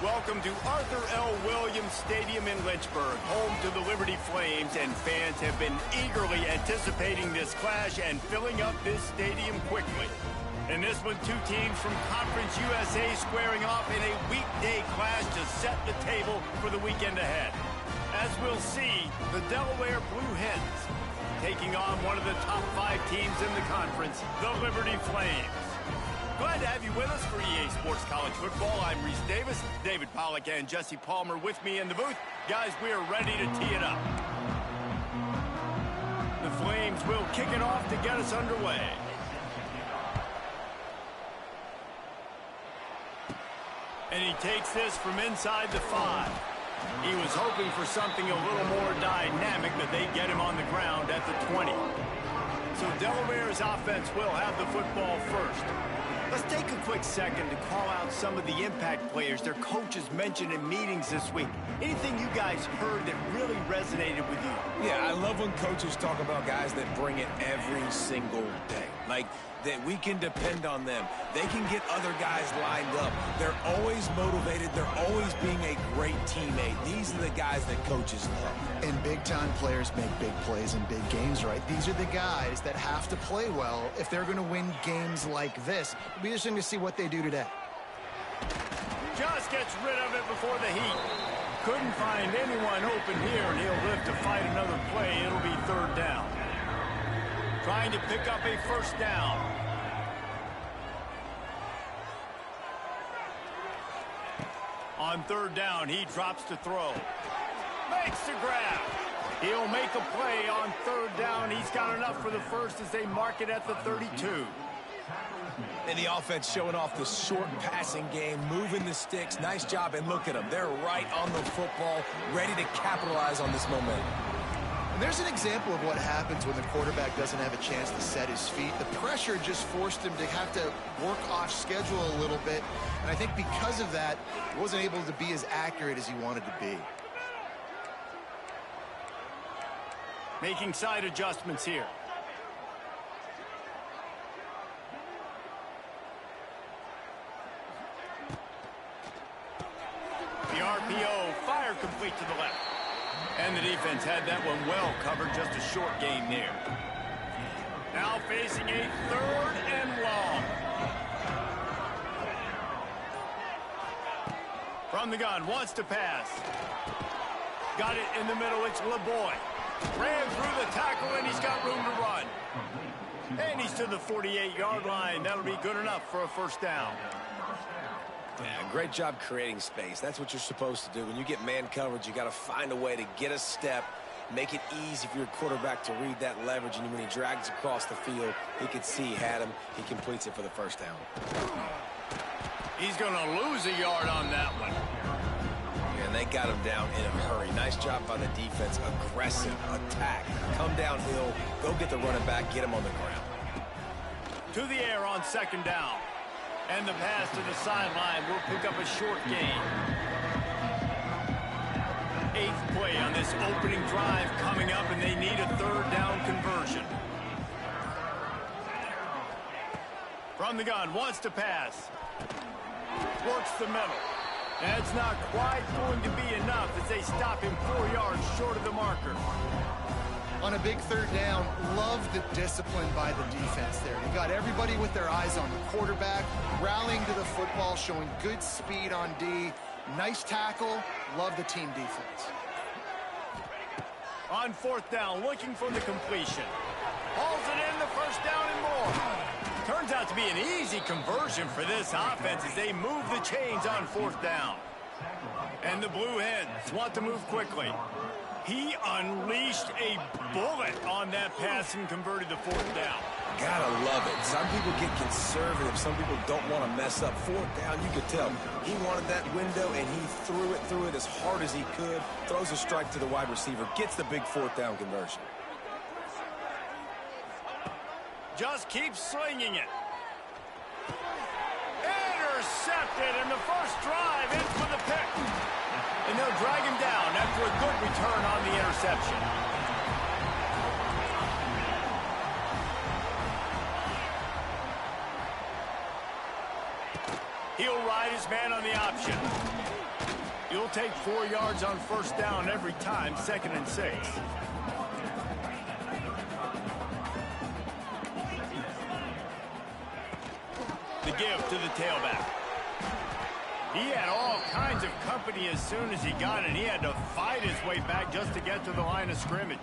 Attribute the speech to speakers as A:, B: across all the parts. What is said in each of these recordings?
A: Welcome to Arthur L. Williams Stadium in Lynchburg, home to the Liberty Flames, and fans have been eagerly anticipating this clash and filling up this stadium quickly. In this one, two teams from Conference USA squaring off in a weekday clash to set the table for the weekend ahead. As we'll see, the Delaware Blue Hens taking on one of the top 5 teams in the conference, the Liberty Flames. Glad to have you with us for EA Sports College Football. I'm Reese Davis, David Pollack, and Jesse Palmer with me in the booth. Guys, we are ready to tee it up. The Flames will kick it off to get us underway. And he takes this from inside the 5. He was hoping for something a little more dynamic, but they get him on the ground at the 20. So Delaware's offense will have the football first. Let's take a quick second to call out some of the impact players their coaches mentioned in meetings this week. Anything you guys heard that really resonated with you?
B: Yeah, I love when coaches talk about guys that bring it every single day. Like, that we can depend on them. They can get other guys lined up. They're always motivated. They're always being a great teammate. These are the guys that coaches love.
C: And big-time players make big plays in big games, right? These are the guys that have to play well if they're going to win games like this. It'll be interesting to see what they do today.
A: Just gets rid of it before the heat. Couldn't find anyone open here, and he'll live to fight another play. It'll be 3rd down. Trying to pick up a 1st down. On 3rd down, he drops to throw. Makes the grab. He'll make a play on 3rd down. He's got enough for the first as they mark it at the 32.
B: And the offense showing off the short passing game, moving the sticks. Nice job, and look at them. They're right on the football, ready to capitalize on this momentum.
C: And there's an example of what happens when the quarterback doesn't have a chance to set his feet. The pressure just forced him to have to work off schedule a little bit. And I think because of that, he wasn't able to be as accurate as he wanted to be.
A: Making side adjustments here. The RPO, fire complete to the left. And the defense had that one well covered, just a short gain there. Now facing a 3rd and long. From the gun, wants to pass. Got it in the middle, it's LeBoy. Ran through the tackle, and he's got room to run. And he's to the 48-yard line. That'll be good enough for a 1st down.
B: Yeah, great job creating space. That's what you're supposed to do. When you get man coverage, you got to find a way to get a step, make it easy for your quarterback to read that leverage, and when he drags across the field, he could see he had him. He completes it for the 1st down.
A: He's going to lose a yard on that one.
B: And they got him down in a hurry. Nice job by the defense. Aggressive attack. Come downhill, go get the running back, get him on the ground.
A: To the air on 2nd down. And the pass to the sideline will pick up a short gain. 8th play on this opening drive coming up, and they need a 3rd down conversion. From the gun, wants to pass. Works the middle. That's not quite going to be enough as they stop him 4 yards short of the marker.
C: On a big 3rd down, love the discipline by the defense there. They got everybody with their eyes on the quarterback, rallying to the football, showing good speed on D. Nice tackle. Love the team defense.
A: On 4th down, looking for the completion. Hauls it in, the 1st down and more. Turns out to be an easy conversion for this offense as they move the chains on 4th down. And the Blue Hens want to move quickly. He unleashed a bullet on that pass and converted the 4th down.
B: Gotta love it. Some people get conservative. Some people don't want to mess up. 4th down, you could tell. He wanted that window, and he threw it as hard as he could. Throws a strike to the wide receiver. Gets the big 4th down conversion.
A: Just keeps slinging it. Intercepted, and the first drive in for the pick. And they'll drag him down after a good return on the interception. He'll ride his man on the option. You'll take 4 yards on first down every time, 2nd and 6. The give to the tailback. He had all kinds of company as soon as he got it. He had to fight his way back just to get to the line of scrimmage.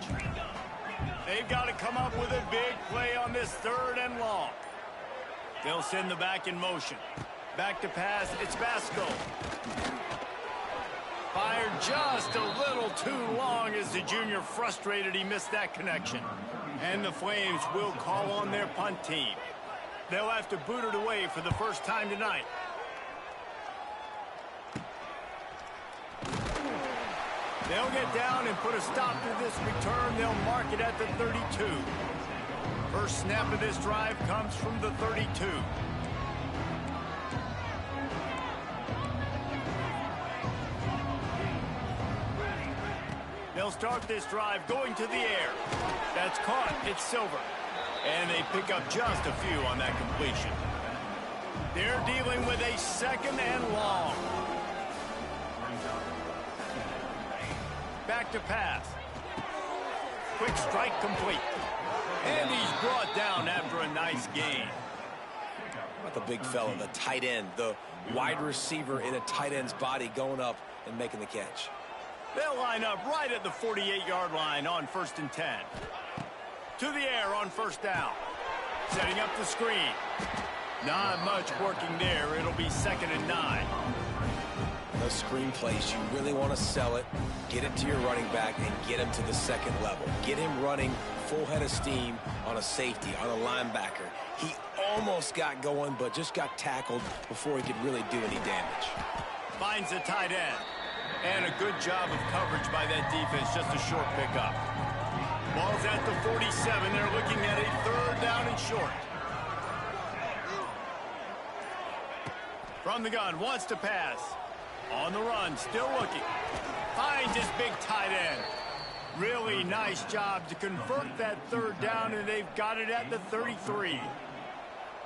A: They've got to come up with a big play on this 3rd and long. They'll send the back in motion. Back to pass, it's Basco. Fired just a little too long as the junior frustrated he missed that connection. And the Flames will call on their punt team. They'll have to boot it away for the first time tonight. They'll get down and put a stop to this return. They'll mark it at the 32. First snap of this drive comes from the 32. They'll start this drive going to the air. That's caught. It's Silver. And they pick up just a few on that completion. They're dealing with a 2nd and long. Back to pass. Quick strike complete. And he's brought down after a nice gain.
B: About the big fella, the tight end, the wide receiver in a tight end's body going up and making the catch.
A: They'll line up right at the 48-yard line on 1st and 10. To the air on first down. Setting up the screen. Not much working there. It'll be 2nd and 9.
B: Those screen plays, you really want to sell it, get it to your running back, and get him to the 2nd level. Get him running full head of steam on a safety, on a linebacker. He almost got going, but just got tackled before he could really do any damage.
A: Finds the tight end. And a good job of coverage by that defense, just a short pickup. Ball's at the 47. They're looking at a 3rd down and short. From the gun, wants to pass. On the run, still looking. Finds his big tight end. Really nice job to convert that 3rd down, and they've got it at the 33.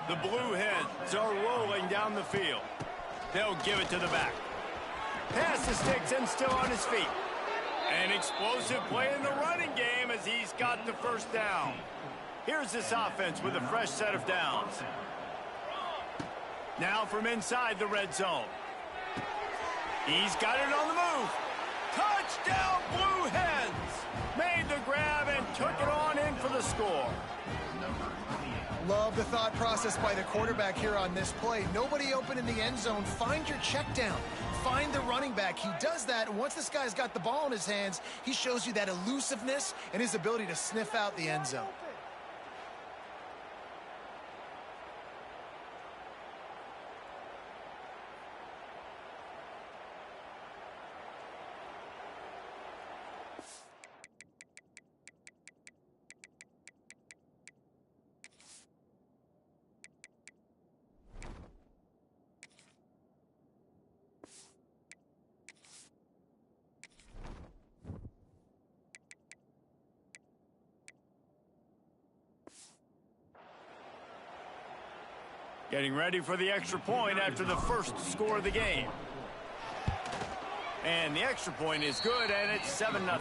A: The Blue Hens are rolling down the field. They'll give it to the back. Pass the sticks and still on his feet. An explosive play in the running game as he's got the first down. Here's this offense with a fresh set of downs. Now from inside the red zone. He's got it on the move. Touchdown, Blue Hens! Made the grab and took it on in for the score.
C: Love the thought process by the quarterback here on this play. Nobody open in the end zone. Find your check down. Find the running back. He does that, and once this guy's got the ball in his hands, he shows you that elusiveness and his ability to sniff out the end zone.
A: Getting ready for the extra point after the first score of the game. And the extra point is good, and it's 7-0.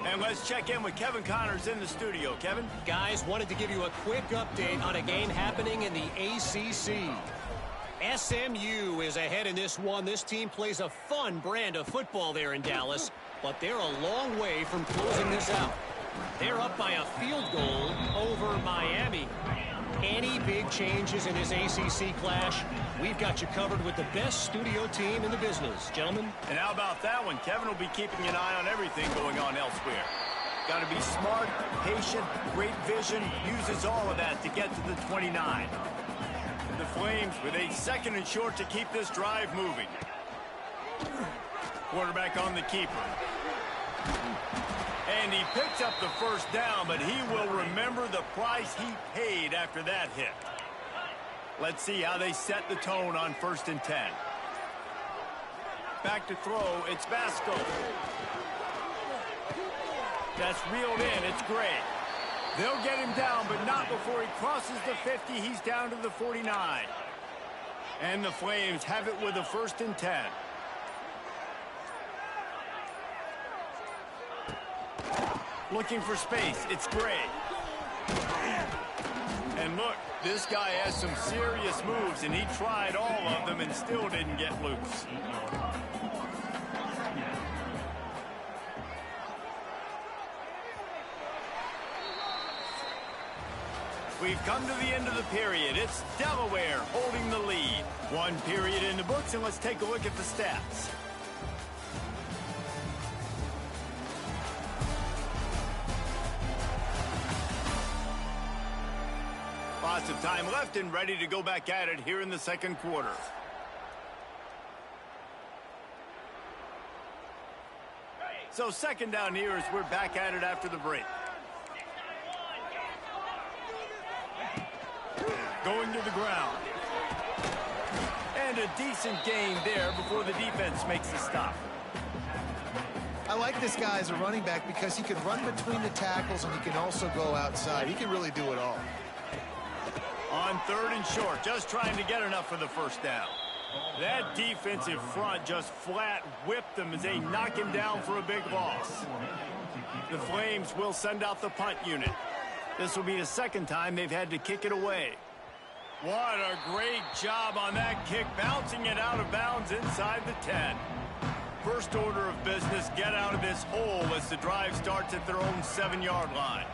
A: And let's check in with Kevin Connors in the studio. Kevin?
D: Guys, wanted to give you a quick update on a game happening in the ACC. SMU is ahead in this one. This team plays a fun brand of football there in Dallas, but they're a long way from closing this out. They're up by a field goal over Miami. Any big changes in this ACC clash, we've got you covered with the best studio team in the business, gentlemen.
A: And how about that one? Kevin will be keeping an eye on everything going on elsewhere. Got to be smart, patient, great vision, uses all of that to get to the 29. The Flames with a 2nd and short to keep this drive moving. Quarterback on the keeper. And he picks up the first down, but he will remember the price he paid after that hit. Let's see how they set the tone on 1st and 10. Back to throw, it's Basco. That's reeled in, it's Gray. They'll get him down, but not before he crosses the 50. He's down to the 49. And the Flames have it with a 1st and 10. Looking for space. It's Gray. And look, this guy has some serious moves, and he tried all of them and still didn't get loose. We've come to the end of the period. It's Delaware holding the lead. One period in the books, and let's take a look at the stats. Lots of time left and ready to go back at it here in the second quarter. So second down here as we're back at it after the break. Going to the ground. And a decent gain there before the defense makes the stop.
C: I like this guy as a running back because he can run between the tackles and he can also go outside. He can really do it all.
A: On third and short, just trying to get enough for the first down. That defensive front just flat whipped them as they knock him down for a big loss. The Flames will send out the punt unit. This will be the second time they've had to kick it away. What a great job on that kick, bouncing it out of bounds inside the 10. First order of business, get out of this hole as the drive starts at their own 7-yard line.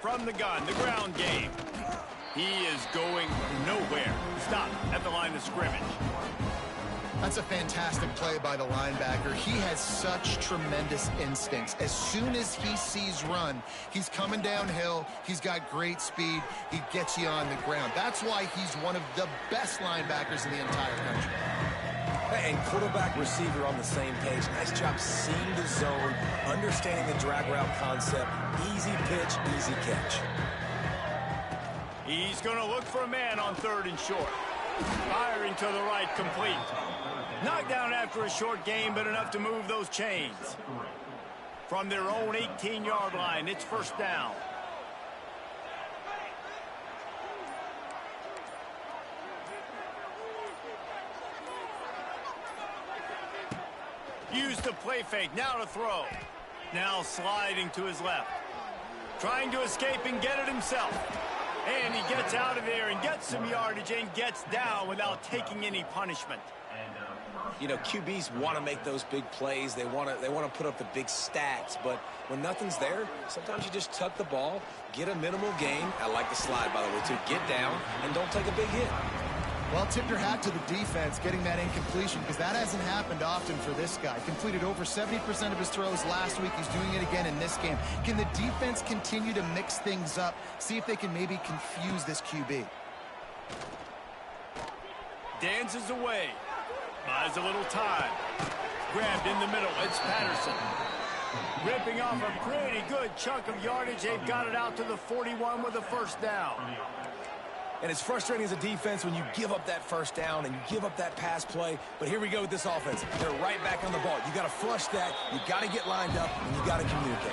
A: From the gun, the ground game. He is going nowhere. Stop at the line of scrimmage.
C: That's a fantastic play by the linebacker. He has such tremendous instincts. As soon as he sees run, he's coming downhill. He's got great speed. He gets you on the ground. That's why he's one of the best linebackers in the entire country.
B: And quarterback receiver on the same page. Nice job seeing the zone, understanding the drag route concept. Easy pitch, easy catch.
A: He's going to look for a man on third and short. Firing to the right, complete. Knocked down after a short gain, but enough to move those chains. From their own 18-yard line, it's first down. Use the play fake, now to throw. Now sliding to his left. Trying to escape and get it himself. And he gets out of there and gets some yardage and gets down without taking any punishment.
B: You know, QBs want to make those big plays. They want to put up the big stats. But when nothing's there, sometimes you just tuck the ball, get a minimal gain. I like the slide, by the way, too. Get down and don't take a big hit.
C: Well, tip your hat to the defense getting that incompletion because that hasn't happened often for this guy. Completed over 70% of his throws last week. He's doing it again in this game. Can the defense continue to mix things up? See if they can maybe confuse this QB.
A: Dances away. Buys a little time. Grabbed in the middle. It's Patterson. Ripping off a pretty good chunk of yardage. They've got it out to the 41 with a first down.
B: And it's frustrating as a defense when you give up that first down and you give up that pass play. But here we go with this offense. They're right back on the ball. You got to flush that. You got to get lined up, and you got to communicate.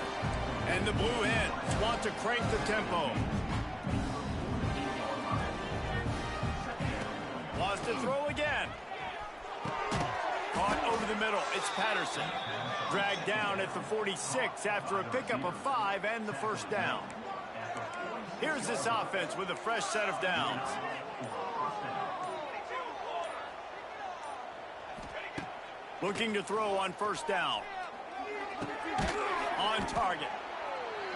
A: And the Blue Hens want to crank the tempo. Lost to throw again. Caught over the middle. It's Patterson. Dragged down at the 46 after a pickup of 5 and the first down. Here's this offense with a fresh set of downs. Looking to throw on first down. On target.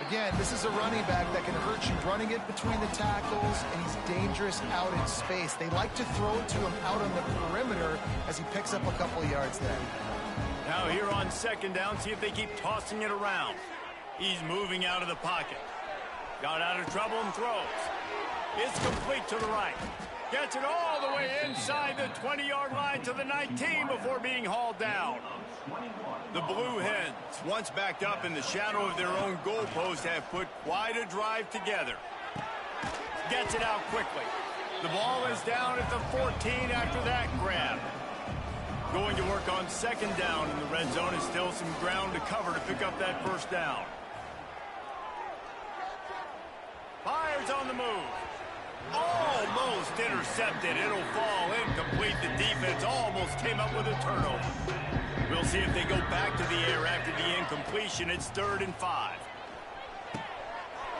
C: Again, this is a running back that can hurt you running it between the tackles, and he's dangerous out in space. They like to throw it to him out on the perimeter as he picks up a couple of yards there.
A: Now here on second down, see if they keep tossing it around. He's moving out of the pocket. Got out of trouble and throws. It's complete to the right. Gets it all the way inside the 20-yard line to the 19 before being hauled down. The Blue Hens, once backed up in the shadow of their own goalpost, have put quite a drive together. Gets it out quickly. The ball is down at the 14 after that grab. Going to work on second down, and the red zone is still some ground to cover to pick up that first down. Fires on the move. Almost intercepted. It'll fall incomplete. The defense almost came up with a turnover. We'll see if they go back to the air after the incompletion. It's 3rd and 5.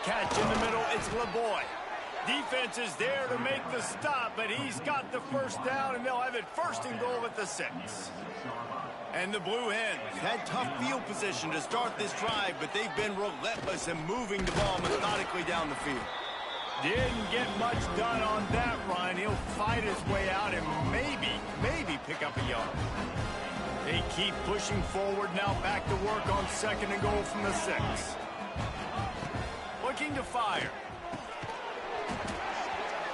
A: Catch in the middle. It's LeBoy. Defense is there to make the stop, but he's got the first down, and they'll have it 1st and goal at the 6. And the Blue Hens had tough field position to start this drive, but they've been relentless in moving the ball methodically down the field. Didn't get much done on that run. He'll fight his way out and maybe pick up a yard. They keep pushing forward now, back to work on 2nd and goal from the 6. Looking to fire.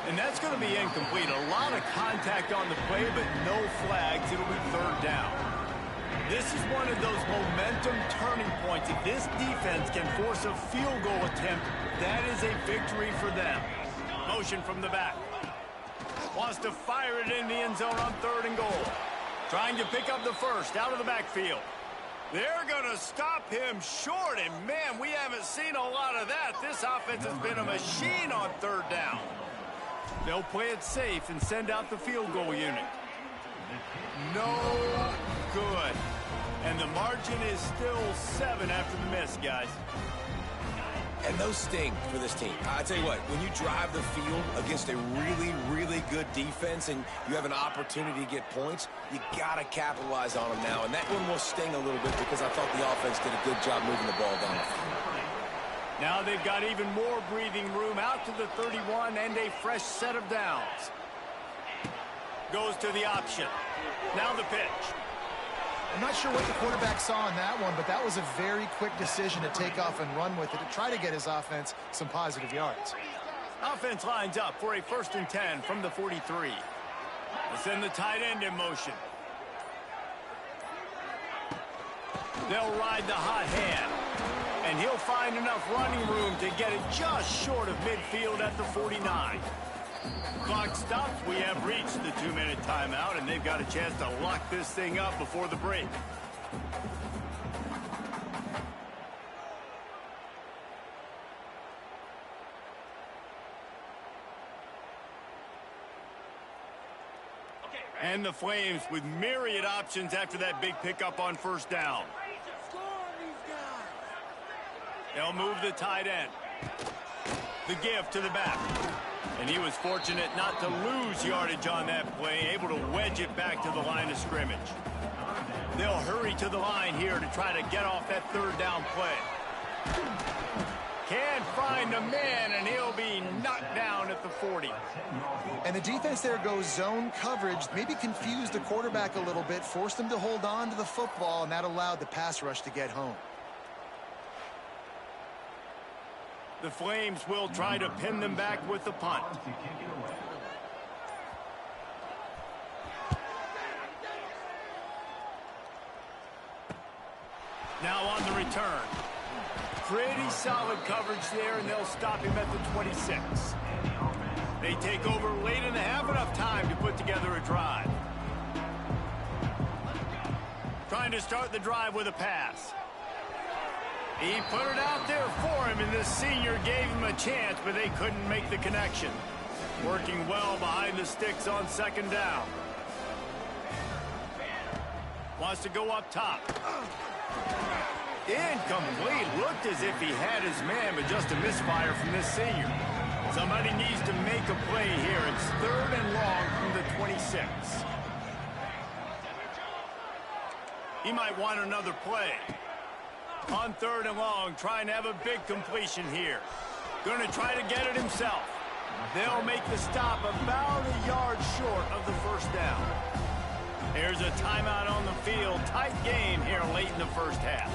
A: And that's going to be incomplete. A lot of contact on the play, but no flags. It'll be 3rd down. This is one of those momentum turning points. If this defense can force a field goal attempt, that is a victory for them. Motion from the back. Wants to fire it in the end zone on 3rd and goal. Trying to pick up the first out of the backfield. They're going to stop him short, and man, we haven't seen a lot of that. This offense has been a machine on 3rd down. They'll play it safe and send out the field goal unit. No good. And the margin is still 7 after the miss, guys.
B: And those sting for this team. I tell you what, when you drive the field against a really good defense and you have an opportunity to get points, you got to capitalize on them now. And that one will sting a little bit because I thought the offense did a good job moving the ball down the field.
A: Now they've got even more breathing room out to the 31 and a fresh set of downs. Goes to the option. Now the pitch.
C: I'm not sure what the quarterback saw in that one, but that was a very quick decision to take off and run with it to try to get his offense some positive yards.
A: Offense lines up for a 1st and 10 from the 43. They send the tight end in motion. They'll ride the hot hand. And he'll find enough running room to get it just short of midfield at the 49. Clock stops. We have reached the 2-minute timeout, and they've got a chance to lock this thing up before the break. And the Flames with myriad options after that big pickup on 1st down. They'll move the tight end. The give to the back. And he was fortunate not to lose yardage on that play, able to wedge it back to the line of scrimmage. They'll hurry to the line here to try to get off that 3rd down play. Can't find a man, and he'll be knocked down at the 40.
C: And the defense there goes zone coverage, maybe confused the quarterback a little bit, forced him to hold on to the football, and that allowed the pass rush to get home.
A: The Flames will try to pin them back with the punt. Now on the return. Pretty solid coverage there, and they'll stop him at the 26. They take over late in the half, enough time to put together a drive. Trying to start the drive with a pass. He put it out there for him, and the senior gave him a chance, but they couldn't make the connection. Working well behind the sticks on 2nd down. Wants to go up top. Incomplete. Looked as if he had his man, but just a misfire from this senior. Somebody needs to make a play here. It's 3rd and long from the 26. He might want another play. On 3rd and long, trying to have a big completion here. Going to try to get it himself. They'll make the stop about a yard short of the 1st down. There's a timeout on the field. Tight game here late in the 1st half.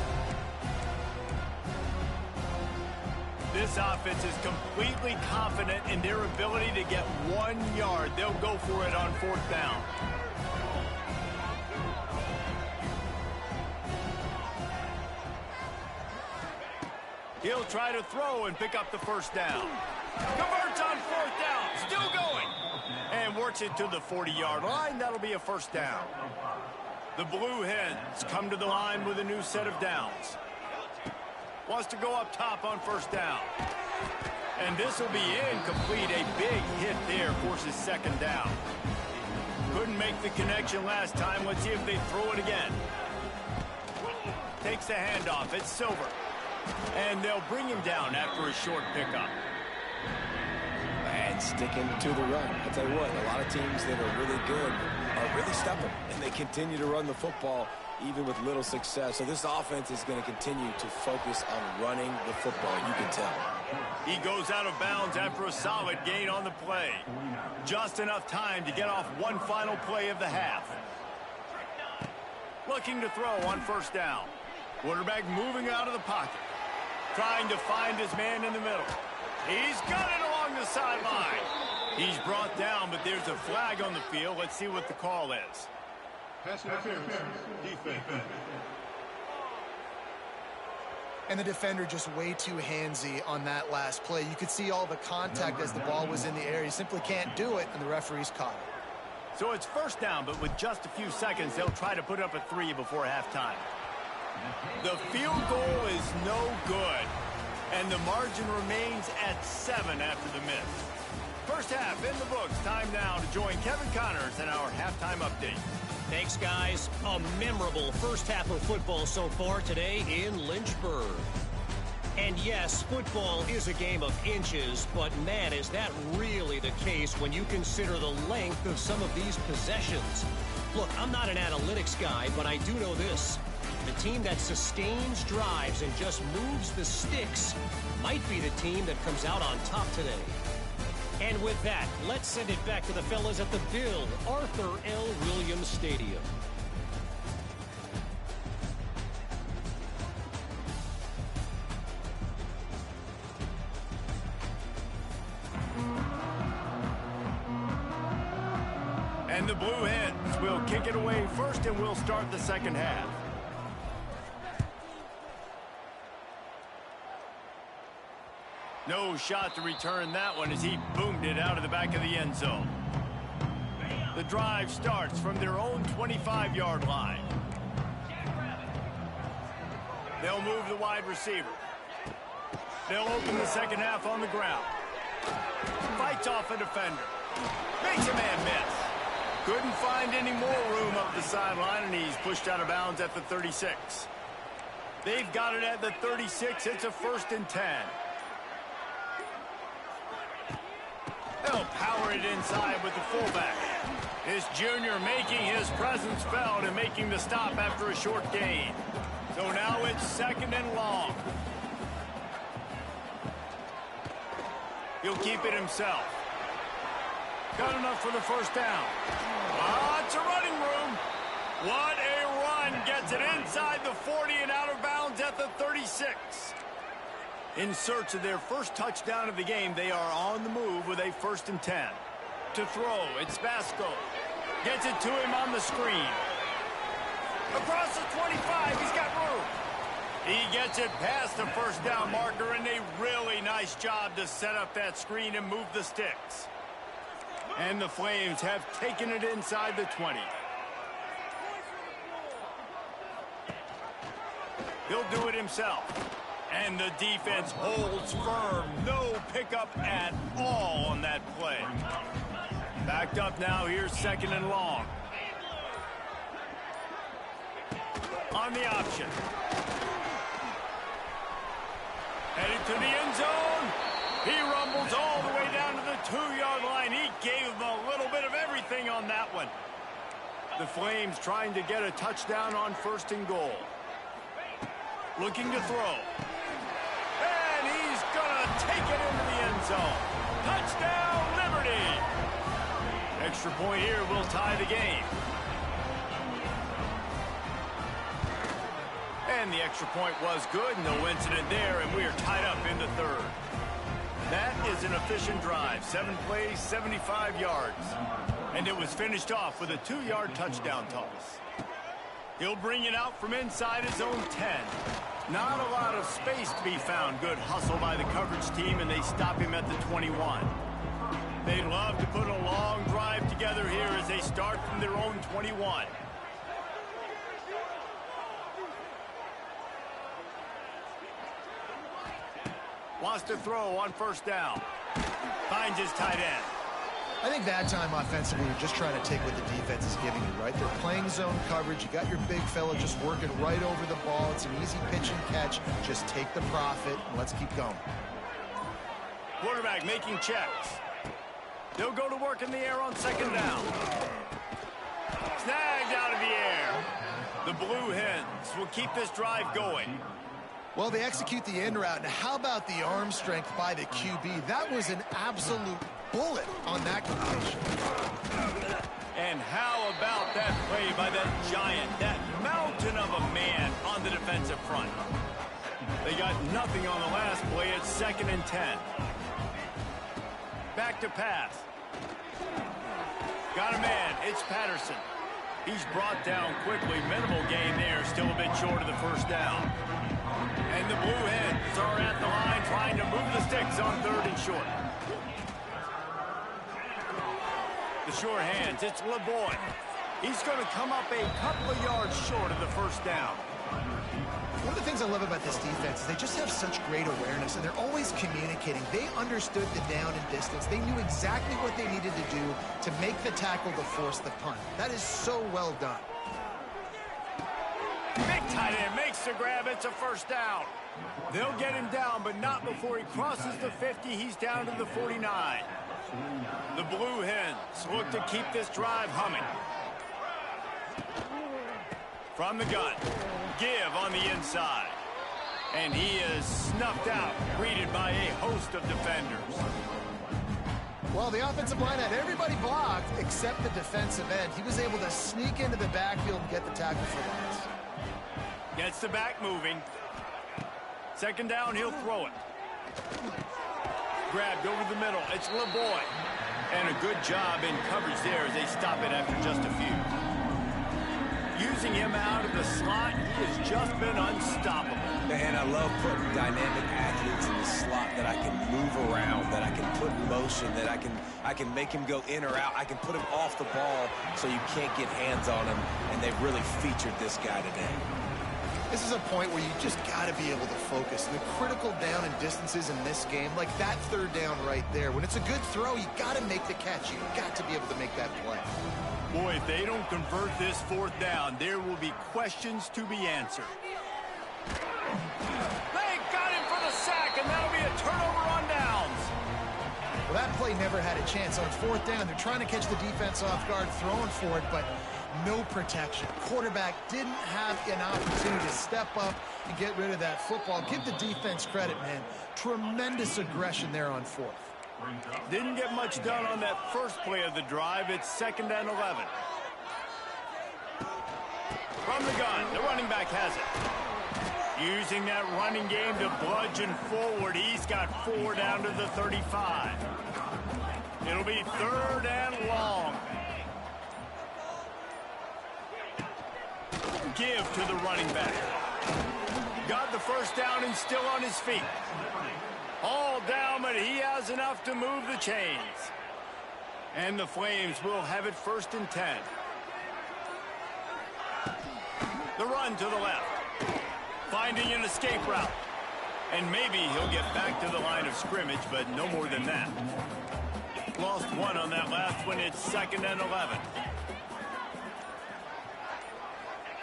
A: This offense is completely confident in their ability to get 1 yard. They'll go for it on 4th down. He'll try to throw and pick up the 1st down. Converts on 4th down. Still going. And works it to the 40-yard line. That'll be a 1st down. The Blue Hens come to the line with a new set of downs. Wants to go up top on 1st down. And this will be incomplete. A big hit there forces second down. Couldn't make the connection last time. Let's see if they throw it again. Takes the handoff. It's Silver. And they'll bring him down after a short pickup.
B: And sticking to the run. I'll tell you what, a lot of teams that are really good are really stubborn. And they continue to run the football even with little success. So this offense is going to continue to focus on running the football. You can tell.
A: He goes out of bounds after a solid gain on the play. Just enough time to get off one final play of the half. Looking to throw on first down. Quarterback moving out of the pocket. Trying to find his man in the middle. He's got it along the sideline. He's brought down, but there's a flag on the field. Let's see what the call is.
E: Pass interference, defense.
C: And the defender just way too handsy on that last play. You could see all the contact as the ball was in the air. He simply can't do it, and the referee's caught it.
A: So it's first down, but with just a few seconds, they'll try to put up a 3 before halftime. The field goal is no good, and the margin remains at 7 after the miss. First half in the books. Time now to join Kevin Connors in our halftime update.
D: Thanks, guys. A memorable first half of football so far today in Lynchburg. And yes, football is a game of inches, but man, is that really the case when you consider the length of some of these possessions. Look, I'm not an analytics guy, but I do know this. The team that sustains drives and just moves the sticks might be the team that comes out on top today. And with that, let's send it back to the fellas at the Bill Arthur L. Williams Stadium.
A: And the Blue Hens will kick it away first, and we'll start the second half. No shot to return that one as he boomed it out of the back of the end zone. The drive starts from their own 25-yard line. They'll move the wide receiver. They'll open the second half on the ground. Fights off a defender. Makes a man miss. Couldn't find any more room up the sideline, and he's pushed out of bounds at the 36. They've got it at the 36. It's a 1st and 10. They'll power it inside with the fullback. This junior making his presence felt and making the stop after a short gain. So now it's 2nd and long. He'll keep it himself. Got enough for the first down. Lots of running room. What a run. Gets it inside the 40 and out of bounds at the 36. In search of their first touchdown of the game, they are on the move with a 1st and 10. To throw, it's Vasco. Gets it to him on the screen. Across the 25, he's got room. He gets it past the first down marker, and a really nice job to set up that screen and move the sticks. And the Flames have taken it inside the 20. He'll do it himself. And the defense holds firm. No pickup at all on that play. Backed up now. Here's 2nd and long. On the option. Headed to the end zone. He rumbles all the way down to the 2-yard line. He gave them a little bit of everything on that one. The Flames trying to get a touchdown on 1st and goal. Looking to throw. And he's going to take it into the end zone. Touchdown, Liberty! Extra point here will tie the game. And the extra point was good. No incident there, and we are tied up in the 3rd. That is an efficient drive. 7 plays, 75 yards. And it was finished off with a 2-yard touchdown toss. He'll bring it out from inside his own 10. Not a lot of space to be found. Good hustle by the coverage team, and they stop him at the 21. They'd love to put a long drive together here as they start from their own 21. Wants to throw on first down. Finds his tight end.
C: I think that time offensively, you're just trying to take what the defense is giving you, right? They're playing zone coverage. You got your big fella just working right over the ball. It's an easy pitch and catch. Just take the profit, and let's keep going.
A: Quarterback making checks. They'll go to work in the air on second down. Snagged out of the air. The Blue Hens will keep this drive going.
C: Well, they execute the end route. Now, how about the arm strength by the QB? That was an absolute bullet on that completion.
A: And how about that play by that giant, that mountain of a man on the defensive front? They got nothing on the last play. It's 2nd and 10. Back to pass. Got a man. It's Patterson. He's brought down quickly. Minimal gain there. Still a bit short of the first down. And the Blue Hens are at the line trying to move the sticks on 3rd and short. The sure hands. It's LeBoy. He's going to come up a couple of yards short of the first down.
C: One of the things I love about this defense is they just have such great awareness, and they're always communicating. They understood the down and distance. They knew exactly what they needed to do to make the tackle to force the punt. That is so well done.
A: Big tight end makes the grab. It's a first down. They'll get him down, but not before he crosses the 50. He's down to the 49. The Blue Hens look to keep this drive humming. From the gun. Give on the inside. And he is snuffed out, greeted by a host of defenders.
C: Well, the offensive line had everybody blocked except the defensive end. He was able to sneak into the backfield and get the tackle for loss.
A: Gets the back moving. 2nd down, he'll throw it. Grabbed over the middle. It's LeBoy. And a good job in coverage there as they stop it after just a few. Using him out of the slot, he has just been unstoppable.
B: And I love putting dynamic athletes in the slot that I can move around, that I can put in motion, that I can make him go in or out. I can put him off the ball so you can't get hands on him, and they've really featured this guy today.
C: This is a point where you just got to be able to focus. The critical down and distances in this game, like that 3rd down right there. When it's a good throw, you got to make the catch. You got to be able to make that play.
A: Boy, if they don't convert this 4th down, there will be questions to be answered. They got him for the sack, and that'll be a turnover on downs.
C: Well, that play never had a chance. On 4th down, they're trying to catch the defense off guard, throwing for it, but no protection. Quarterback didn't have an opportunity to step up and get rid of that football. Give the defense credit, man. Tremendous aggression there on 4th.
A: Didn't get much done on that first play of the drive. It's 2nd and 11. From the gun, the running back has it. Using that running game to bludgeon forward. He's got 4 down to the 35. It'll be 3rd and long. Give to the running back. Got the first down and still on his feet. All down, but he has enough to move the chains. And the Flames will have it 1st and 10. The run to the left. Finding an escape route. And maybe he'll get back to the line of scrimmage, but no more than that. Lost 1 on that last one. It's 2nd and 11.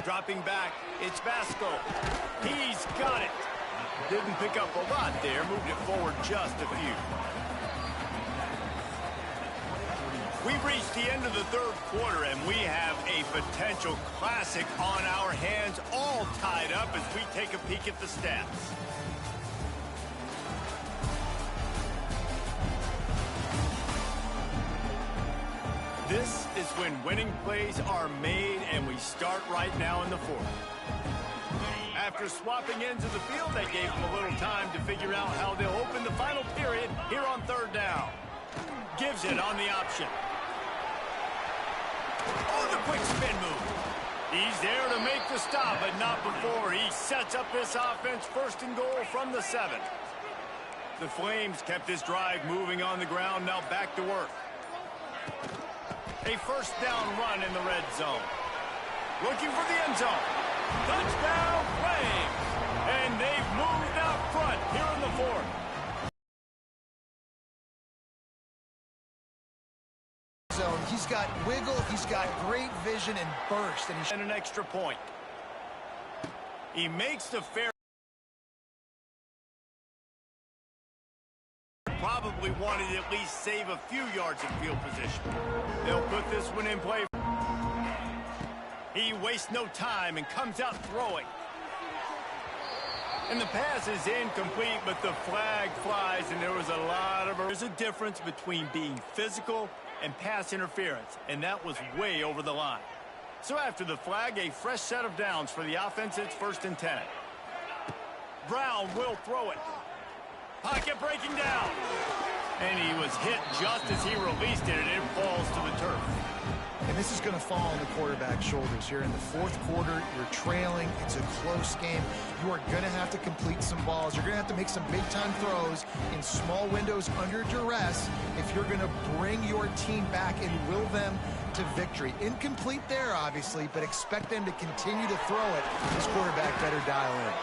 A: Dropping back, it's Vasco. He's got it. Didn't pick up a lot there, moved it forward just a few. We've reached the end of the 3rd quarter, and we have a potential classic on our hands, all tied up as we take a peek at the stats. This is when winning plays are made, and we start right now in the 4th. After swapping ends of the field, that gave them a little time to figure out how they'll open the final period here on 3rd down. Gives it on the option. Oh, the quick spin move. He's there to make the stop, but not before. He sets up this offense 1st and goal from the 7. The Flames kept this drive moving on the ground, now back to work. A 1st down run in the red zone. Looking for the end zone. Touchdown, Flames! And they've moved out front here in the 4th.
C: He's got wiggle, he's got great vision and burst.
A: And an extra point. He makes the fair. Probably wanted to at least save a few yards of field position. They'll put this one in play. He wastes no time and comes out throwing. And the pass is incomplete, but the flag flies, and there was a lot of... There's a difference between being physical and pass interference, and that was way over the line. So after the flag, a fresh set of downs for the offense. It's 1st and 10. Brown will throw it. Pocket breaking down. And he was hit just as he released it, and it falls to the turf.
C: And this is going to fall on the quarterback's shoulders here in the 4th quarter. You're trailing. It's a close game. You are going to have to complete some balls. You're going to have to make some big-time throws in small windows under duress if you're going to bring your team back and will them to victory. Incomplete there, obviously, but expect them to continue to throw it. This quarterback better dial in.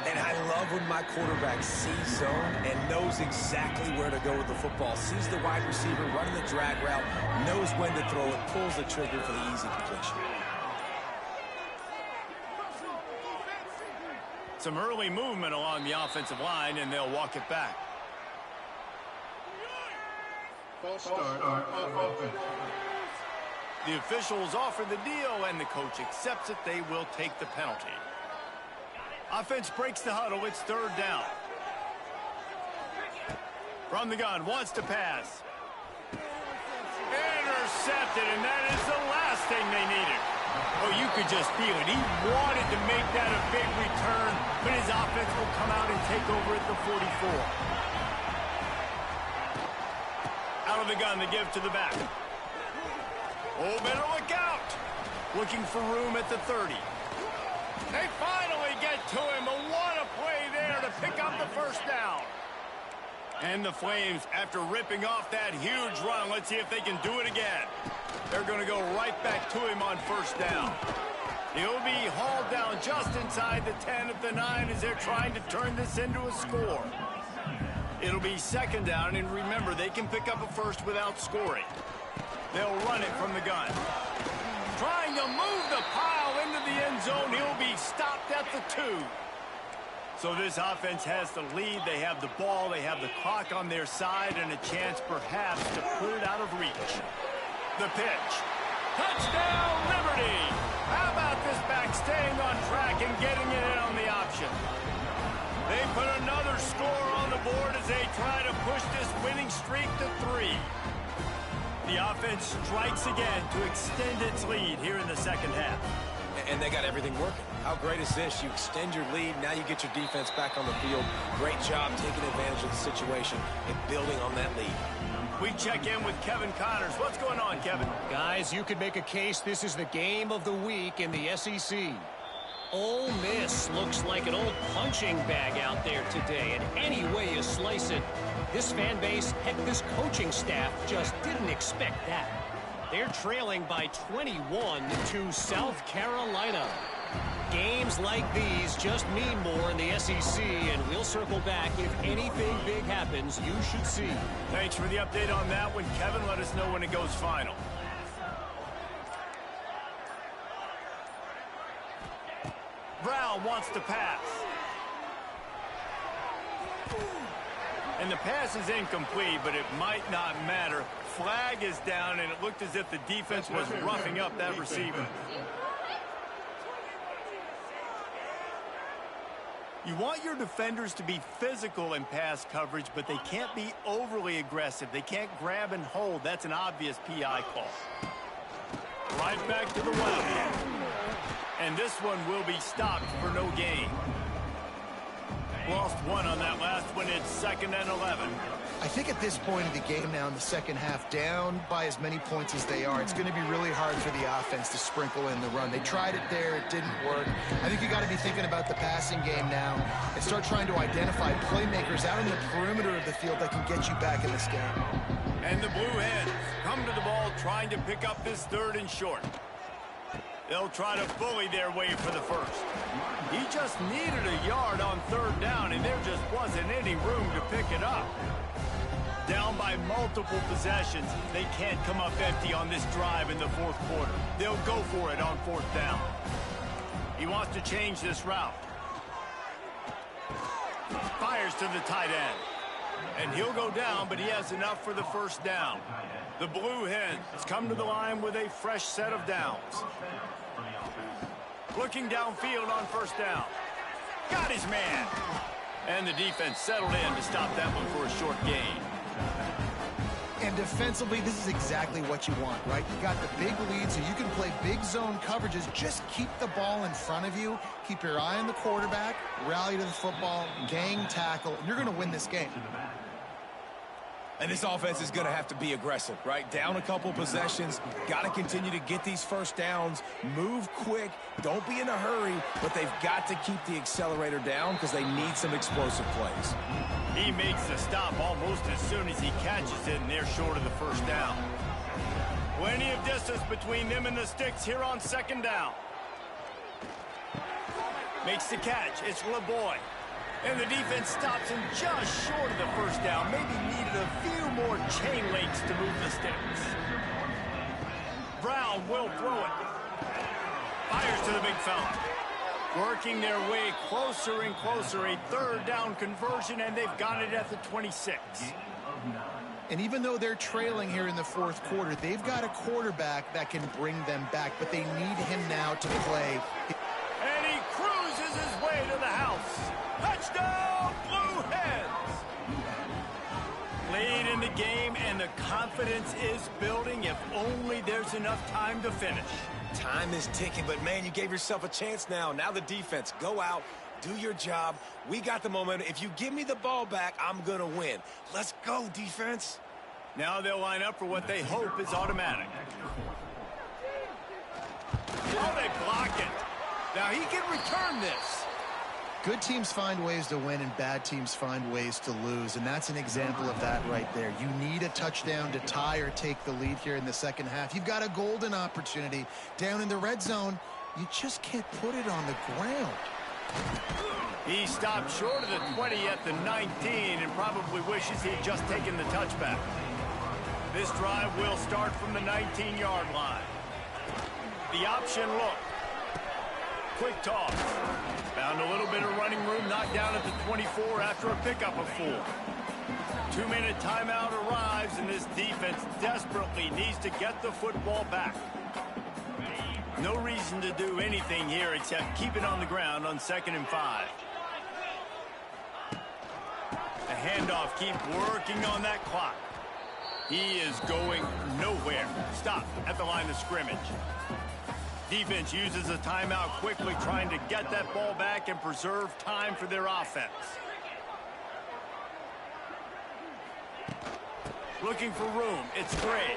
B: And I love when my quarterback sees zone and knows exactly where to go with the football. Sees the wide receiver running the drag route, knows when to throw it, pulls the trigger for the easy completion.
A: Some early movement along the offensive line, and they'll walk it back.
E: False start on offense.
A: The officials offer the deal, and the coach accepts it. They will take the penalty. Offense breaks the huddle. It's 3rd down. From the gun, wants to pass. Intercepted, and that is the last thing they needed. Oh, you could just feel it. He wanted to make that a big return, but his offense will come out and take over at the 44. Out of the gun, the give to the back. Oh, better look out. Looking for room at the 30. They finally get to him, but what a play there to pick up the 1st down. And the Flames, after ripping off that huge run, let's see if they can do it again. They're going to go right back to him on 1st down. He'll be hauled down just inside the 10 at the 9 as they're trying to turn this into a score. It'll be 2nd down, and remember, they can pick up a 1st without scoring. They'll run it from the gun. Trying to move the pile into the end zone. He'll be stopped at the 2. So this offense has the lead. They have the ball. They have the clock on their side and a chance perhaps to put it out of reach. The pitch. Touchdown, Liberty! How about this back staying on track and getting it in on the option? They put another score on the board as they try to push this winning streak to 3. The offense strikes again to extend its lead here in the 2nd half.
B: And they got everything working. How great is this? You extend your lead, now you get your defense back on the field. Great job taking advantage of the situation and building on that lead.
A: We check in with Kevin Connors. What's going on, Kevin?
D: Guys, you could make a case this is the game of the week in the SEC. Ole Miss looks like an old punching bag out there today, and any way you slice it, this fan base, heck, this coaching staff just didn't expect that. They're trailing by 21 to South Carolina. Games like these just mean more in the SEC, and we'll circle back if anything big happens you should see.
A: Thanks for the update on that one, Kevin. Let us know when it goes final. Brown wants to pass. And the pass is incomplete, but it might not matter. Flag is down, and it looked as if the defense was roughing up that receiver. You want your defenders to be physical in pass coverage, but they can't be overly aggressive. They can't grab and hold. That's an obvious PI call. Right back to the Wildcat. And this one will be stopped for no gain. Lost one on that last one. It's 2nd and 11.
C: I think at this point of the game now in the 2nd half, down by as many points as they are, it's going to be really hard for the offense to sprinkle in the run. They tried it there. It didn't work. I think you got to be thinking about the passing game now and start trying to identify playmakers out in the perimeter of the field that can get you back in this game.
A: And the Blue Hens come to the ball trying to pick up this 3rd and short. They'll try to bully their way for the 1st. He just needed a yard on 3rd down, and there just wasn't any room to pick it up. Down by multiple possessions, they can't come up empty on this drive in the fourth quarter. They'll go for it on fourth down. He wants to change this route. Fires to the tight end. And he'll go down, but he has enough for the first down. The Blue Hens come to the line with a fresh set of downs. Looking downfield on first down. Got his man. And the defense settled in to stop that one for a short gain.
C: And defensively, this is exactly what you want, right? You got the big lead, so you can play big zone coverages. Just keep the ball in front of you. Keep your eye on the quarterback. Rally to the football. Gang tackle. And you're going to win this game.
B: And this offense is going to have to be aggressive, right? Down a couple possessions. Got to continue to get these first downs. Move quick. Don't be in a hurry. But they've got to keep the accelerator down because they need some explosive plays.
A: He makes the stop almost as soon as he catches it, and they're short of the first down. Plenty of distance between them and the sticks here on second down. Makes the catch. It's LeBoy. And the defense stops him just short of the first down. Maybe needed a few more chain links to move the sticks. Brown will throw it. Fires to the big fella. Working their way closer and closer. A third down conversion, and they've got it at the 26.
C: And even though they're trailing here in the fourth quarter, they've got a quarterback that can bring them back, but they need him now to play.
A: And he cruises his way to the house. Touchdown, Blue Hens! Late in the game, and the confidence is building. If only there's enough time to finish.
B: Time is ticking, but, man, you gave yourself a chance now. Now the defense, go out, do your job. We got the momentum. If you give me the ball back, I'm going to win. Let's go, defense.
A: Now they'll line up for what they hope is automatic. Oh, they block it. Now he can return this.
C: Good teams find ways to win, and bad teams find ways to lose, and that's an example of that right there. You need a touchdown to tie or take the lead here in the second half. You've got a golden opportunity down in the red zone. You just can't put it on the ground.
A: He stopped short of the 20 at the 19 and probably wishes he'd just taken the touchback. This drive will start from the 19-yard line. The option look. Quick toss. Found a little bit of running room, knocked down at the 24 after a pickup of 4. 2-minute timeout arrives, and this defense desperately needs to get the football back. No reason to do anything here except keep it on the ground on 2nd and 5. The handoff keeps working on that clock. He is going nowhere. Stop at the line of scrimmage. Defense uses a timeout quickly, trying to get that ball back and preserve time for their offense. Looking for room. It's Gray.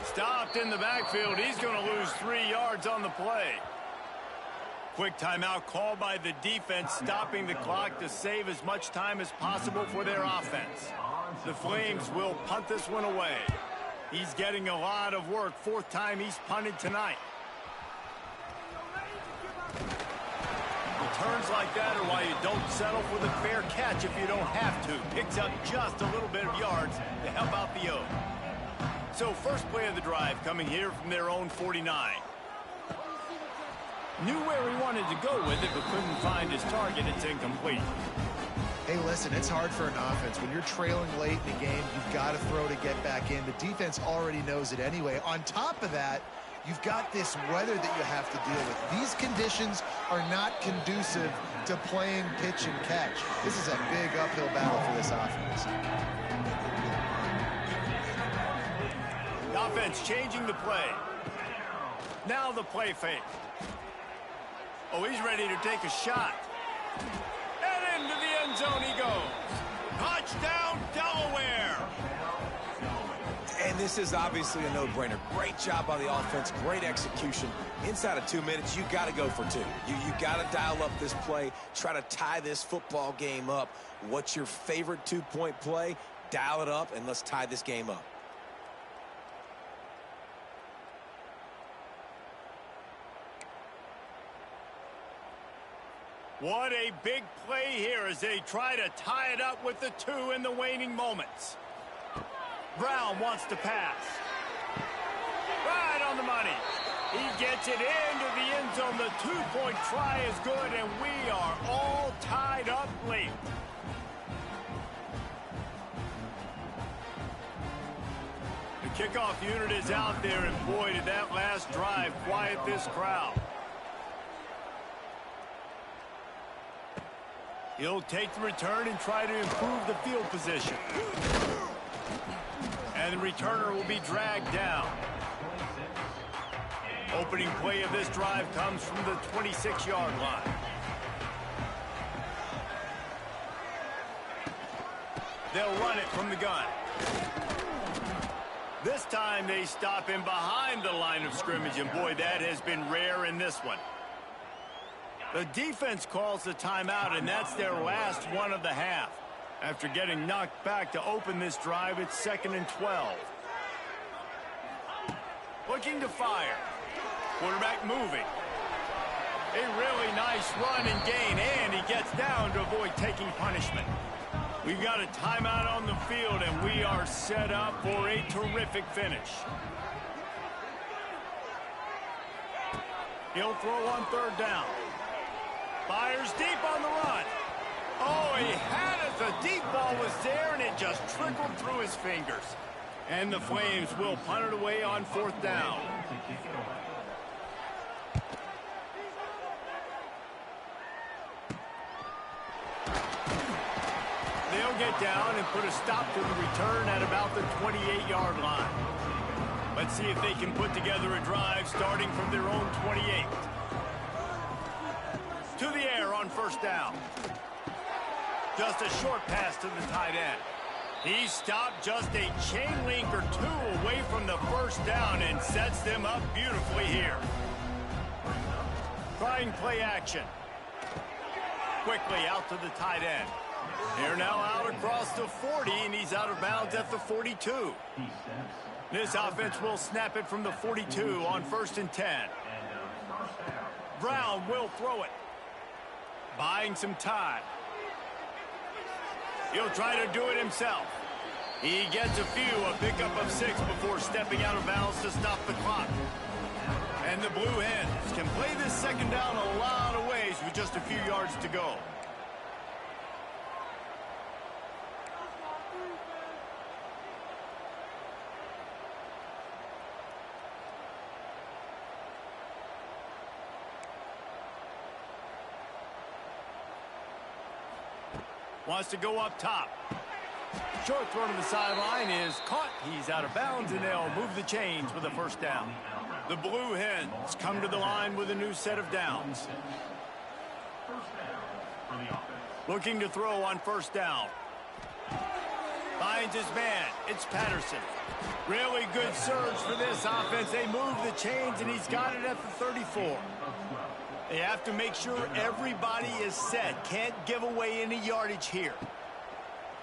A: Stopped in the backfield. He's going to lose 3 yards on the play. Quick timeout called by the defense, stopping the clock to save as much time as possible for their offense. The Flames will punt this one away. He's getting a lot of work. 4th time he's punted tonight. Returns like that are why you don't settle for the fair catch if you don't have to. Picks up just a little bit of yards to help out the O. So first play of the drive coming here from their own 49. Knew where he wanted to go with it, but couldn't find his target. It's incomplete.
C: Hey, listen, it's hard for an offense. When you're trailing late in the game, you've got to throw to get back in. The defense already knows it anyway. On top of that, you've got this weather that you have to deal with. These conditions are not conducive to playing pitch and catch. This is a big uphill battle for this offense.
A: The offense changing the play. Now the play fake. Oh, he's ready to take a shot. And into the end zone he goes. Touchdown, Delaware.
B: And this is obviously a no-brainer. Great job by the offense, great execution. Inside of 2 minutes, you got to go for 2. You got to dial up this play, try to tie this football game up. What's your favorite 2-point play? Dial it up, and let's tie this game up.
A: What a big play here as they try to tie it up with the 2 in the waning moments. Brown wants to pass. Right on the money. He gets it into the end zone. The two-point try is good, and we are all tied up late. The kickoff unit is out there, and boy, did that last drive quiet this crowd. He'll take the return and try to improve the field position. And the returner will be dragged down. Opening play of this drive comes from the 26-yard line. They'll run it from the gun. This time they stop him behind the line of scrimmage, and boy, that has been rare in this one. The defense calls the timeout, and that's their last one of the half. After getting knocked back to open this drive, it's 2nd and 12. Looking to fire. Quarterback moving. A really nice run and gain, and he gets down to avoid taking punishment. We've got a timeout on the field, and we are set up for a terrific finish. He'll throw on 3rd down. Fires deep on the run. Oh, he had it. The deep ball was there, and it just trickled through his fingers. And the Flames will punt it away on 4th down. They'll get down and put a stop to the return at about the 28-yard line. Let's see if they can put together a drive starting from their own 28. To the air on 1st down. Just a short pass to the tight end. He stopped just a chain link or two away from the 1st down and sets them up beautifully here. Trying play action. Quickly out to the tight end. They're now out across the 40, and he's out of bounds at the 42. This offense will snap it from the 42 on 1st and 10. Brown will throw it. Buying some time. He'll try to do it himself. He gets a pickup of 6 before stepping out of bounds to stop the clock. And the Blue Hens can play this 2nd down a lot of ways with just a few yards to go. Wants to go up top. Short throw to the sideline is caught. He's out of bounds, and they'll move the chains with a 1st down. The Blue Hens come to the line with a new set of downs. Looking to throw on 1st down. Finds his man. It's Patterson. Really good surge for this offense. They move the chains, and he's got it at the 34. They have to make sure everybody is set. Can't give away any yardage here.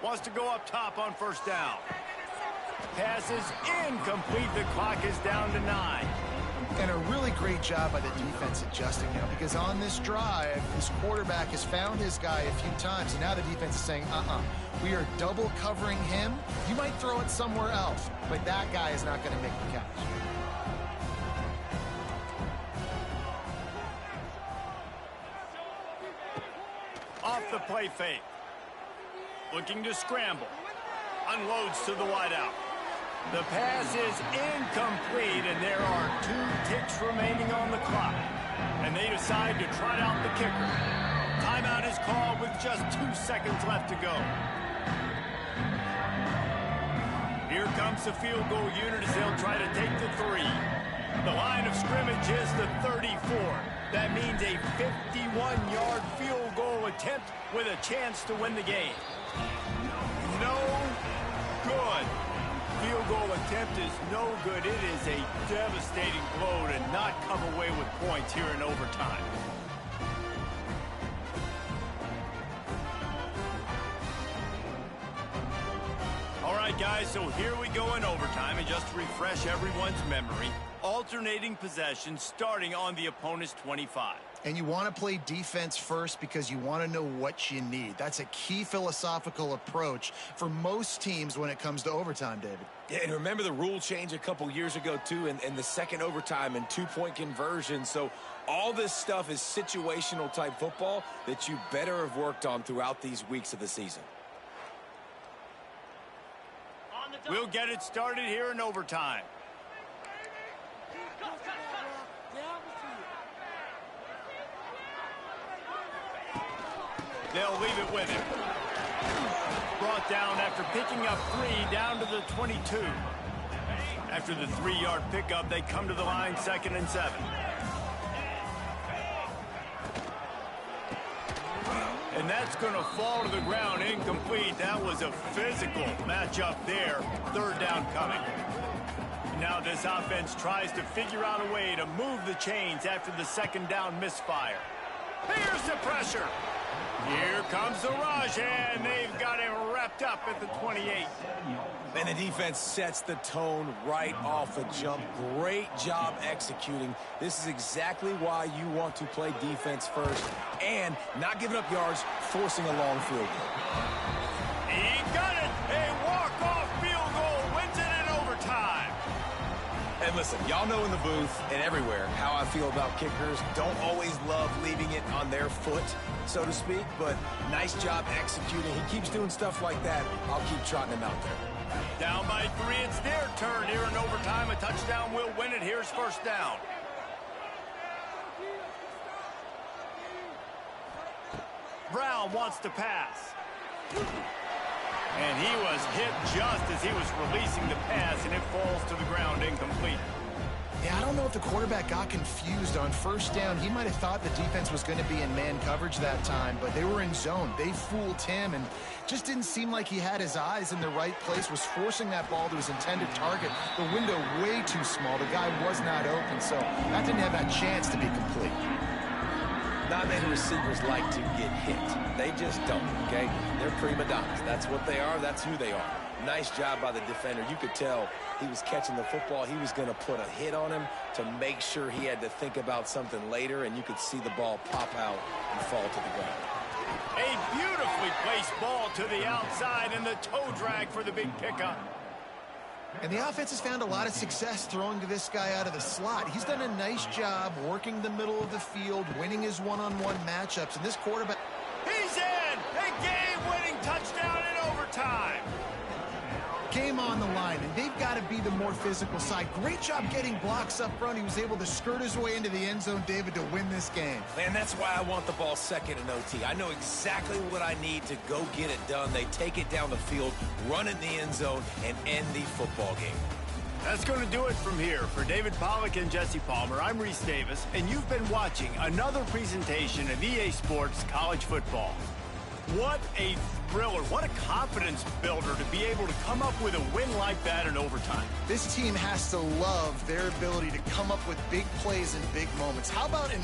A: Wants to go up top on 1st down. Pass is incomplete. The clock is down to 9.
C: And a really great job by the defense adjusting now, because on this drive, his quarterback has found his guy a few times, and now the defense is saying, we are double covering him. You might throw it somewhere else, but that guy is not going to make the catch.
A: Off the play fake. Looking to scramble. Unloads to the wideout. The pass is incomplete, and there are 2 ticks remaining on the clock. And they decide to trot out the kicker. Timeout is called with just 2 seconds left to go. Here comes the field goal unit as they'll try to take the 3. The line of scrimmage is the 34. That means a 51-yard field goal attempt with a chance to win the game. No good. Field goal attempt is no good. It is a devastating blow to not come away with points here in overtime. All right, guys, so here we go in overtime, and just to refresh everyone's memory, alternating possession starting on the opponent's 25.
C: And you want to play defense first because you want to know what you need. That's a key philosophical approach for most teams when it comes to overtime, David.
B: Yeah, and remember the rule change a couple years ago, too, and the second overtime and two-point conversion. So all this stuff is situational type football that you better have worked on throughout these weeks of the season.
A: We'll get it started here in overtime. They'll leave it with him. Brought down after picking up 3 down to the 22. After the 3-yard pickup, they come to the line 2nd and 7. And that's going to fall to the ground incomplete. That was a physical matchup there. 3rd down coming. Now this offense tries to figure out a way to move the chains after the 2nd down misfire. Here's the pressure. Here comes the rush, and they've got him wrapped up at the 28.
B: And the defense sets the tone right off the jump. Great job executing. This is exactly why you want to play defense first and not giving up yards, forcing a long field goal.
A: He got it. A walk-off field goal wins it in overtime.
B: And listen, y'all know in the booth and everywhere how I feel about kickers. Don't always love leaving it on their foot, so to speak, but nice job executing. He keeps doing stuff like that. I'll keep trotting him out there.
A: Down by 3, it's their turn here in overtime. A touchdown will win it. Here's 1st down. Brown wants to pass. And he was hit just as he was releasing the pass, and it falls to the ground incomplete.
C: Yeah, I don't know if the quarterback got confused on 1st down. He might have thought the defense was going to be in man coverage that time, but they were in zone. They fooled him, and just didn't seem like he had his eyes in the right place, was forcing that ball to his intended target. The window way too small. The guy was not open, so that didn't have that chance to be complete.
B: Not many receivers like to get hit. They just don't, okay? They're prima donnas. That's what they are. That's who they are. Nice job by the defender. You could tell he was catching the football. He was going to put a hit on him to make sure he had to think about something later, and you could see the ball pop out and fall to the ground.
A: A beautifully placed ball to the outside, and the toe drag for the big pickup.
C: And the offense has found a lot of success throwing to this guy out of the slot. He's done a nice job working the middle of the field, winning his one-on-one matchups. And this quarterback...
A: He's in! A game-winning touchdown in overtime!
C: Game on the line, and they've got to be the more physical side. Great job getting blocks up front. He was able to skirt his way into the end zone, David, to win this game.
B: And that's why I want the ball 2nd in OT. I know exactly what I need to go get it done. They take it down the field, run in the end zone, and end the football game.
A: That's going to do it from here. For David Pollack and Jesse Palmer, I'm Reese Davis, and you've been watching another presentation of EA Sports College Football. What a thriller. What a confidence builder to be able to come up with a win like that in overtime.
C: This team has to love their ability to come up with big plays and big moments. How about an...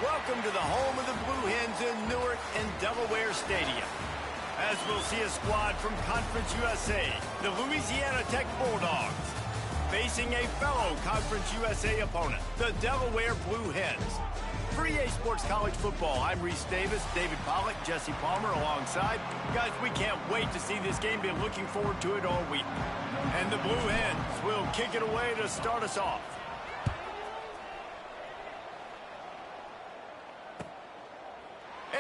A: Welcome to the home of the Blue Hens in Newark and Delaware Stadium. As we'll see a squad from Conference USA, the Louisiana Tech Bulldogs, facing a fellow Conference USA opponent, the Delaware Blue Hens. For EA Sports College Football, I'm Reese Davis, David Pollack, Jesse Palmer alongside. Guys, we can't wait to see this game. Been looking forward to it all week. And the Blue Hens will kick it away to start us off.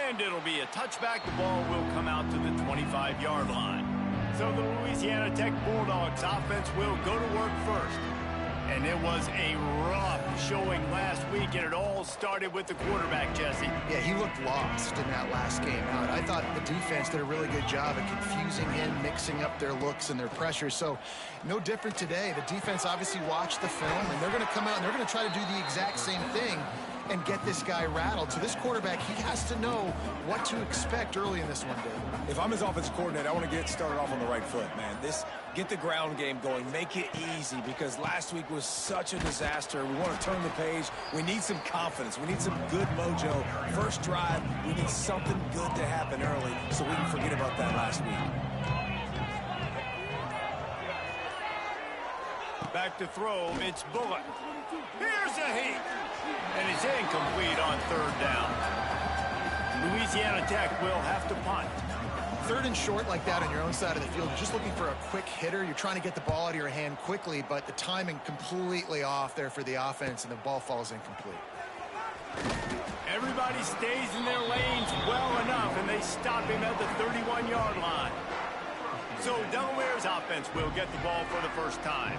A: And it'll be a touchback. The ball will come out to the 25-yard line. So the Louisiana Tech Bulldogs offense will go to work first. And it was a rough showing last week, and it all started with the quarterback, Jesse.
C: Yeah, he looked lost in that last game out. I thought the defense did a really good job of confusing him, mixing up their looks and their pressure. So no different today. The defense obviously watched the film, and they're going to come out and they're going to try to do the exact same thing and get this guy rattled. So this quarterback, he has to know what to expect early in this one, Dave.
B: If I'm his offensive coordinator, I want to get started off on the right foot, man. Get the ground game going. Make it easy, because last week was such a disaster. We want to turn the page. We need some confidence. We need some good mojo. First drive, we need something good to happen early so we can forget about that last week.
A: Back to throw, it's Bullock. Here's a heat. And it's incomplete on third down. Louisiana Tech will have to punt.
C: Third and short like that on your own side of the field, you're just looking for a quick hitter. You're trying to get the ball out of your hand quickly, but the timing completely off there for the offense, and the ball falls incomplete.
A: Everybody stays in their lanes well enough, and they stop him at the 31-yard line. So Delaware's offense will get the ball for the first time.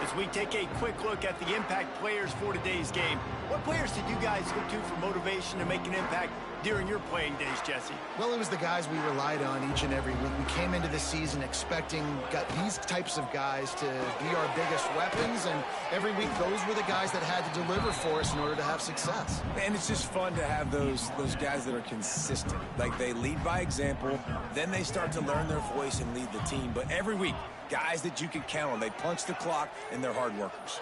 A: As we take a quick look at the impact players for today's game, what players did you guys look to for motivation to make an impact during your playing days, Jesse?
C: Well, it was the guys we relied on each and every week. We came into the season expecting these types of guys to be our biggest weapons, and every week those were the guys that had to deliver for us in order to have success.
B: And it's just fun to have those guys that are consistent. Like, they lead by example, then they start to learn their voice and lead the team. But every week, guys that you can count on. They punch the clock, and they're hard workers.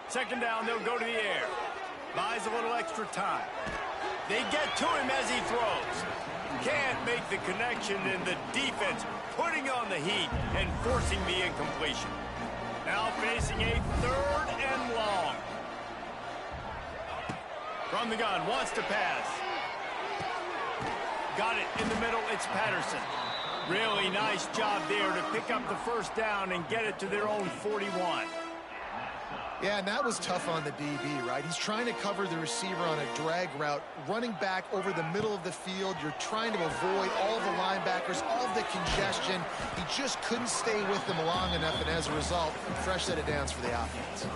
A: Second down, they'll go to the air. Buys a little extra time. They get to him as he throws. Can't make the connection, and the defense putting on the heat and forcing the incompletion. Now facing a third and long. From the gun, wants to pass. Got it in the middle, it's Patterson. Really nice job there to pick up the first down and get it to their own 41.
C: Yeah, and that was tough on the DB, right? He's trying to cover the receiver on a drag route, running back over the middle of the field. You're trying to avoid all the linebackers, all of the congestion. He just couldn't stay with them long enough, and as a result, fresh set of downs for the offense.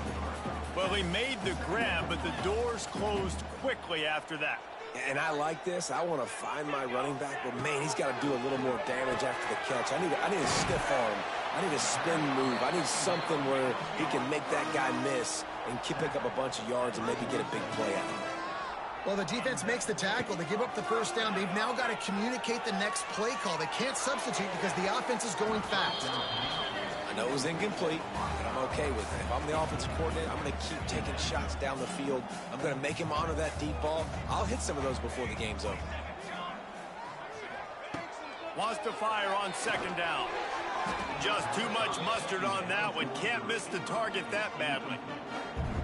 A: Well, he made the grab, but the doors closed quickly after that.
B: And I like this. I want to find my running back, but man, he's got to do a little more damage after the catch. I need a stiff arm. I need a spin move. I need something where he can make that guy miss and pick up a bunch of yards and maybe get a big play out of it.
C: Well, the defense makes the tackle. They give up the first down. They've now got to communicate the next play call. They can't substitute because the offense is going fast.
B: I know it was incomplete, but I'm okay with it. If I'm the offensive coordinator, I'm going to keep taking shots down the field. I'm going to make him honor that deep ball. I'll hit some of those before the game's over.
A: Wants to fire on second down. Just too much mustard on that one. Can't miss the target that badly.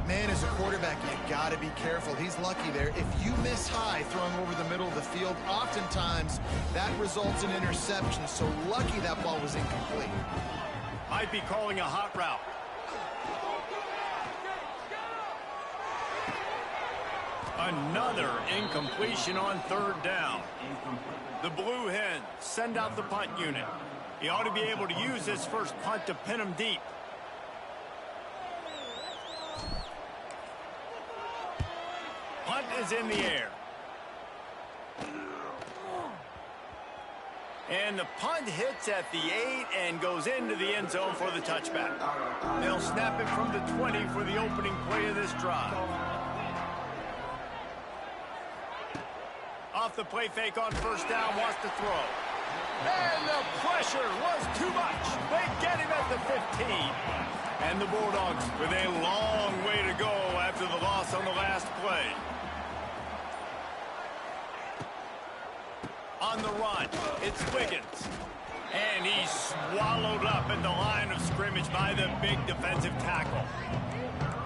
C: Man, as a quarterback, you got to be careful. He's lucky there. If you miss high throwing over the middle of the field, oftentimes that results in interception. So lucky that ball was incomplete.
A: Might be calling a hot route. Another incompletion on third down. The Blue Hens send out the punt unit. He ought to be able to use this first punt to pin him deep. Punt is in the air. And the punt hits at the 8 and goes into the end zone for the touchback. They'll snap it from the 20 for the opening play of this drive. Off the play fake on first down, wants to throw. And the pressure was too much. They get him at the 15. And the Bulldogs with a long way to go after the loss on the last play. On the run, it's Wiggins. And he's swallowed up at the line of scrimmage by the big defensive tackle.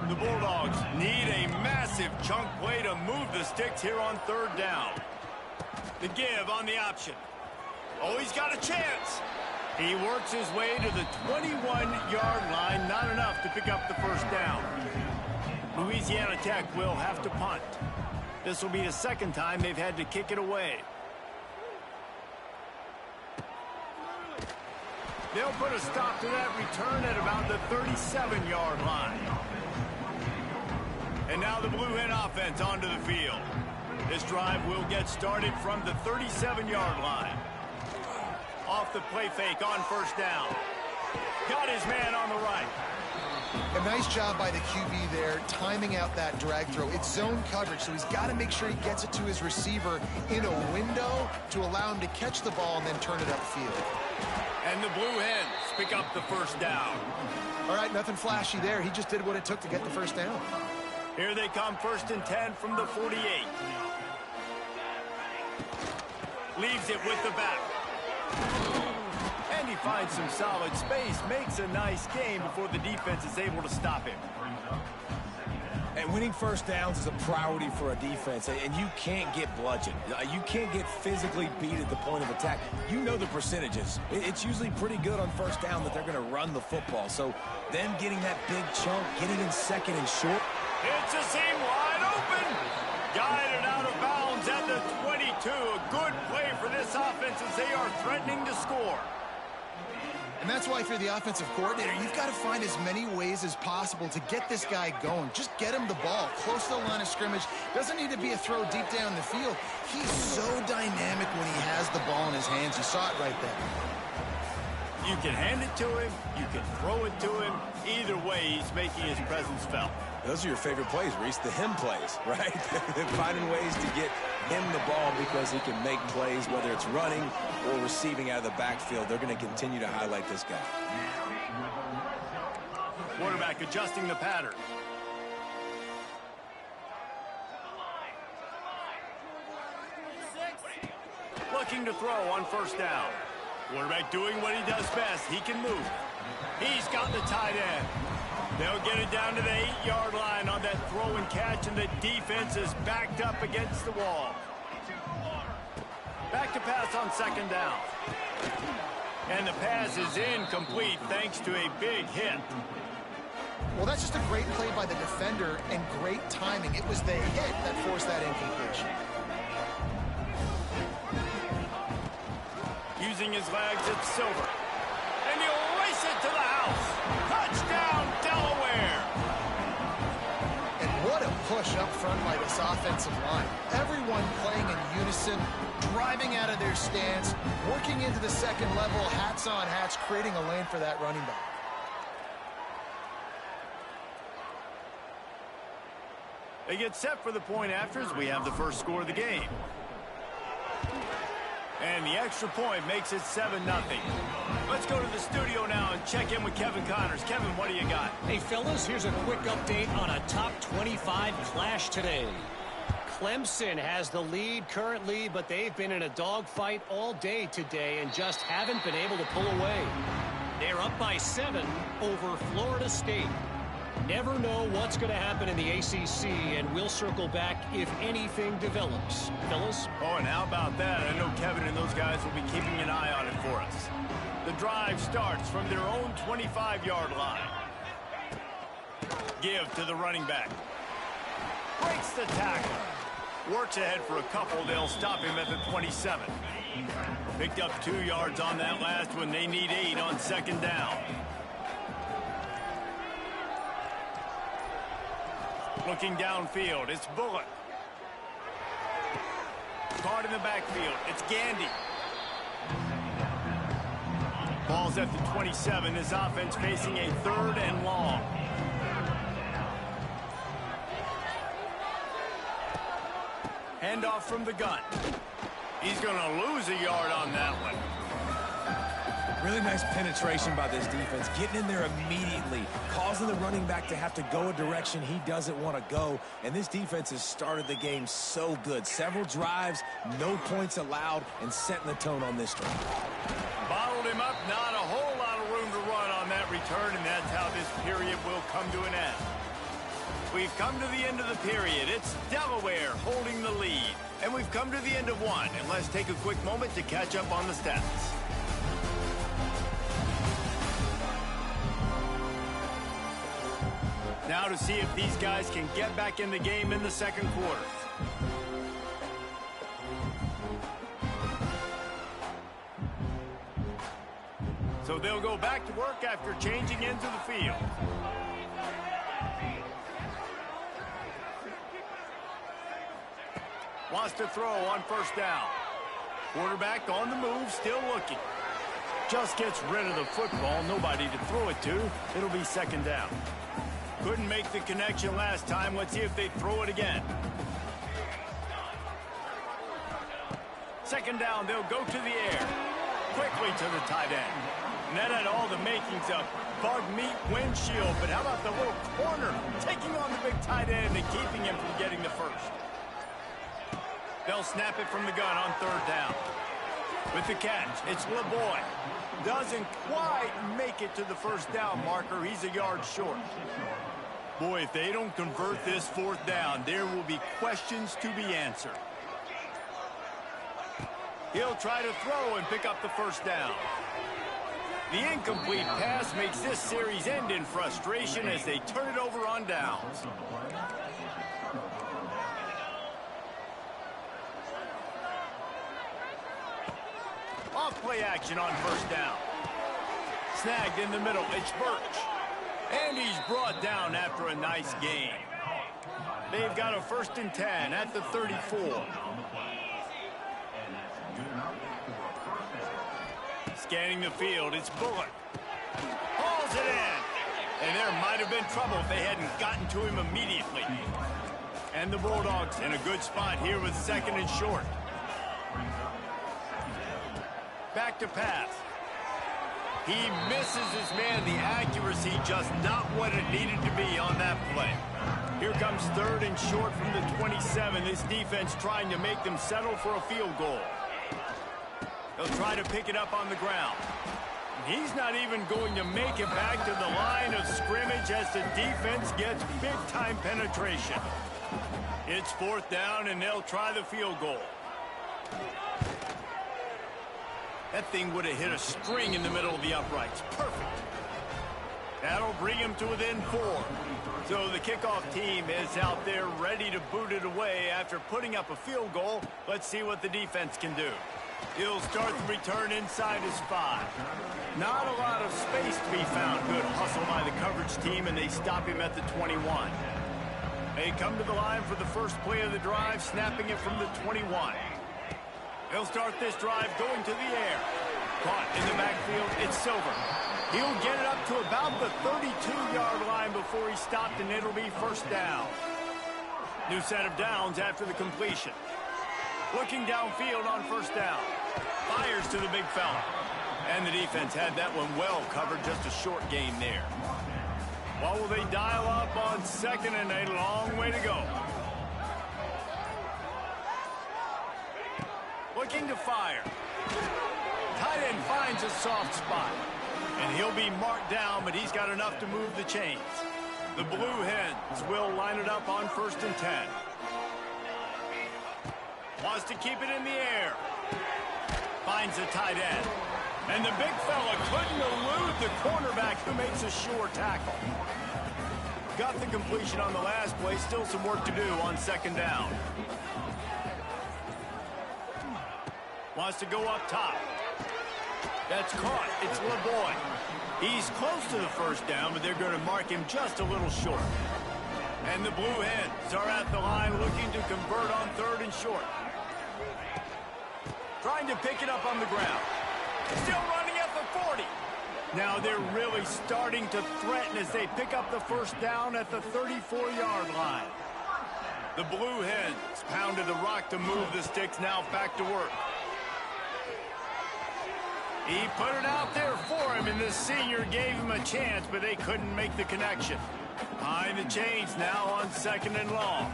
A: The Bulldogs need a massive chunk play to move the sticks here on third down. The give on the option. Oh, he's got a chance. He works his way to the 21-yard line. Not enough to pick up the first down. Louisiana Tech will have to punt. This will be the second time they've had to kick it away. They'll put a stop to that return at about the 37-yard line. And now the Blue Hen offense onto the field. This drive will get started from the 37-yard line. Off the play fake on first down. Got his man on the right.
C: A nice job by the QB there, timing out that drag throw. It's zone coverage, so he's got to make sure he gets it to his receiver in a window to allow him to catch the ball and then turn it upfield.
A: And the Blue Hens pick up the first down.
C: All right, nothing flashy there. He just did what it took to get the first down.
A: Here they come, 1st and 10 from the 48. Leaves it with the back. And he finds some solid space, makes a nice game before the defense is able to stop him.
B: And winning first downs is a priority for a defense, and you can't get bludgeoned. You can't get physically beat at the point of attack. You know the percentages. It's usually pretty good on first down that they're going to run the football. So them getting that big chunk, getting in second and short.
A: It's a seam wide open. Guided out of bounds at the 22. A good play for this offense as they are threatening to score.
C: And that's why if you're the offensive coordinator, you've got to find as many ways as possible to get this guy going. Just get him the ball close to the line of scrimmage. Doesn't need to be a throw deep down the field. He's so dynamic when he has the ball in his hands. You saw it right there.
A: You can hand it to him. You can throw it to him. Either way, he's making his presence felt.
B: Those are your favorite plays, Reese, the him plays, right? Finding ways to get him the ball because he can make plays, whether it's running or receiving out of the backfield. They're going to continue to highlight this guy.
A: Quarterback adjusting the pattern. Looking to throw on first down. Quarterback doing what he does best. He can move. He's got the tight end. They'll get it down to the 8-yard line on that throw and catch, and the defense is backed up against the wall. Back to pass on second down. And the pass is incomplete thanks to a big hit.
C: Well, that's just a great play by the defender and great timing. It was the hit that forced that incompletion.
A: Using his legs, it's Silver. And he'll race it to the house. Touchdown, Delaware.
C: And what a push up front by this offensive line. Everyone playing in unison, driving out of their stance, working into the second level, hats on hats, creating a lane for that running back.
A: They get set for the point after as we have the first score of the game. And the extra point makes it 7-0. Let's go to the studio now and check in with Kevin Connors. Kevin, what do you got?
D: Hey, fellas, here's a quick update on a top 25 clash today. Clemson has the lead currently, but they've been in a dogfight all day today and just haven't been able to pull away. They're up by 7 over Florida State. Never know what's going to happen in the ACC, and we'll circle back if anything develops. Fellas?
A: Oh, and how about that? I know Kevin and those guys will be keeping an eye on it for us. The drive starts from their own 25-yard line. Give to the running back. Breaks the tackle. Works ahead for a couple. They'll stop him at the 27. Picked up 2 yards on that last one. They need 8 on second down. Looking downfield, it's Bullock. Caught in the backfield, it's Gandy. Ball's at the 27. This offense facing a 3rd and long. Handoff from the gun. He's going to lose a yard on that one.
B: Really nice penetration by this defense, getting in there immediately, causing the running back to have to go a direction he doesn't want to go. And this defense has started the game so good. Several drives, no points allowed, and setting the tone on this drive.
A: Bottled him up, not a whole lot of room to run on that return, and that's how this period will come to an end. We've come to the end of the period. It's Delaware holding the lead. And we've come to the end of one. And let's take a quick moment to catch up on the stats. Now to see if these guys can get back in the game in the second quarter. So they'll go back to work after changing into the field. Wants to throw on first down. Quarterback on the move, still looking. just gets rid of the football, nobody to throw it to. It'll be second down. Couldn't make the connection last time. Let's see if they throw it again. Second down, they'll go to the air. Quickly to the tight end. And that had all the makings of bug meat windshield. But how about the little corner taking on the big tight end and keeping him from getting the first? They'll snap it from the gun on third down. With the catch, it's LeBoy. Doesn't quite make it to the first down marker. He's a yard short. Boy, if they don't convert this fourth down, there will be questions to be answered. He'll try to throw and pick up the first down. The incomplete pass makes this series end in frustration as they turn it over on downs. Off play action on first down. Snagged in the middle, it's Birch. And he's brought down after a nice gain. They've got a 1st and 10 at the 34. Scanning the field, it's Bullock. Hauls it in. And there might have been trouble if they hadn't gotten to him immediately. And the Bulldogs in a good spot here with 2nd and short. Back to pass. He misses his man. The accuracy just not what it needed to be on that play. Here comes 3rd and short from the 27. This defense trying to make them settle for a field goal. They'll try to pick it up on the ground. He's not even going to make it back to the line of scrimmage as the defense gets big-time penetration. It's 4th down, and they'll try the field goal. That thing would have hit a string in the middle of the uprights. Perfect. That'll bring him to within 4. So the kickoff team is out there ready to boot it away after putting up a field goal. Let's see what the defense can do. He'll start the return inside his 5. Not a lot of space to be found. Good hustle by the coverage team, and they stop him at the 21. They come to the line for the first play of the drive, snapping it from the 21. They'll start this drive going to the air. Caught in the backfield, it's Silver. He'll get it up to about the 32-yard line before he stopped, and it'll be 1st down. New set of downs after the completion. Looking downfield on 1st down. Fires to the big fella. And the defense had that one well covered, just a short gain there. What will they dial up on 2nd and a long way to go? Looking to fire. Tight end finds a soft spot. And he'll be marked down, but he's got enough to move the chains. The Blue Hens will line it up on 1st and 10. Wants to keep it in the air. Finds the tight end. And the big fella couldn't elude the cornerback who makes a sure tackle. Got the completion on the last play. Still some work to do on 2nd down. Wants to go up top. That's caught. It's LeBoy. He's close to the 1st down, but they're going to mark him just a little short. And the Blue Hens are at the line looking to convert on 3rd and short. Trying to pick it up on the ground. Still running at the 40. Now they're really starting to threaten as they pick up the 1st down at the 34-yard line. The Blue Hens pounded the rock to move the sticks, now back to work. He put it out there for him, and the senior gave him a chance, but they couldn't make the connection. Behind the chains now on 2nd and long.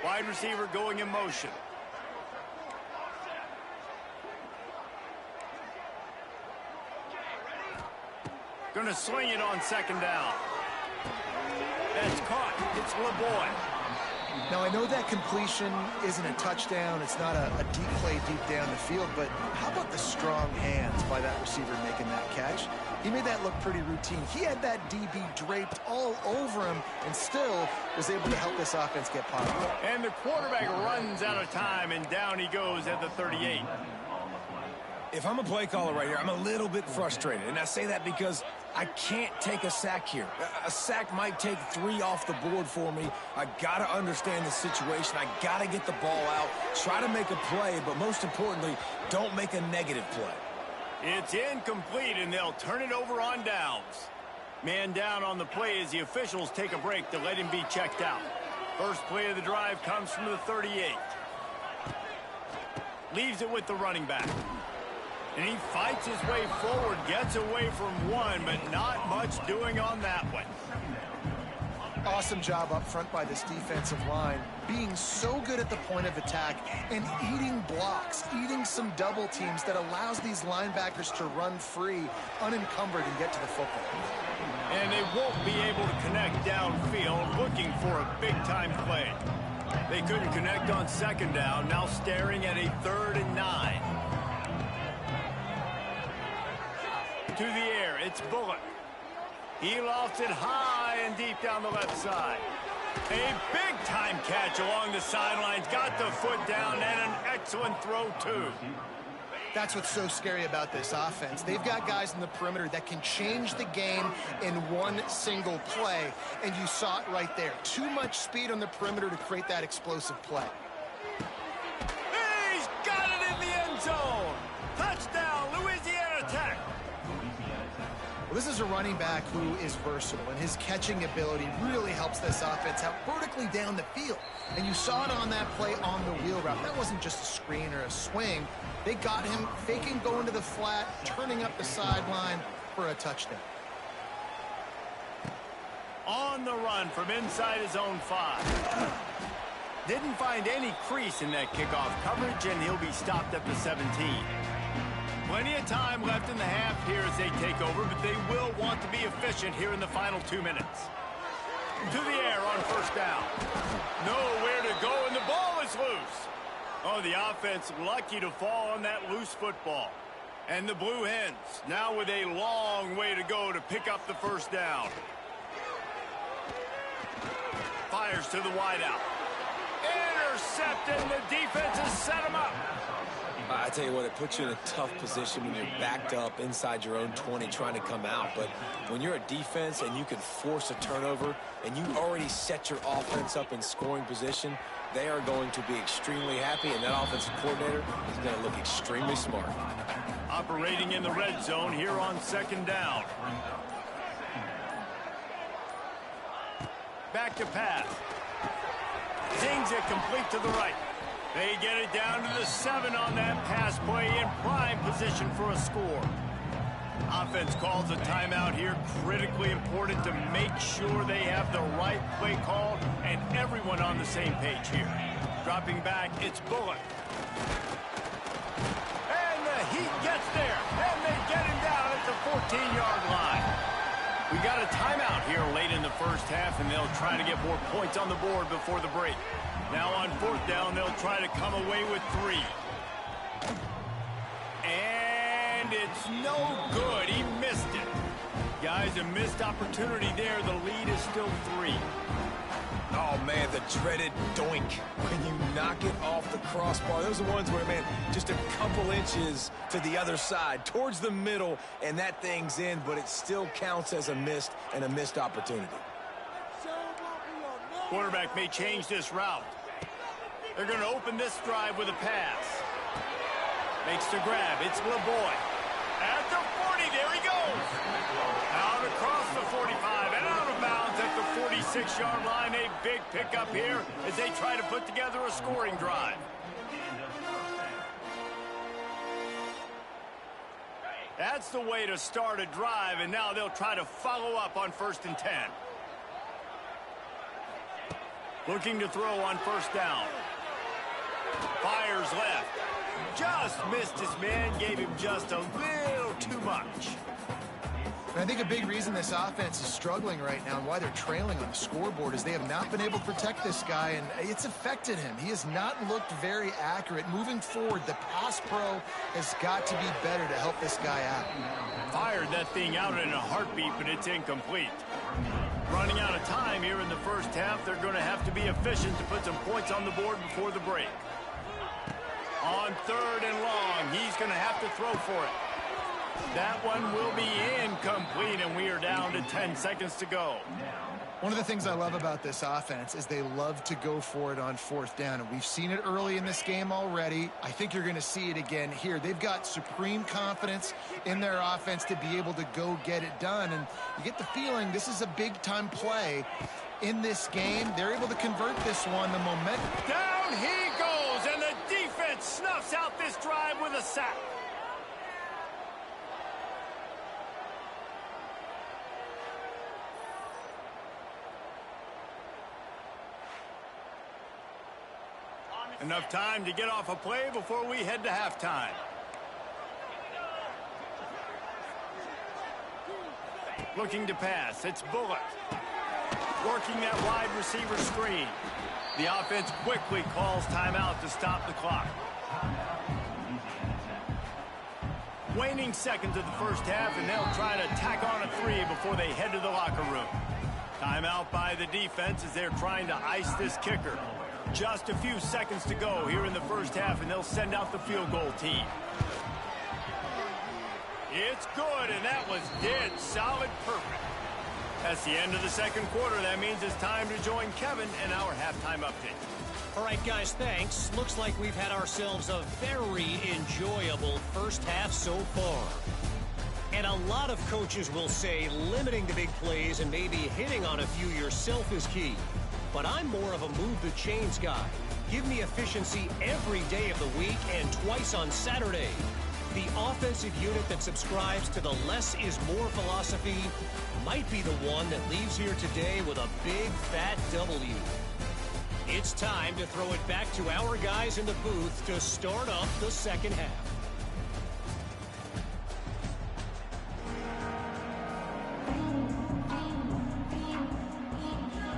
A: Wide receiver going in motion. Going to sling it on 2nd down. That's caught. It's LeBoy.
C: Now, I know that completion isn't a touchdown. It's not a deep play deep down the field, but how about the strong hands by that receiver making that catch? He made that look pretty routine. He had that DB draped all over him and still was able to help this offense get popular.
A: And the quarterback runs out of time, and down he goes at the 38.
B: If I'm a play caller right here, I'm a little bit frustrated. And I say that because I can't take a sack here. A sack might take 3 off the board for me. I got to understand the situation. I got to get the ball out, try to make a play, but most importantly, don't make a negative play.
A: It's incomplete, and they'll turn it over on downs. Man down on the play as the officials take a break to let him be checked out. First play of the drive comes from the 38. Leaves it with the running back. And he fights his way forward, gets away from one, but not much doing on that one.
C: Awesome job up front by this defensive line, being so good at the point of attack and eating blocks, eating some double teams that allows these linebackers to run free, unencumbered, and get to the football.
A: And they won't be able to connect downfield, looking for a big-time play. They couldn't connect on second down, now staring at a 3rd and 9. To the air, it's Bullock. He lofts it high and deep down the left side. A big-time catch along the sidelines, got the foot down, and an excellent throw, too.
C: That's what's so scary about this offense. They've got guys in the perimeter that can change the game in one single play, and you saw it right there. Too much speed on the perimeter to create that explosive play.
A: He's got it in the end zone. Touchdown, Louisiana Tech.
C: Well, this is a running back who is versatile, and his catching ability really helps this offense out vertically down the field. And you saw it on that play on the wheel route. That wasn't just a screen or a swing. They got him faking going to the flat, turning up the sideline for a touchdown.
A: On the run from inside his own 5. Didn't find any crease in that kickoff coverage, and he'll be stopped at the 17. Plenty of time left in the half here as they take over, but they will want to be efficient here in the final 2 minutes. To the air on first down. Nowhere to go, and the ball is loose. Oh, the offense lucky to fall on that loose football. And the Blue Hens now with a long way to go to pick up the first down. Fires to the wideout. Intercepted, and the defense has set him up.
B: I tell you what, it puts you in a tough position when you're backed up inside your own 20 trying to come out. But when you're a defense and you can force a turnover and you already set your offense up in scoring position, they are going to be extremely happy, and that offensive coordinator is going to look extremely smart.
A: Operating in the red zone here on second down. Back to pass. Zings it complete to the right. They get it down to the 7 on that pass play in prime position for a score. Offense calls a timeout here. Critically important to make sure they have the right play call and everyone on the same page here. Dropping back, it's Bullock. And the Heat gets there, and they get him down at the 14-yard line. We got a timeout here late in the first half, and they'll try to get more points on the board before the break. Now on fourth down, they'll try to come away with 3. And it's no good. He missed it. Guys, a missed opportunity there. The lead is still 3.
B: Oh, man, the dreaded doink. When you knock it off the crossbar, those are the ones where, man, just a couple inches to the other side, towards the middle, and that thing's in, but it still counts as a missed opportunity.
A: Quarterback may change this route. They're going to open this drive with a pass. Makes the grab. It's LeBoy. At the 40, there he goes. Out across the 45 and out of bounds at the 46-yard line. A big pickup here as they try to put together a scoring drive. That's the way to start a drive, and now they'll try to follow up on 1st and 10. Looking to throw on first down. Fires left. Just missed his man, gave him just a little too much.
C: And I think a big reason this offense is struggling right now and why they're trailing on the scoreboard is they have not been able to protect this guy, and it's affected him. He has not looked very accurate. Moving forward, the pass pro has got to be better to help this guy out.
A: Fired that thing out in a heartbeat, but it's incomplete. Running out of time here in the first half, they're going to have to be efficient to put some points on the board before the break. On 3rd and long, time. He's going to have to throw for it. That one will be incomplete, and we are down to 10 seconds to go.
C: One of the things I love about this offense is they love to go for it on fourth down, and we've seen it early in this game already. I think you're going to see it again here. They've got supreme confidence in their offense to be able to go get it done, and you get the feeling this is a big-time play in this game. They're able to convert this one, the momentum.
A: Down he goes, and the defense snuffs out this drive with a sack. Enough time to get off a play before we head to halftime. Looking to pass, it's Bullock. Working that wide receiver screen. The offense quickly calls timeout to stop the clock. Waning seconds of the first half, and they'll try to tack on a 3 before they head to the locker room. Timeout by the defense as they're trying to ice this kicker. Just a few seconds to go here in the first half, and they'll send out the field goal team. It's good, and that was dead solid perfect. That's the end of the second quarter. That means it's time to join Kevin and our halftime update.
D: All right, guys, thanks. Looks like we've had ourselves a very enjoyable first half so far. And a lot of coaches will say limiting the big plays and maybe hitting on a few yourself is key. But I'm more of a move the chains guy. Give me efficiency every day of the week and twice on Saturday. The offensive unit that subscribes to the less is more philosophy might be the one that leaves here today with a big fat W. It's time to throw it back to our guys in the booth to start up the second half.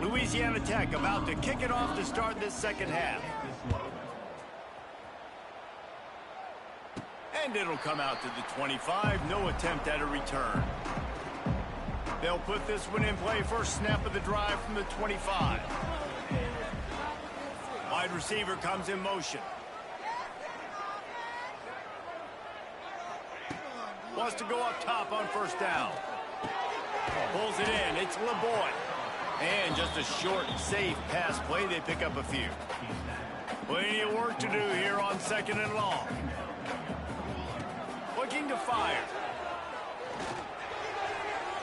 A: Louisiana Tech about to kick it off to start this second half. And it'll come out to the 25. No attempt at a return. They'll put this one in play first snap of the drive from the 25. Wide receiver comes in motion. Wants to go up top on first down. Pulls it in. It's LeBoy. And just a short, safe pass play. They pick up a few. Plenty of work to do here on second and long. Looking to fire.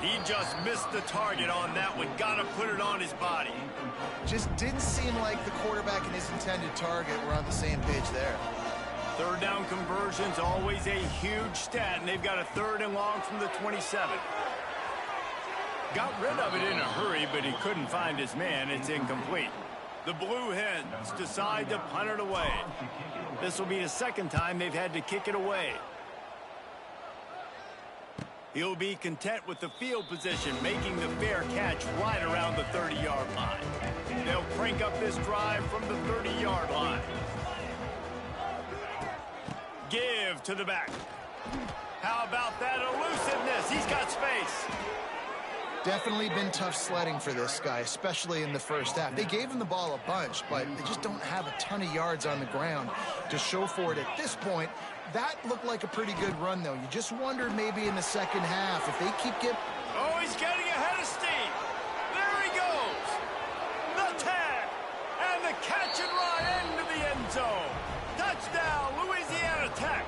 A: He just missed the target on that one. Got to put it on his body.
C: Just didn't seem like the quarterback and his intended target were on the same page there.
A: Third down conversion's always a huge stat, and they've got a third and long from the 27. Got rid of it in a hurry, but he couldn't find his man. It's incomplete. The Blue Hens decide to punt it away. This will be the second time they've had to kick it away. He'll be content with the field position, making the fair catch right around the 30-yard line. They'll crank up this drive from the 30-yard line. Give to the back. How about that elusiveness? He's got space.
C: Definitely been tough sledding for this guy, especially in the first half. They gave him the ball a bunch, but they just don't have a ton of yards on the ground to show for it at this point. That looked like a pretty good run, though. You just wondered maybe in the second half if they keep getting...
A: Oh, he's getting ahead of steam. There he goes. The tag. And the catch and run into the end zone. Touchdown, Louisiana Tech.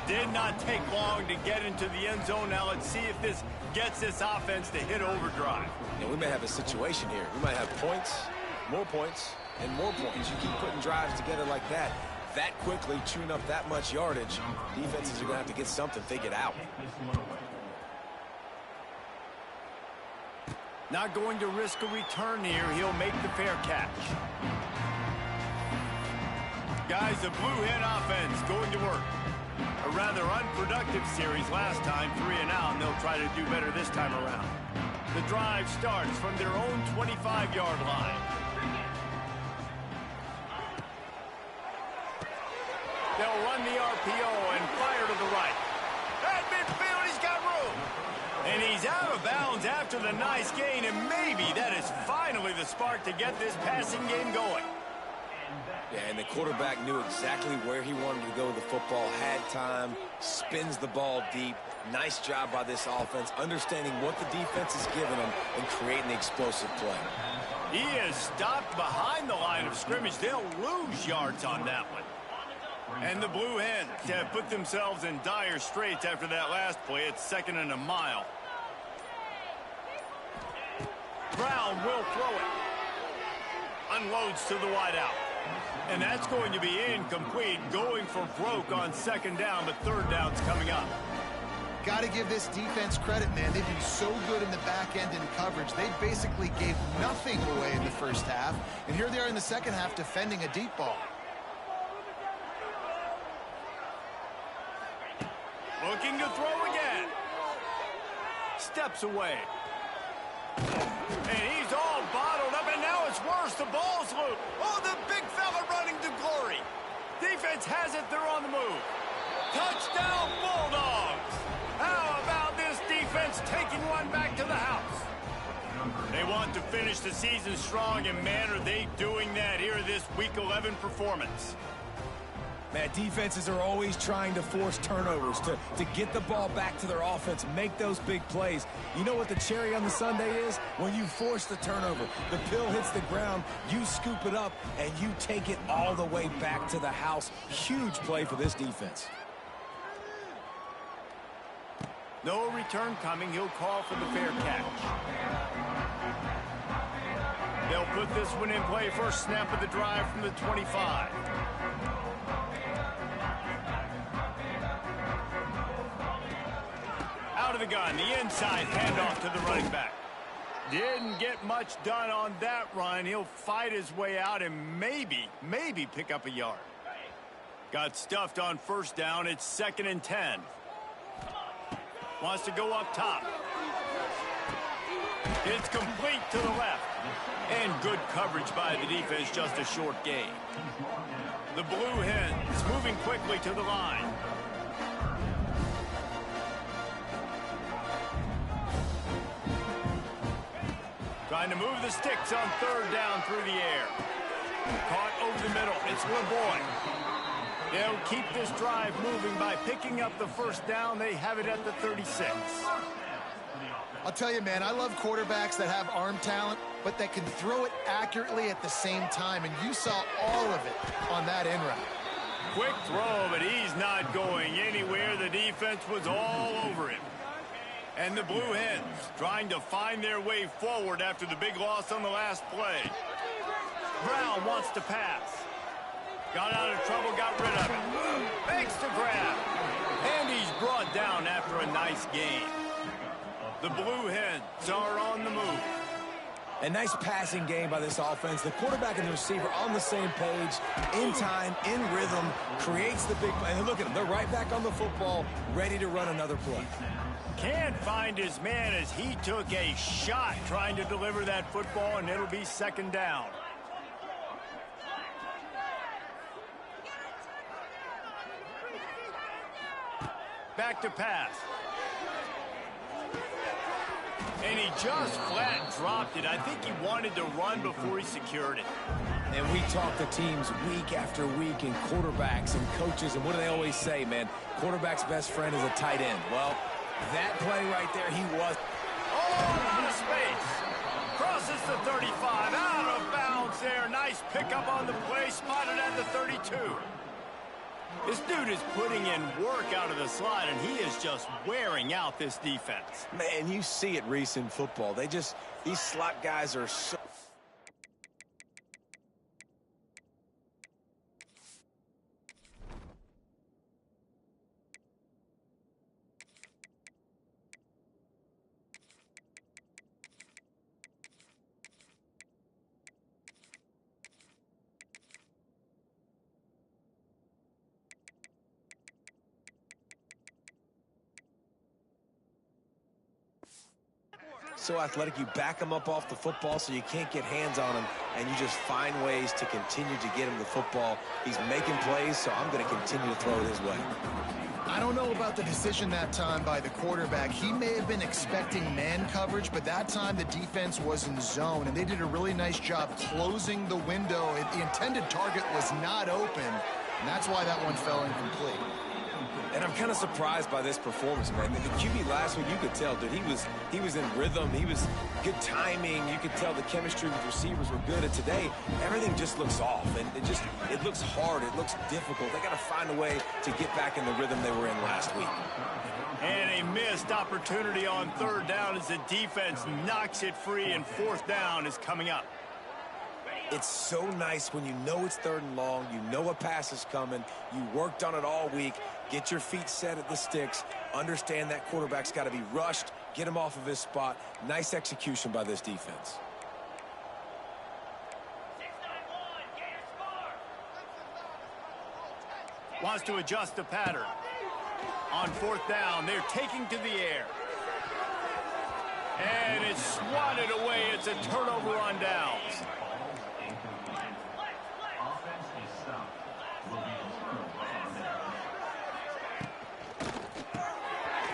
A: Did not take long to get into the end zone. Now let's see if this gets this offense to hit overdrive.
B: Yeah, we may have a situation here. We might have points, and more points. You keep putting drives together like that quickly, chewing up that much yardage. Defenses are going to have to get something figured out.
A: Not going to risk a return here. He'll make the fair catch. Guys, the Blue Hen offense going to work. A rather unproductive series last time, 3 and out, and they'll try to do better this time around. The drive starts from their own 25-yard line. They'll run the RPO and fire to the right. At midfield, he's got room. And he's out of bounds after the nice gain, and maybe that is finally the spark to get this passing game going.
B: Yeah, and the quarterback knew exactly where he wanted to go with the football, had time, spins the ball deep. Nice job by this offense, understanding what the defense is giving them and creating the explosive play.
A: He is stopped behind the line of scrimmage. They'll lose yards on that one. And the Blue Hens have put themselves in dire straits after that last play. It's 2nd and a mile. Brown will throw it. Unloads to the wideout. And that's going to be incomplete, going for broke on 2nd down, but 3rd down's coming up.
C: Got to give this defense credit, man. They've been so good in the back end in coverage. They basically gave nothing away in the first half. And here they are in the second half defending a deep ball.
A: Looking to throw again. Steps away. And he's all bottled up, and now it's worse. The ball's loose. Oh, the big fella running to glory. Defense has it. They're on the move. Touchdown, Bulldogs. How about this defense taking one back to the house? They want to finish the season strong, and man, are they doing that here this Week 11 performance.
B: Man, defenses are always trying to force turnovers, to get the ball back to their offense, make those big plays. You know what the cherry on the sundae is? When you force the turnover, the pill hits the ground, you scoop it up, and you take it all the way back to the house. Huge play for this defense.
A: No return coming. He'll call for the fair catch. They'll put this one in play. First snap of the drive from the 25. Out of the gun, the inside handoff to the running back. Didn't get much done on that run. He'll fight his way out and maybe pick up a yard. Got stuffed on 1st down. It's 2nd and 10. Wants to go up top. It's complete to the left. And good coverage by the defense, just a short gain. The Blue Hens moving quickly to the line. Trying to move the sticks on 3rd down through the air. Caught over the middle. It's LeBoy. They'll keep this drive moving by picking up the 1st down. They have it at the 36.
C: I'll tell you, man, I love quarterbacks that have arm talent, but that can throw it accurately at the same time, and you saw all of it on that in route.
A: Quick throw, but he's not going anywhere. The defense was all over him. And the Blue Hens trying to find their way forward after the big loss on the last play. Brown wants to pass. Got out of trouble, got rid of it. Makes the grab. And he's brought down after a nice gain. The Blue Hens are on the move.
B: A nice passing game by this offense. The quarterback and the receiver on the same page, in time, in rhythm, creates the big play. And look at them. They're right back on the football, ready to run another play.
A: Can't find his man as he took a shot trying to deliver that football, and it'll be 2nd down. Back to pass. And he just flat dropped it. I think he wanted to run before he secured it.
B: And we talk to teams week after week and quarterbacks and coaches, and what do they always say, man? Quarterback's best friend is a tight end. Well, that play right there, he was.
A: Oh, out of space. Crosses the 35. Out of bounds there. Nice pickup on the play. Spotted at the 32. This dude is putting in work out of the slot, and he is just wearing out this defense.
B: Man, you see it, Reese, in football. These slot guys are so... so athletic. You back him up off the football so you can't get hands on him, and you just find ways to continue to get him the football. He's making plays, so I'm going to continue to throw it his way.
C: I don't know about the decision that time by the quarterback. He may have been expecting man coverage, but that time the defense was in zone, and they did a really nice job closing the window. The intended target was not open, and that's why that one fell incomplete.
B: And I'm kind of surprised by this performance, man. The QB last week, you could tell, dude, he was in rhythm. He was good timing. You could tell the chemistry with receivers were good. And today, everything just looks off. And it looks hard. It looks difficult. They got to find a way to get back in the rhythm they were in last week.
A: And a missed opportunity on third down as the defense knocks it free, and fourth down is coming up.
B: It's so nice when you know it's third and long, you know a pass is coming, you worked on it all week, get your feet set at the sticks, understand that quarterback's got to be rushed, get him off of his spot. Nice execution by this defense.
A: Wants to adjust the pattern. On fourth down, they're taking to the air. And it's swatted away. It's a turnover on downs.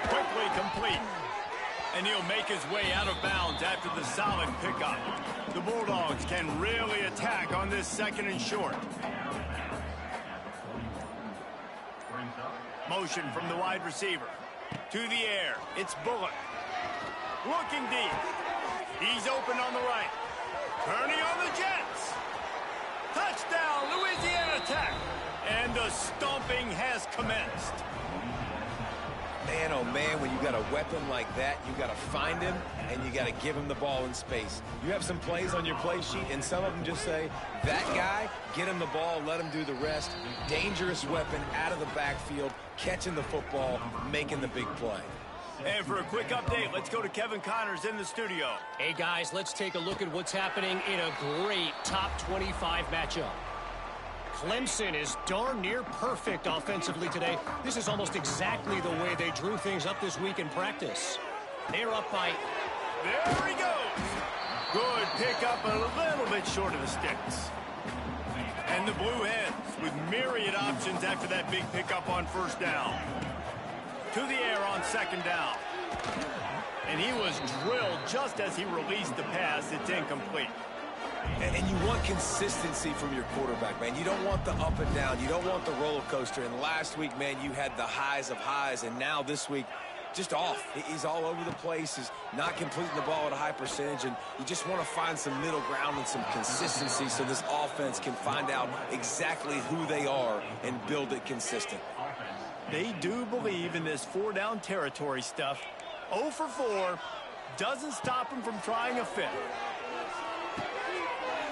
A: Quickly complete. And he'll make his way out of bounds after the solid pickup. The Bulldogs can really attack on this second and short. Motion from the wide receiver. To the air. It's Bullock. Looking deep. He's open on the right. Turning on the Jets. Touchdown, Louisiana Tech. And the stomping has commenced.
B: Man, oh man, when you got a weapon like that, you got to find him and you got to give him the ball in space. You have some plays on your play sheet, and some of them just say, that guy, get him the ball, let him do the rest. Dangerous weapon out of the backfield, catching the football, making the big play.
A: And for a quick update, let's go to Kevin Connors in the studio.
D: Hey, guys, let's take a look at what's happening in a great top 25 matchup. Clemson is darn near perfect offensively today. This is almost exactly the way they drew things up this week in practice. They're up by...
A: There he goes. Good pickup, a little bit short of the sticks. And the Blue Hens with myriad options after that big pickup on first down. To the air on second down. And he was drilled just as he released the pass. It's incomplete.
B: And you want consistency from your quarterback, man. You don't want the up and down. You don't want the roller coaster. And last week, man, you had the highs of highs. And now this week, just off. He's all over the place. He's not completing the ball at a high percentage. And you just want to find some middle ground and some consistency so this offense can find out exactly who they are and build it consistent.
A: They do believe in this four-down territory stuff. 0 for 4 doesn't stop him from trying a fifth.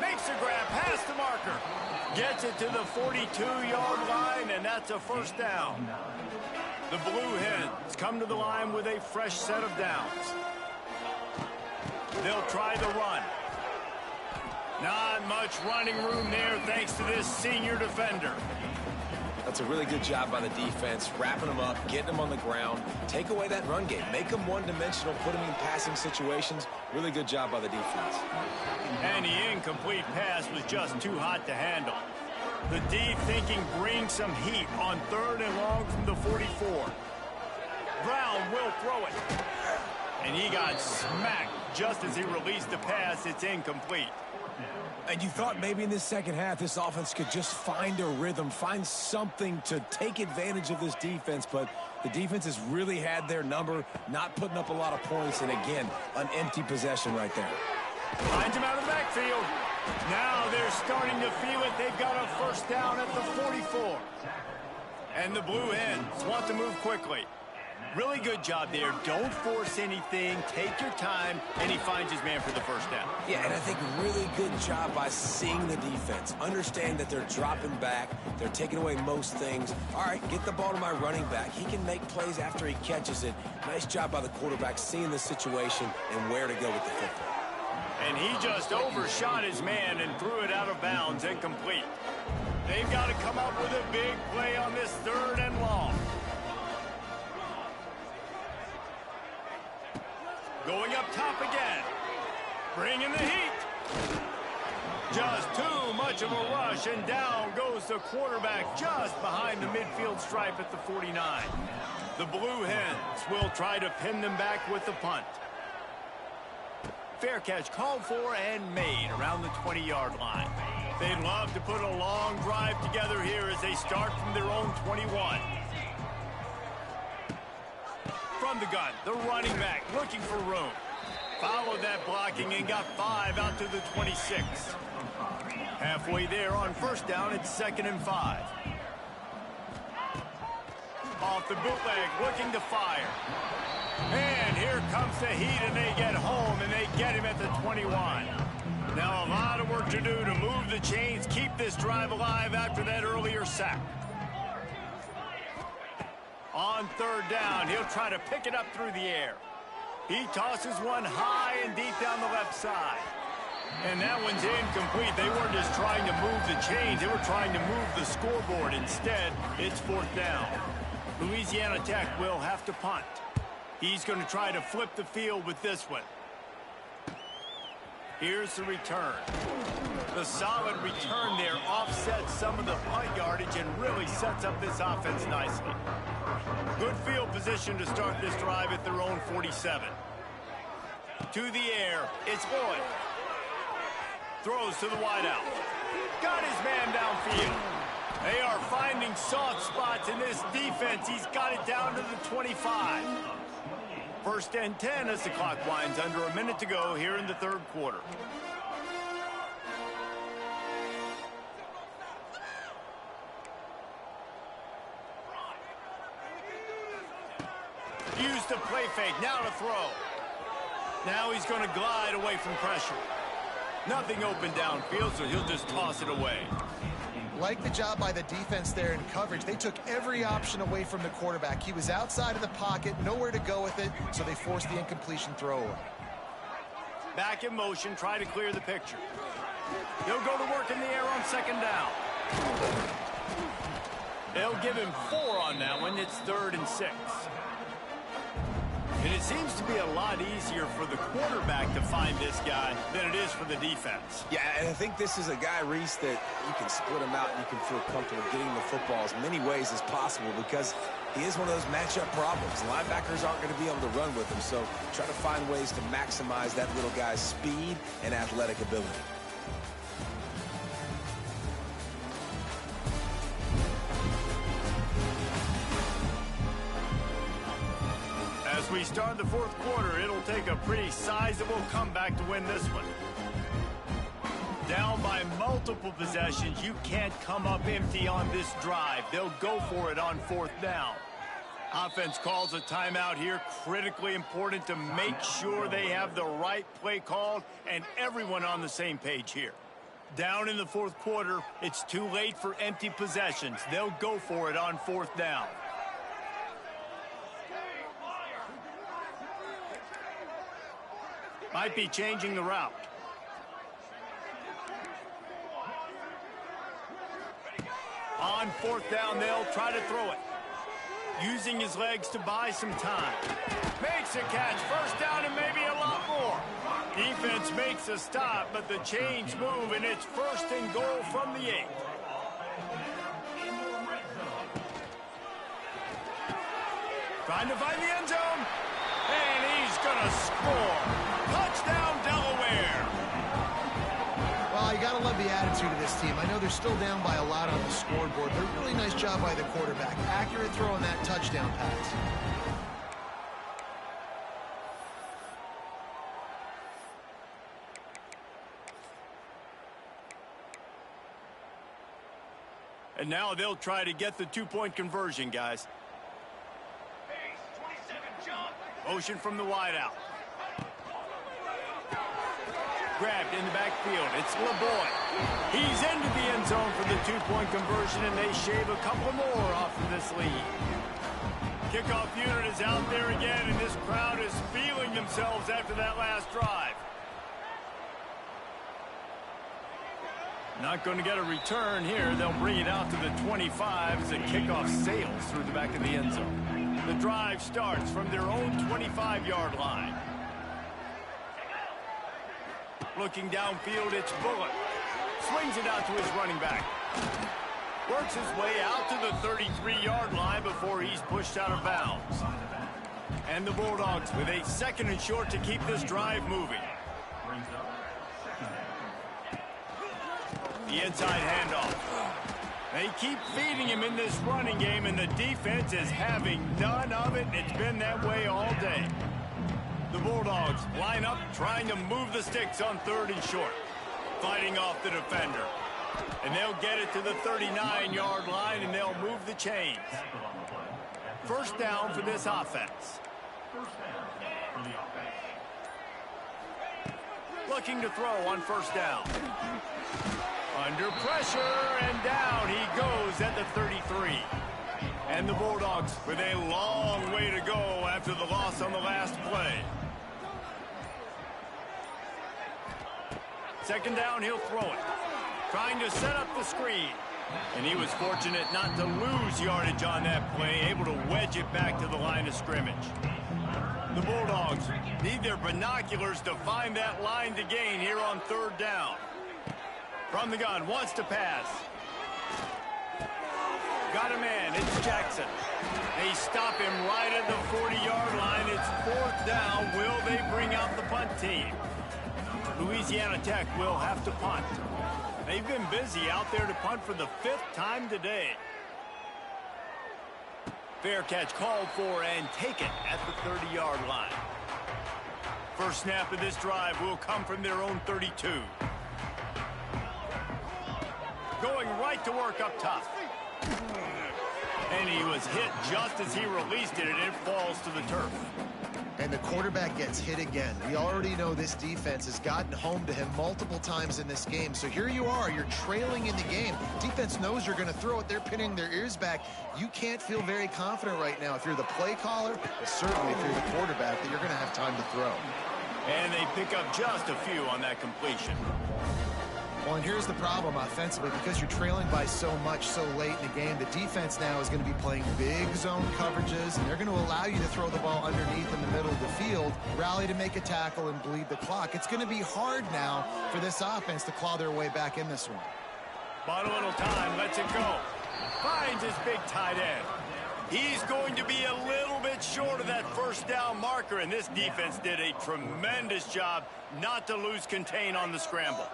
A: Makes a grab past the marker. Gets it to the 42-yard line, and that's a first down. The Blue Hens come to the line with a fresh set of downs. They'll try the run. Not much running room there thanks to this senior defender.
B: That's a really good job by the defense, wrapping them up, getting them on the ground. Take away that run game. Make them one-dimensional, put them in passing situations. Really good job by the defense.
A: And the incomplete pass was just too hot to handle. The D thinking bring some heat on third and long from the 44. Brown will throw it. And he got smacked just as he released the pass. It's incomplete.
B: And you thought maybe in this second half this offense could just find a rhythm, find something to take advantage of this defense, but the defense has really had their number, not putting up a lot of points, and again, an empty possession right there.
A: Finds him out of the backfield. Now they're starting to feel it. They've got a first down at the 44. And the Blue Hens want to move quickly. Really good job there. Don't force anything. Take your time. And he finds his man for the first down.
B: Yeah, and I think really good job by seeing the defense. Understand that they're dropping back. They're taking away most things. All right, get the ball to my running back. He can make plays after he catches it. Nice job by the quarterback seeing the situation and where to go with the football.
A: And he just overshot his man and threw it out of bounds, incomplete. They've got to come up with a big play on this third and long. Going up top again. Bringing the heat. Just too much of a rush, and down goes the quarterback just behind the midfield stripe at the 49. The Blue Hens will try to pin them back with the punt. Fair catch called for and made around the 20-yard line. They'd love to put a long drive together here as they start from their own 21. From the gun, the running back looking for room. Followed that blocking and got 5 out to the 26. Halfway there on first down, it's 2nd and 5. Off the bootleg, looking to fire. And here comes the heat, and they get home, and they get him at the 21. Now a lot of work to do to move the chains, keep this drive alive after that earlier sack. On third down, he'll try to pick it up through the air. He tosses one high and deep down the left side. And that one's incomplete. They weren't just trying to move the chains. They were trying to move the scoreboard. Instead, it's 4th down. Louisiana Tech will have to punt. He's going to try to flip the field with this one. Here's the return. The solid return there offsets some of the punt yardage and really sets up this offense nicely. Good field position to start this drive at their own 47. To the air, it's Boyd. Throws to the wideout. Got his man downfield. They are finding soft spots in this defense. He's got it down to the 25. 1st and 10 as the clock winds under a minute to go here in the 3rd quarter. Use the play fake, now to throw. Now he's going to glide away from pressure. Nothing open downfield, so he'll just toss it away.
C: Like the job by the defense there in coverage. They took every option away from the quarterback. He was outside of the pocket, nowhere to go with it, so they forced the incompletion throw away.
A: Back in motion, try to clear the picture. He'll go to work in the air on 2nd down. They'll give him 4 on that one. It's 3rd and 6. And it seems to be a lot easier for the quarterback to find this guy than it is for the defense.
B: Yeah, and I think this is a guy, Reese, that you can split him out and you can feel comfortable getting the football as many ways as possible because he is one of those matchup problems. Linebackers aren't going to be able to run with him, so try to find ways to maximize that little guy's speed and athletic ability.
A: As we start the 4th quarter, it'll take a pretty sizable comeback to win this one. Down by multiple possessions, you can't come up empty on this drive. They'll go for it on 4th down. Offense calls a timeout here. Critically important to make sure they have the right play called and everyone on the same page here. Down in the 4th quarter, it's too late for empty possessions. They'll go for it on 4th down. Might be changing the route. On 4th down, they'll try to throw it. Using his legs to buy some time. Makes a catch. 1st down and maybe a lot more. Defense makes a stop, but the chains move, and it's 1st and goal from the 8. Trying to find the end zone. And he's going to score. Touchdown, Delaware.
C: Well, you got to love the attitude of this team. I know they're still down by a lot on the scoreboard, but a really nice job by the quarterback. Accurate throw on that touchdown pass.
A: And now they'll try to get the 2-point conversion, guys. Motion from the wideout. Grabbed in the backfield. It's LeBoy. He's into the end zone for the 2-point conversion, and they shave a couple more off of this lead. Kickoff unit is out there again, and this crowd is feeling themselves after that last drive. Not going to get a return here. They'll bring it out to the 25 as the kickoff sails through the back of the end zone. The drive starts from their own 25-yard line. Looking downfield, it's Bullock. Swings it out to his running back. Works his way out to the 33-yard line before he's pushed out of bounds. And the Bulldogs with a 2nd and short to keep this drive moving. The inside handoff. They keep feeding him in this running game, and the defense is having none of it. It's been that way all day. The Bulldogs line up, trying to move the sticks on 3rd and short. Fighting off the defender. And they'll get it to the 39-yard line, and they'll move the chains. 1st down for this offense. Looking to throw on 1st down. Under pressure, and down he goes at the 33. And the Bulldogs with a long way to go after the loss on the last play. 2nd down, he'll throw it. Trying to set up the screen. And he was fortunate not to lose yardage on that play, able to wedge it back to the line of scrimmage. The Bulldogs need their binoculars to find that line to gain here on 3rd down. From the gun, wants to pass. Got a man, it's Jackson. They stop him right at the 40-yard line. It's 4th down. Will they bring out the punt team? Louisiana Tech will have to punt. They've been busy out there to punt for the 5th time today. Fair catch called for and taken at the 30-yard line. First snap of this drive will come from their own 32. Going right to work up top. And he was hit just as he released it, and it falls to the turf.
C: And the quarterback gets hit again. We already know this defense has gotten home to him multiple times in this game. So here you are, you're trailing in the game. Defense knows you're going to throw it. They're pinning their ears back. You can't feel very confident right now if you're the play caller, and certainly if you're the quarterback, that you're going to have time to throw.
A: And they pick up just a few on that completion.
C: Well, and here's the problem offensively. Because you're trailing by so much so late in the game, the defense now is going to be playing big zone coverages, and they're going to allow you to throw the ball underneath in the middle of the field, rally to make a tackle, and bleed the clock. It's going to be hard now for this offense to claw their way back in this one.
A: Bought a little time, lets it go. Finds his big tight end. He's going to be a little bit short of that 1st down marker, and this defense did a tremendous job not to lose contain on the scramble.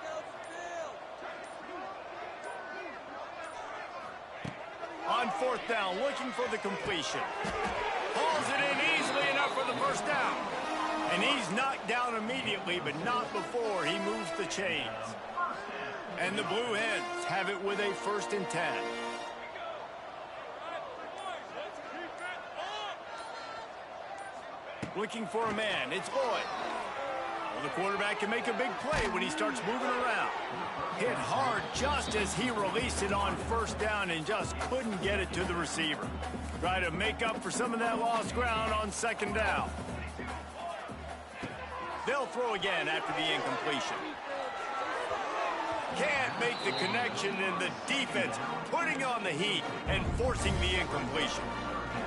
A: On 4th down, looking for the completion. Hauls it in easily enough for the 1st down. And he's knocked down immediately, but not before he moves the chains. And the Blue Hens have it with a 1st and 10. Looking for a man, it's Boyd. Well, the quarterback can make a big play when he starts moving around. Hit hard just as he released it on 1st down and just couldn't get it to the receiver. Try to make up for some of that lost ground on 2nd down. They'll throw again after the incompletion. Can't make the connection, and the defense putting on the heat and forcing the incompletion.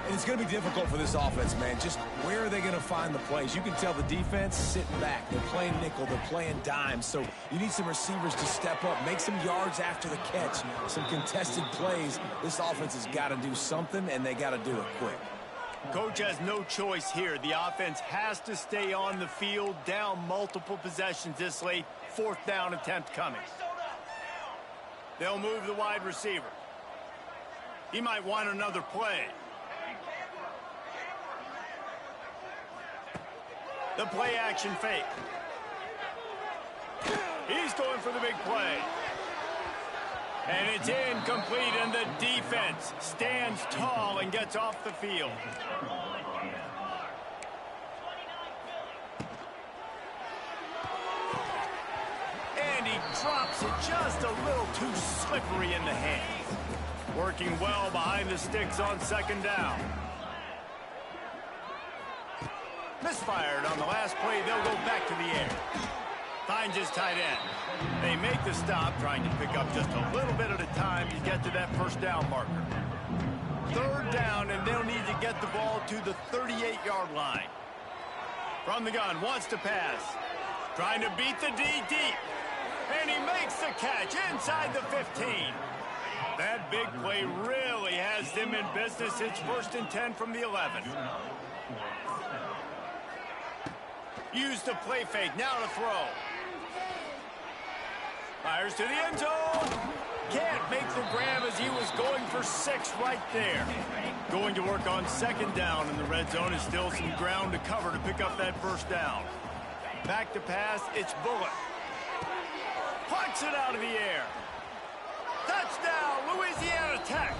B: And it's going to be difficult for this offense, man. Just where are they going to find the plays? You can tell the defense sitting back. They're playing nickel. They're playing dime. So you need some receivers to step up, make some yards after the catch, some contested plays. This offense has got to do something, and they got to do it quick.
A: Coach has no choice here. The offense has to stay on the field, down multiple possessions this late. 4th down attempt coming. They'll move the wide receiver. He might want another play. The play action fake. He's going for the big play. And it's incomplete, and the defense stands tall and gets off the field. And he drops it just a little too slippery in the hands. Working well behind the sticks on 2nd down. Misfired on the last play. They'll go back to the air. Finds his tight end. They make the stop, trying to pick up just a little bit at a time to get to that 1st down marker. 3rd down, and they'll need to get the ball to the 38-yard line. From the gun, wants to pass. Trying to beat the D deep. And he makes the catch inside the 15. That big play really has them in business. It's 1st and 10 from the 11. Use the play fake. Now to throw. Fires to the end zone. Can't make the grab as he was going for 6 right there. Going to work on 2nd down in the red zone. Is still some ground to cover to pick up that 1st down. Back to pass. It's Bullock. Punts it out of the air. Touchdown, Louisiana Tech.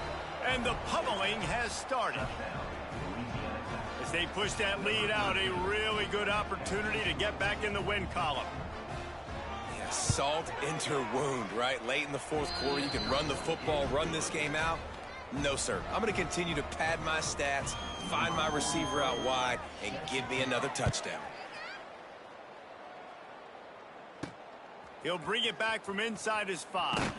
A: And the pummeling has started. As they push that lead out, a really good opportunity to get back in the win column.
B: Yeah, salt into wound, right? Late in the 4th quarter, you can run the football, run this game out. No, sir. I'm going to continue to pad my stats, find my receiver out wide, and give me another touchdown.
A: He'll bring it back from inside his 5.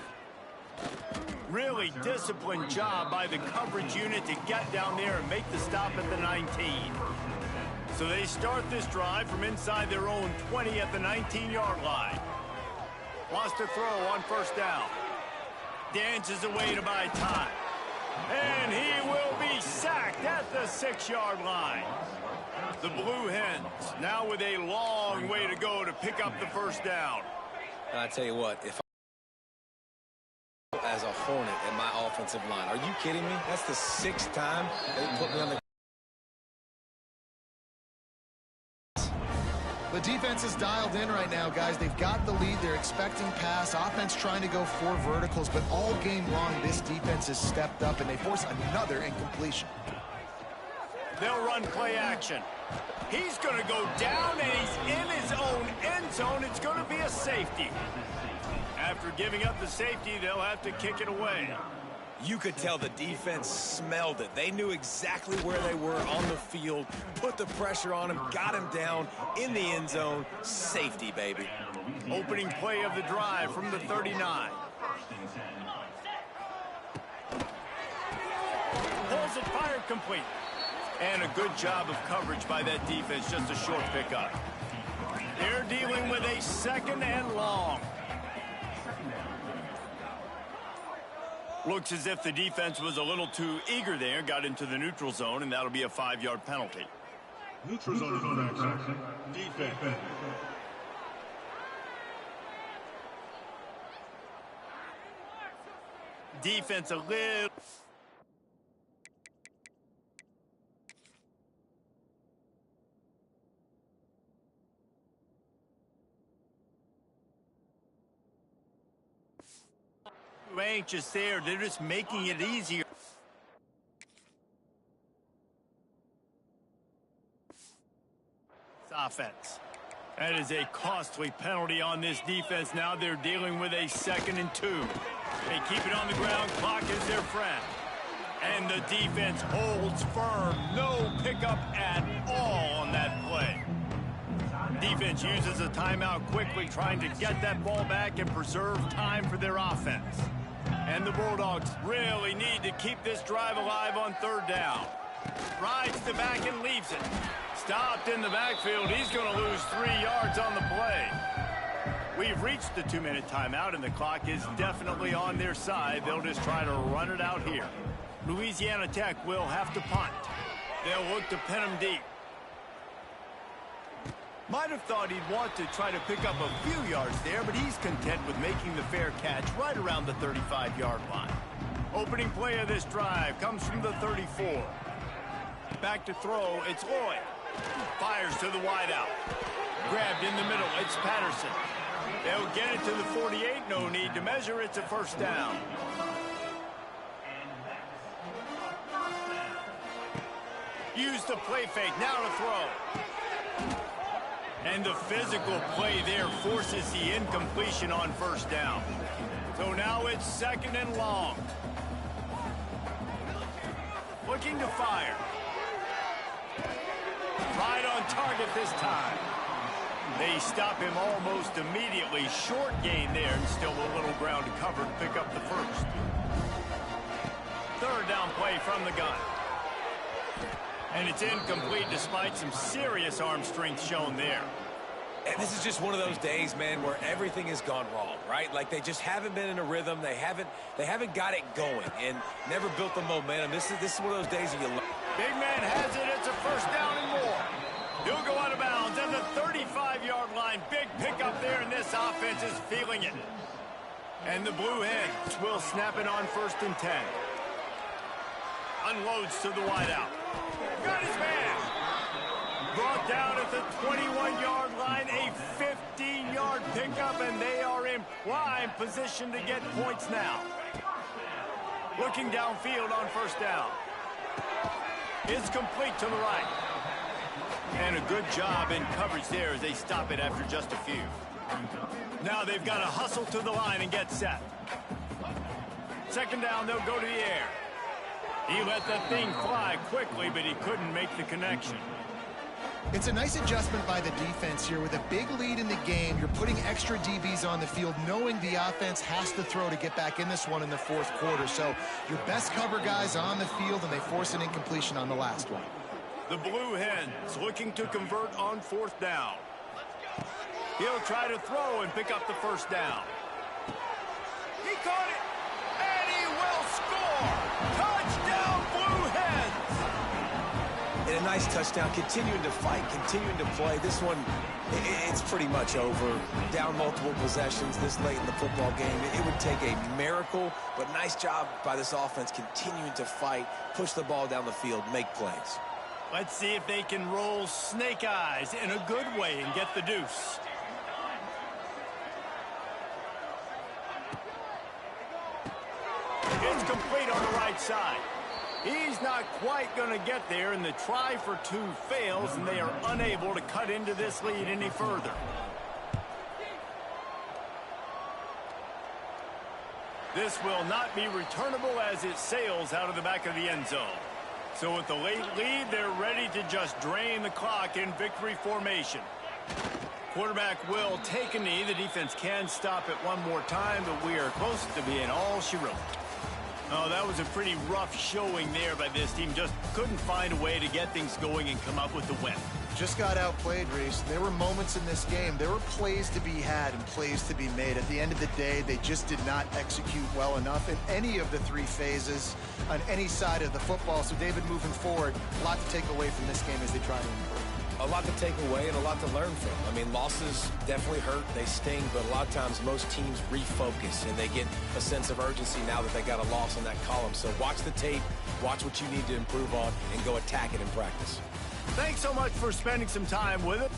A: Really disciplined job by the coverage unit to get down there and make the stop at the 19. So they start this drive from inside their own 20 at the 19-yard line. Lost a throw on 1st down. Dances away to buy time. And he will be sacked at the 6-yard line. The Blue Hens now with a long way to go to pick up the 1st down.
B: I tell you what, if as a Hornet in my offensive line, are you kidding me? That's the 6th time they put me on the...
C: The defense is dialed in right now, guys. They've got the lead. They're expecting pass. Offense trying to go 4 verticals, but all game long, this defense has stepped up, and they force another incompletion.
A: They'll run play action. He's going to go down, and he's in his own end zone. It's going to be a safety. After giving up the safety, they'll have to kick it away.
B: You could tell the defense smelled it. They knew exactly where they were on the field, put the pressure on him, got him down in the end zone. Safety, baby.
A: Opening play of the drive from the 39. Pulls it, fired complete. And a good job of coverage by that defense, just a short pickup. They're dealing with a 2nd and long. Looks as if the defense was a little too eager there, got into the neutral zone, and that'll be a 5-yard penalty.
E: Neutral zone infraction. Defense.
A: Defense a little... anxious there. They're just making it easier. Offense. That is a costly penalty on this defense. Now they're dealing with a 2nd and 2. They keep it on the ground. Clock is their friend. And the defense holds firm. No pickup at all on that play. Defense uses a timeout quickly, trying to get that ball back and preserve time for their offense. And the Bulldogs really need to keep this drive alive on 3rd down. Rides the back and leaves it. Stopped in the backfield. He's going to lose 3 yards on the play. We've reached the 2-minute timeout, and the clock is definitely on their side. They'll just try to run it out here. Louisiana Tech will have to punt. They'll look to pin them deep. Might have thought he'd want to try to pick up a few yards there, but he's content with making the fair catch right around the 35-yard line. Opening play of this drive comes from the 34. Back to throw, it's Lloyd. Fires to the wideout. Grabbed in the middle, it's Patterson. They'll get it to the 48, no need to measure, it's a 1st down. Use the play fake, now to throw. And the physical play there forces the incompletion on 1st down. So now it's 2nd and long. Looking to fire. Right on target this time. They stop him almost immediately. Short gain there, and still a little ground to cover to pick up the 1st. 3rd down play from the gun. And it's incomplete despite some serious arm strength shown there.
B: And this is just one of those days, man, where everything has gone wrong, right? Like they just haven't been in a rhythm. They haven't got it going and never built the momentum. This is one of those days that you learn.
A: Big man has it. It's a first down and more. He'll go out of bounds at the 35-yard line. Big pickup there, and this offense is feeling it. And the Blue Hens will snap it on 1st and 10. Unloads to the wideout. Got his man. Brought down at the 21-yard line. A 15-yard pickup, and they are in prime position to get points now. Looking downfield on 1st down. It's complete to the right. And a good job in coverage there as they stop it after just a few. Now they've got to hustle to the line and get set. 2nd down, they'll go to the air. He let that thing fly quickly, but he couldn't make the connection.
C: It's a nice adjustment by the defense here. With a big lead in the game, you're putting extra DBs on the field, knowing the offense has to throw to get back in this one in the 4th quarter. So your best cover guys on the field, and they force an incompletion on the last one.
A: The Blue Hens looking to convert on 4th down. He'll try to throw and pick up the 1st down. He caught it, and he will score! Touchdown, Blue Hens!
B: And a nice touchdown, continuing to fight, continuing to play. This one, it's pretty much over. Down multiple possessions this late in the football game. It would take a miracle, but nice job by this offense continuing to fight, push the ball down the field, make plays.
A: Let's see if they can roll snake eyes in a good way and get the deuce. It's complete on the right side. He's not quite going to get there, and the try for 2 fails, and they are unable to cut into this lead any further. This will not be returnable as it sails out of the back of the end zone. So with the late lead, they're ready to just drain the clock in victory formation. Quarterback will take a knee. The defense can stop it one more time, but we are close to being all she wrote. Oh, that was a pretty rough showing there by this team. Just couldn't find a way to get things going and come up with the win.
C: Just got outplayed, Reese. There were moments in this game. There were plays to be had and plays to be made. At the end of the day, they just did not execute well enough in any of the 3 phases on any side of the football. So, David, moving forward, a lot to take away from this game as they try to improve.
B: A lot to take away and a lot to learn from. I mean, losses definitely hurt. They sting, but a lot of times most teams refocus and they get a sense of urgency now that they got a loss in that column. So watch the tape, watch what you need to improve on, and go attack it in practice.
A: Thanks so much for spending some time with it.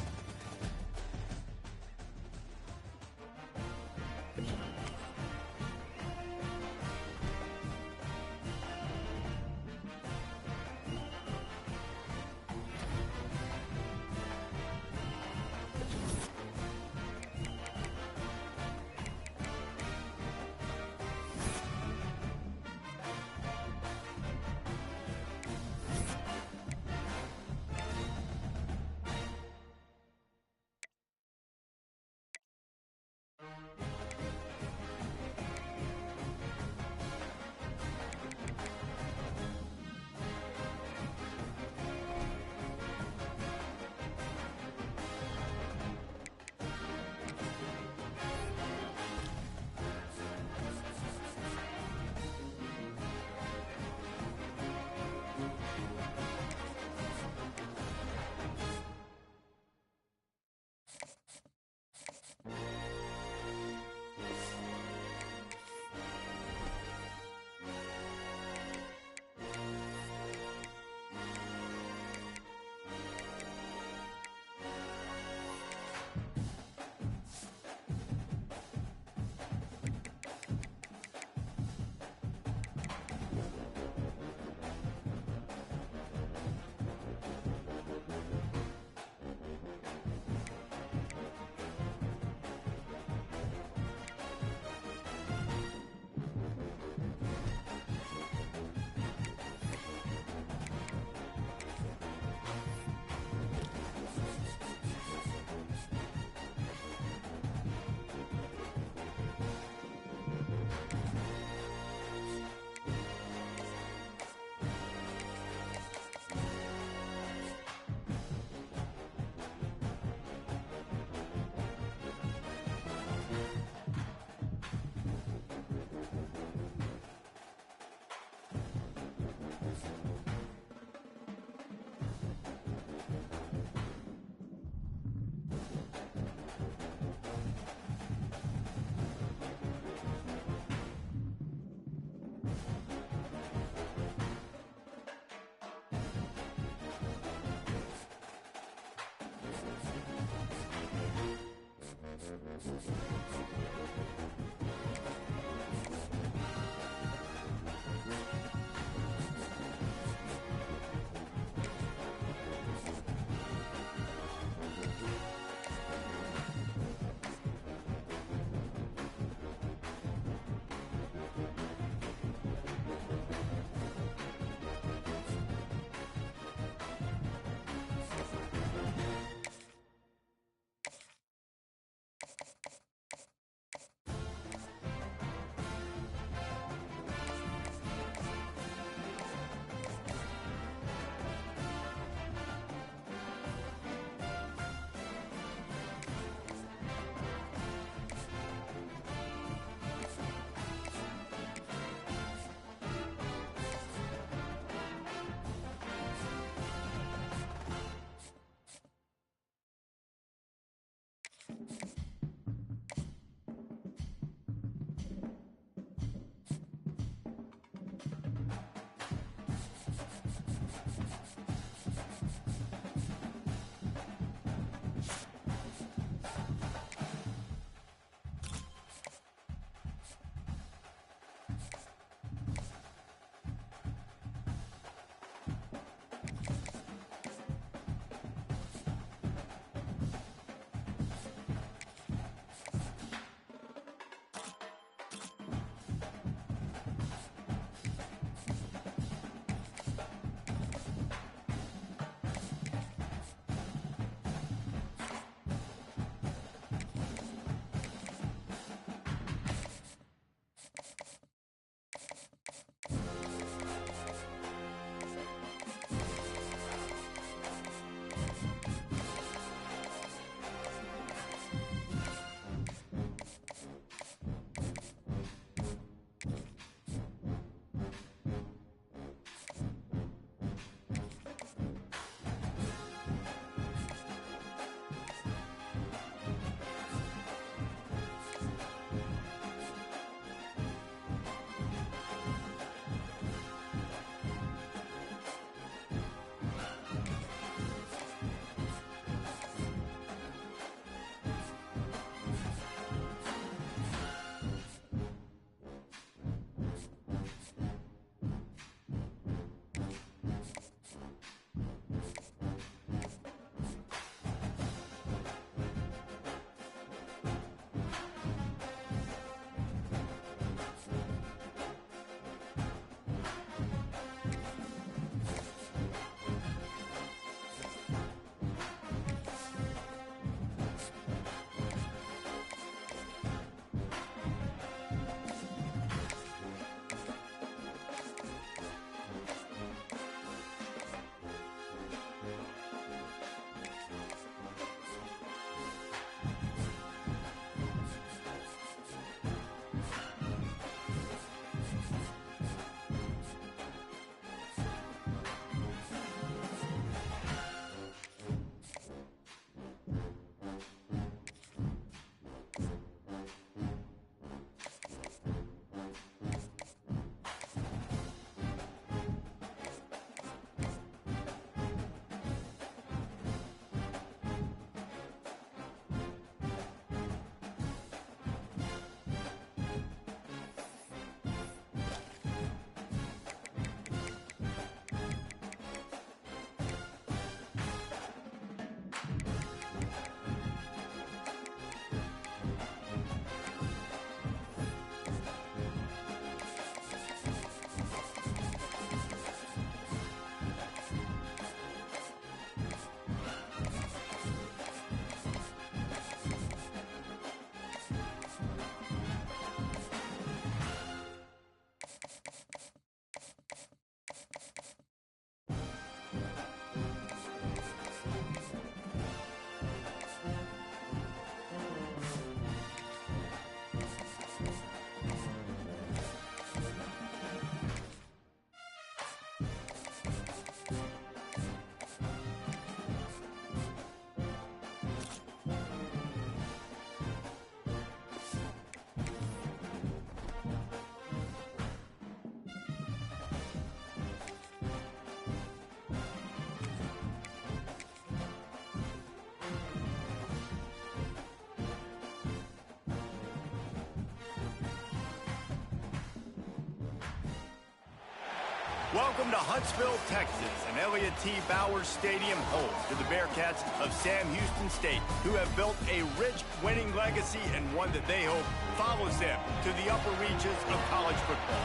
A: Welcome to Huntsville, Texas, and Elliott T. Bowers Stadium, home to the Bearcats of Sam Houston State, who have built a rich winning legacy and one that they hope follows them to the upper reaches of college football.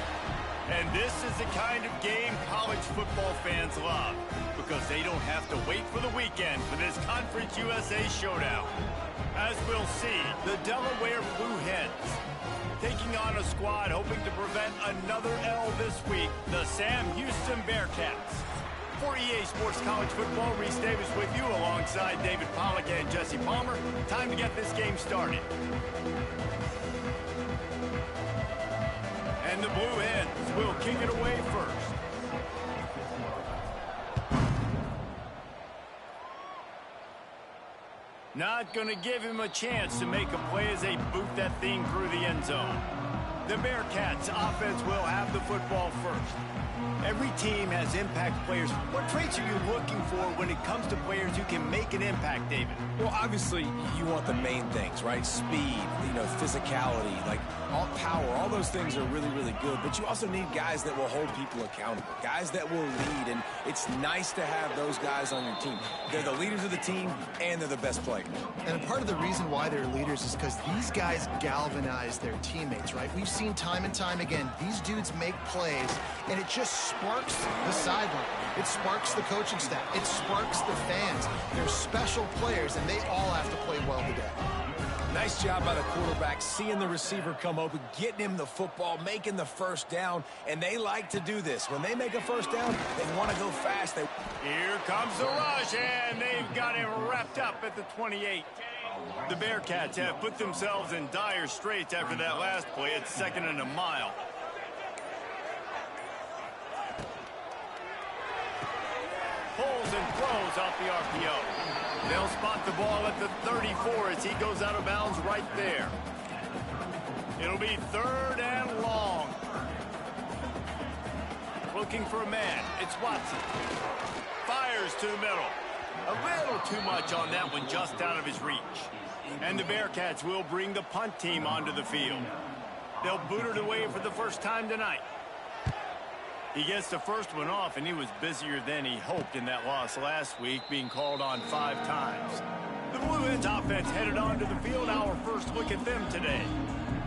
A: And this is the kind of game college football fans love, because they don't have to wait for the weekend for this Conference USA showdown. As we'll see, the Delaware Blue Hens taking on a squad hoping to prevent another L this week, the Sam Houston Bearcats. For EA Sports College Football, Reese Davis with you alongside David Pollack and Jesse Palmer. Time to get this game started. And the Blue Hens will kick it away first. Not going to give him a chance to make a play as they boot that thing through the end zone. The Bearcats offense will have the football first. Every team has impact players. What traits are you looking for when it comes to players who can make an impact, David?
B: Well, obviously, you want the main things, right? Speed, physicality, like all power, all those things are really, really good. But you also need guys that will hold people accountable, guys that will lead. And it's nice to have those guys on your team. They're the leaders of the team, and they're the best players.
C: And part of the reason why they're leaders is because these guys galvanize their teammates, right? We've seen time and time again, these dudes make plays, and it just sparks the sideline. It sparks the coaching staff. It sparks the fans. They're special players, and they all have to play well today.
B: Nice job by the quarterback, seeing the receiver come open, getting him the football, making the first down, and they like to do this. When they make a first down, they want to go fast.
A: Here comes the rush, and they've got him wrapped up at the 28. The Bearcats have put themselves in dire straits after that last play. It's 2nd and a mile. Pulls and throws off the RPO. They'll spot the ball at the 34 as he goes out of bounds right there. It'll be 3rd and long. Looking for a man. It's Watson. Fires to the middle. A little too much on that one, just out of his reach. And the Bearcats will bring the punt team onto the field. They'll boot it away for the first time tonight. He gets the first one off, and he was busier than he hoped in that loss last week, being called on 5 times. The Blue Hens offense headed onto the field. Our first look at them today.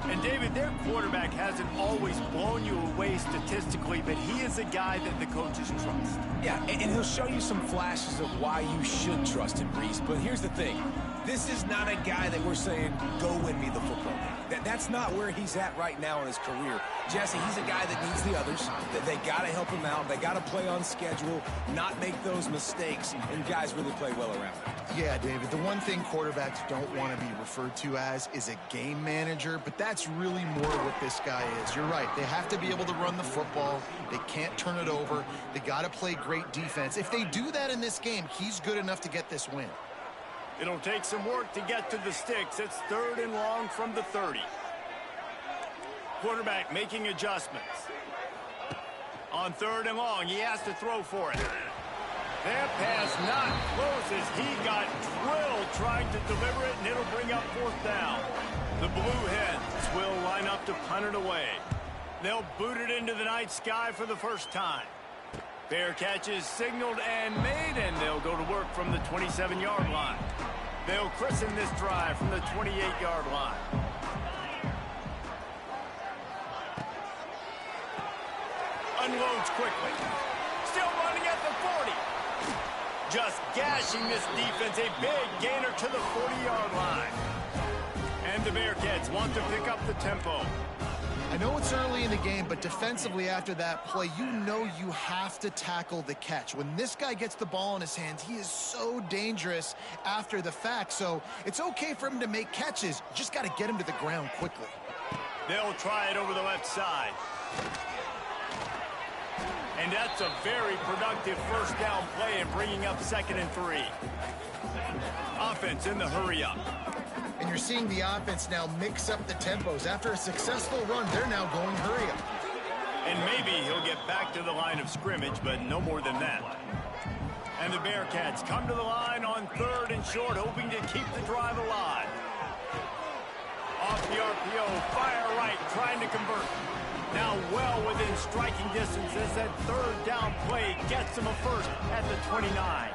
A: And, David, their quarterback hasn't always blown you away statistically, but he is a guy that the coaches trust.
B: Yeah, and he'll show you some flashes of why you should trust him, Reese. But here's the thing. This is not a guy that we're saying, go win me the football game. That's not where he's at right now in his career. Jesse, he's a guy that needs the others. That they got to help him out. They got to play on schedule, not make those mistakes, and guys really play well around him.
C: Yeah, David, the one thing quarterbacks don't want to be referred to as is a game manager, but that's really more what this guy is. You're right. They have to be able to run the football. They can't turn it over. They got to play great defense. If they do that in this game, he's good enough to get this win.
A: It'll take some work to get to the sticks. It's 3rd and long from the 30. Quarterback making adjustments. On 3rd and long, he has to throw for it. That pass not close as he got drilled trying to deliver it, and it'll bring up 4th down. The Blue Hens will line up to punt it away. They'll boot it into the night sky for the first time. Fair catch is signaled and made, and they'll go to work from the 27-yard line. They'll christen this drive from the 28-yard line. Unloads quickly. Still running at the 40. Just gashing this defense. A big gainer to the 40-yard line. And the Bearcats want to pick up the tempo.
C: I know it's early in the game, but defensively after that play, you know you have to tackle the catch. When this guy gets the ball in his hands, he is so dangerous after the fact. So it's okay for him to make catches. You just got to get him to the ground quickly.
A: They'll try it over the left side. And that's a very productive first down play and bringing up 2nd and 3. Offense in the hurry up.
C: And you're seeing the offense now mix up the tempos. After a successful run, they're now going hurry up.
A: And maybe he'll get back to the line of scrimmage, but no more than that. And the Bearcats come to the line on 3rd and short, hoping to keep the drive alive. Off the RPO, fire right, trying to convert. Now well within striking distance as that third down play gets him a first at the 29.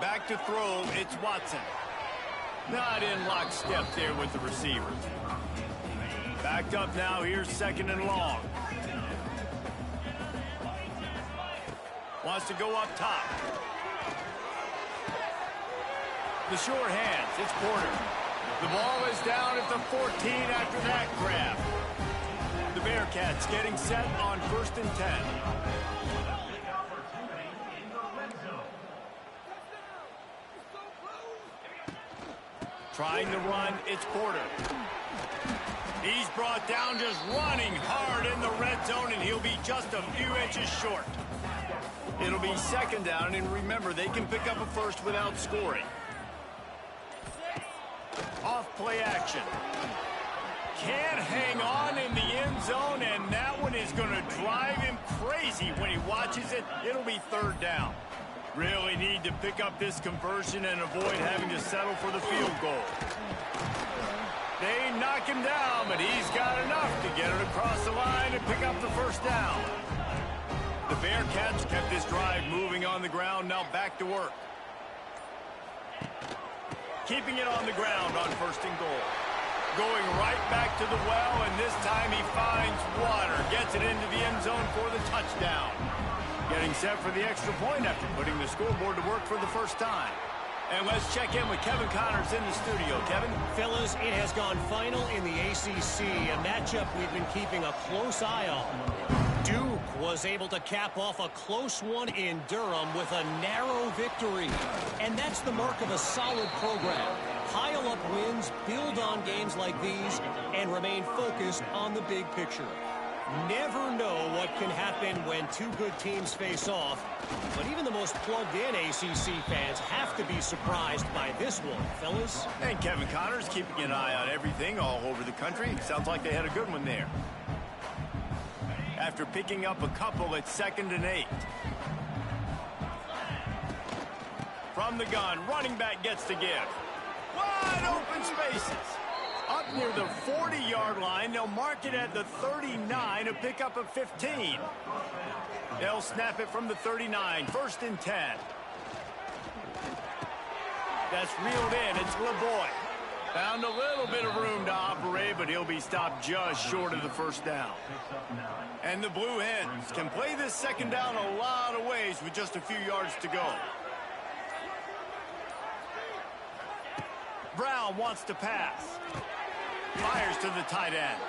A: Back to throw, it's Watson. Not in lockstep there with the receiver. Backed up now, here's 2nd and long. Wants to go up top. The short hands, it's Porter. The ball is down at the 14 after that grab. The Bearcats getting set on 1st and 10. Trying to run, it's Porter. He's brought down just running hard in the red zone, and he'll be just a few inches short. It'll be 2nd down, and remember, they can pick up a first without scoring. Off play action. Can't hang on in the end zone, and that one is going to drive him crazy when he watches it. It'll be 3rd down. Really need to pick up this conversion and avoid having to settle for the field goal. They knock him down, but he's got enough to get it across the line and pick up the 1st down. The Bearcats kept this drive moving on the ground, now back to work. Keeping it on the ground on 1st and goal. Going right back to the well, and this time he finds water. Gets it into the end zone for the touchdown. Getting set for the extra point after putting the scoreboard to work for the first time. And let's check in with Kevin Connors in the studio. Kevin?
D: Fellas, it has gone final in the ACC, a matchup we've been keeping a close eye on. Duke was able to cap off a close one in Durham with a narrow victory. And that's the mark of a solid program. Pile up wins, build on games like these, and remain focused on the big picture. Never know what can happen when two good teams face off, but even the most plugged-in ACC fans have to be surprised by this one, fellas.
A: And Kevin Connors keeping an eye on everything all over the country. Sounds like they had a good one there. After picking up a couple, it's 2nd and 8. From the gun, running back gets to give. Wide open spaces. Up near the 40-yard line, they'll mark it at the 39, a pickup of 15. They'll snap it from the 39, 1st and 10. That's reeled in, it's LeBoy. Found a little bit of room to operate, but he'll be stopped just short of the 1st down. And the Blue Hens can play this 2nd down a lot of ways with just a few yards to go. Brown wants to pass. Fires to the tight end.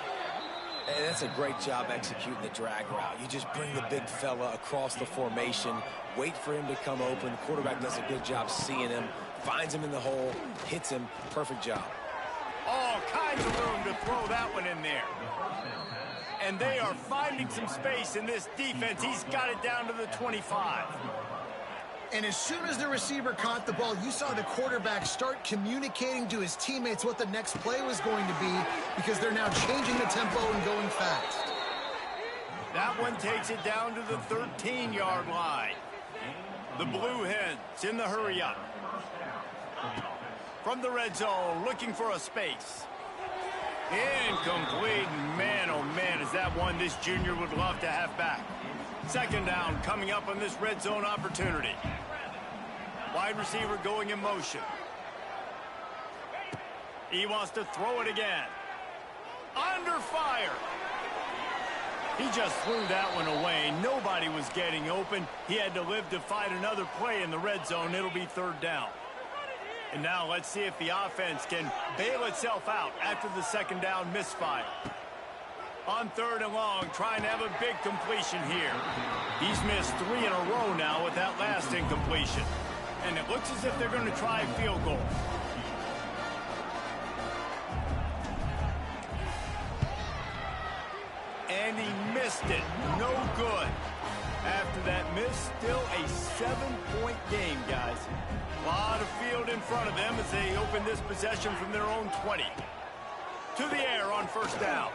B: And that's a great job executing the drag route. You just bring the big fella across the formation, wait for him to come open. The quarterback does a good job seeing him, finds him in the hole, hits him. Perfect job.
A: All kinds of room to throw that one in there. And they are finding some space in this defense. He's got it down to the 25.
C: And as soon as the receiver caught the ball, you saw the quarterback start communicating to his teammates what the next play was going to be, because they're now changing the tempo and going fast.
A: That one takes it down to the 13-yard line. The Blue Hens in the hurry-up. From the red zone, looking for a space. Incomplete. Man, oh man, is that one this junior would love to have back. 2nd down coming up on this red zone opportunity. Wide receiver going in motion. He wants to throw it again. Under fire. He just threw that one away. Nobody was getting open. He had to live to fight another play in the red zone. It'll be 3rd down. And now let's see if the offense can bail itself out after the 2nd down misfire. On 3rd and long, trying to have a big completion here. He's missed 3 in a row now with that last incompletion. And it looks as if they're going to try a field goal. And he missed it. No good. After that miss, still a 7-point game, guys. A lot of field in front of them as they open this possession from their own 20. To the air on 1st down.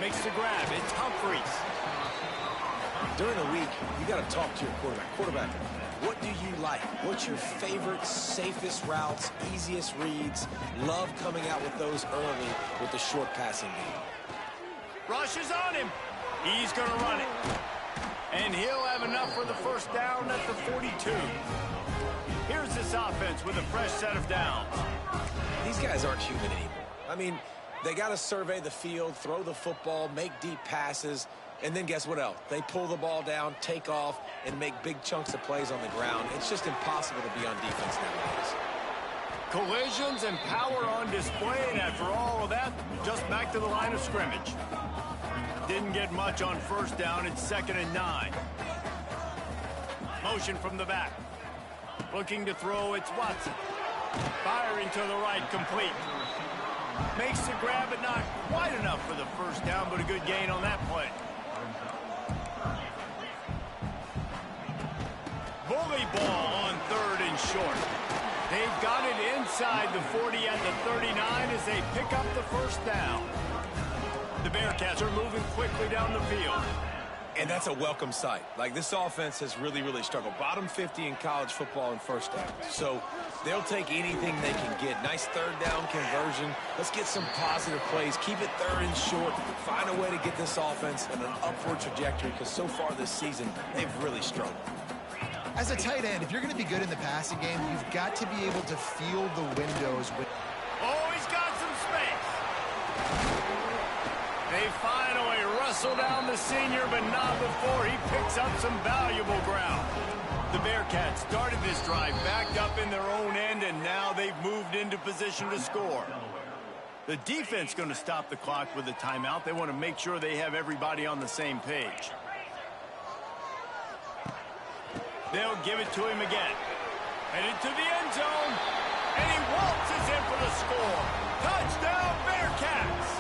A: Makes the grab. It's Humphreys.
B: During the week, you got to talk to your quarterback. Quarterback, what do you like? What's your favorite, safest routes, easiest reads? Love coming out with those early with the short passing game.
A: Rush is on him. He's going to run it. And he'll have enough for the first down at the 42. Here's this offense with a fresh set of downs.
B: These guys aren't human anymore. I mean, they got to survey the field, throw the football, make deep passes, and then guess what else? They pull the ball down, take off, and make big chunks of plays on the ground. It's just impossible to be on defense nowadays.
A: Collisions and power on display, and after all of that, just back to the line of scrimmage. Didn't get much on first down. It's 2nd and 9. Motion from the back. Looking to throw, it's Watson. Firing to the right, complete. Makes the grab, but not quite enough for the first down, but a good gain on that play. Bully ball on 3rd and short. They've got it inside the 40 at the 39 as they pick up the first down. The Bearcats are moving quickly down the field.
B: And that's a welcome sight. Like, this offense has really, really struggled. Bottom 50 in college football in first down. So they'll take anything they can get. Nice 3rd down conversion. Let's get some positive plays. Keep it 3rd and short. Find a way to get this offense in an upward trajectory, because so far this season, they've really struggled.
C: As a tight end, if you're going to be good in the passing game, you've got to be able to feel the windows.
A: Oh, he's got some space. They finally wrestle down the senior, but not before he picks up some valuable ground. The Bearcats started this drive backed up in their own end, and now they've moved into position to score. The defense going to stop the clock with a timeout. They want to make sure they have everybody on the same page. They'll give it to him again. Headed to the end zone, and he waltzes in for the score. Touchdown, Bearcats!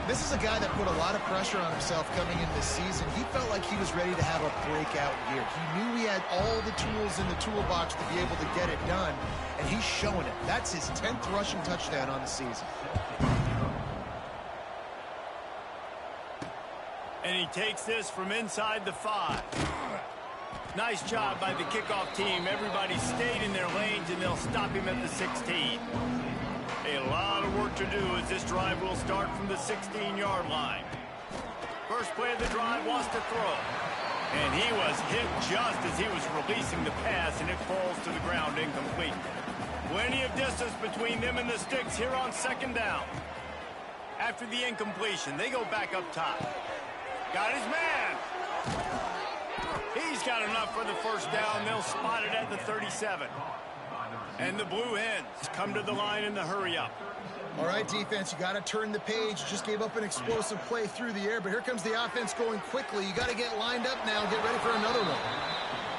C: This is a guy that put a lot of pressure on himself coming into this season. He felt like he was ready to have a breakout year. He knew he had all the tools in the toolbox to be able to get it done, and he's showing it. That's his 10th rushing touchdown on the season.
A: And he takes this from inside the 5. Nice job by the kickoff team. Everybody stayed in their lanes, and they'll stop him at the 16. A lot of work to do as this drive will start from the 16-yard line. First play of the drive wants to throw. And he was hit just as he was releasing the pass, and it falls to the ground incomplete. Plenty of distance between them and the sticks here on 2nd down. After the incompletion, they go back up top. Got his man. He's got enough for the first down. They'll spot it at the 37. And the Blue Hens come to the line in the hurry-up.
C: All right, defense, you got to turn the page. Just gave up an explosive play through the air, but here comes the offense going quickly. You got to get lined up now, get ready for another one.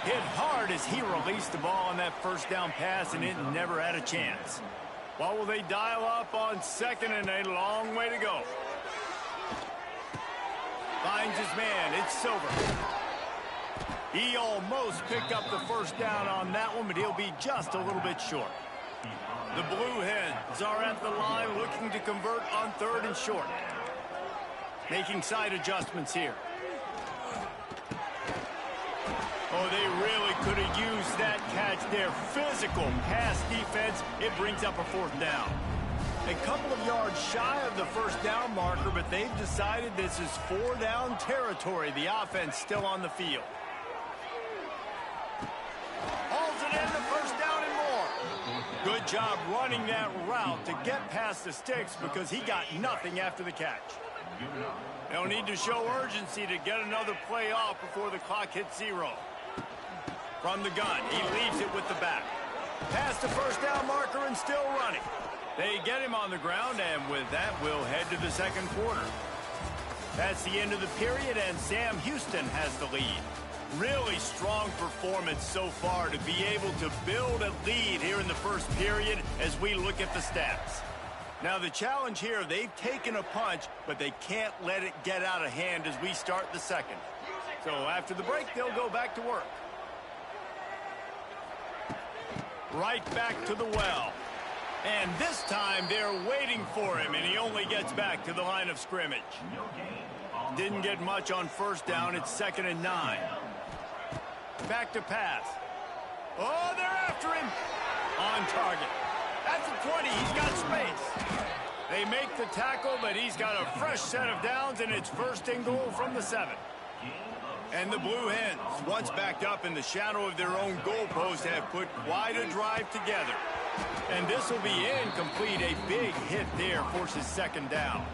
A: Hit hard as he released the ball on that first down pass, and it never had a chance. What will they dial up on 2nd, and a long way to go? Finds his man. It's Silver. He almost picked up the first down on that one, but he'll be just a little bit short. The Blue Hens are at the line looking to convert on 3rd and short. Making side adjustments here. Oh, they really could have used that catch there. Physical pass defense. It brings up a 4th down. A couple of yards shy of the first down marker, but they've decided this is 4-down territory. The offense still on the field. Hauls it in, the first down and more. Good job running that route to get past the sticks because he got nothing after the catch. They'll need to show urgency to get another play off before the clock hits 0. From the gun, he leaves it with the back. Past the first down marker and still running. They get him on the ground, and with that, we'll head to the 2nd quarter. That's the end of the period, and Sam Houston has the lead. Really strong performance so far to be able to build a lead here in the first period as we look at the stats. Now the challenge here, they've taken a punch, but they can't let it get out of hand as we start the 2nd. So after the break, they'll go back to work. Right back to the well. And this time they're waiting for him, and he only gets back to the line of scrimmage. Didn't get much on first down. It's 2nd and 9. Back to pass. Oh, they're after him. On target. That's a 20. He's got space. They make the tackle, but he's got a fresh set of downs, and it's 1st and goal from the 7. And the Blue Hens, once backed up in the shadow of their own goalpost, have put quite a drive together. And this will be incomplete. A big hit there forces 2nd down.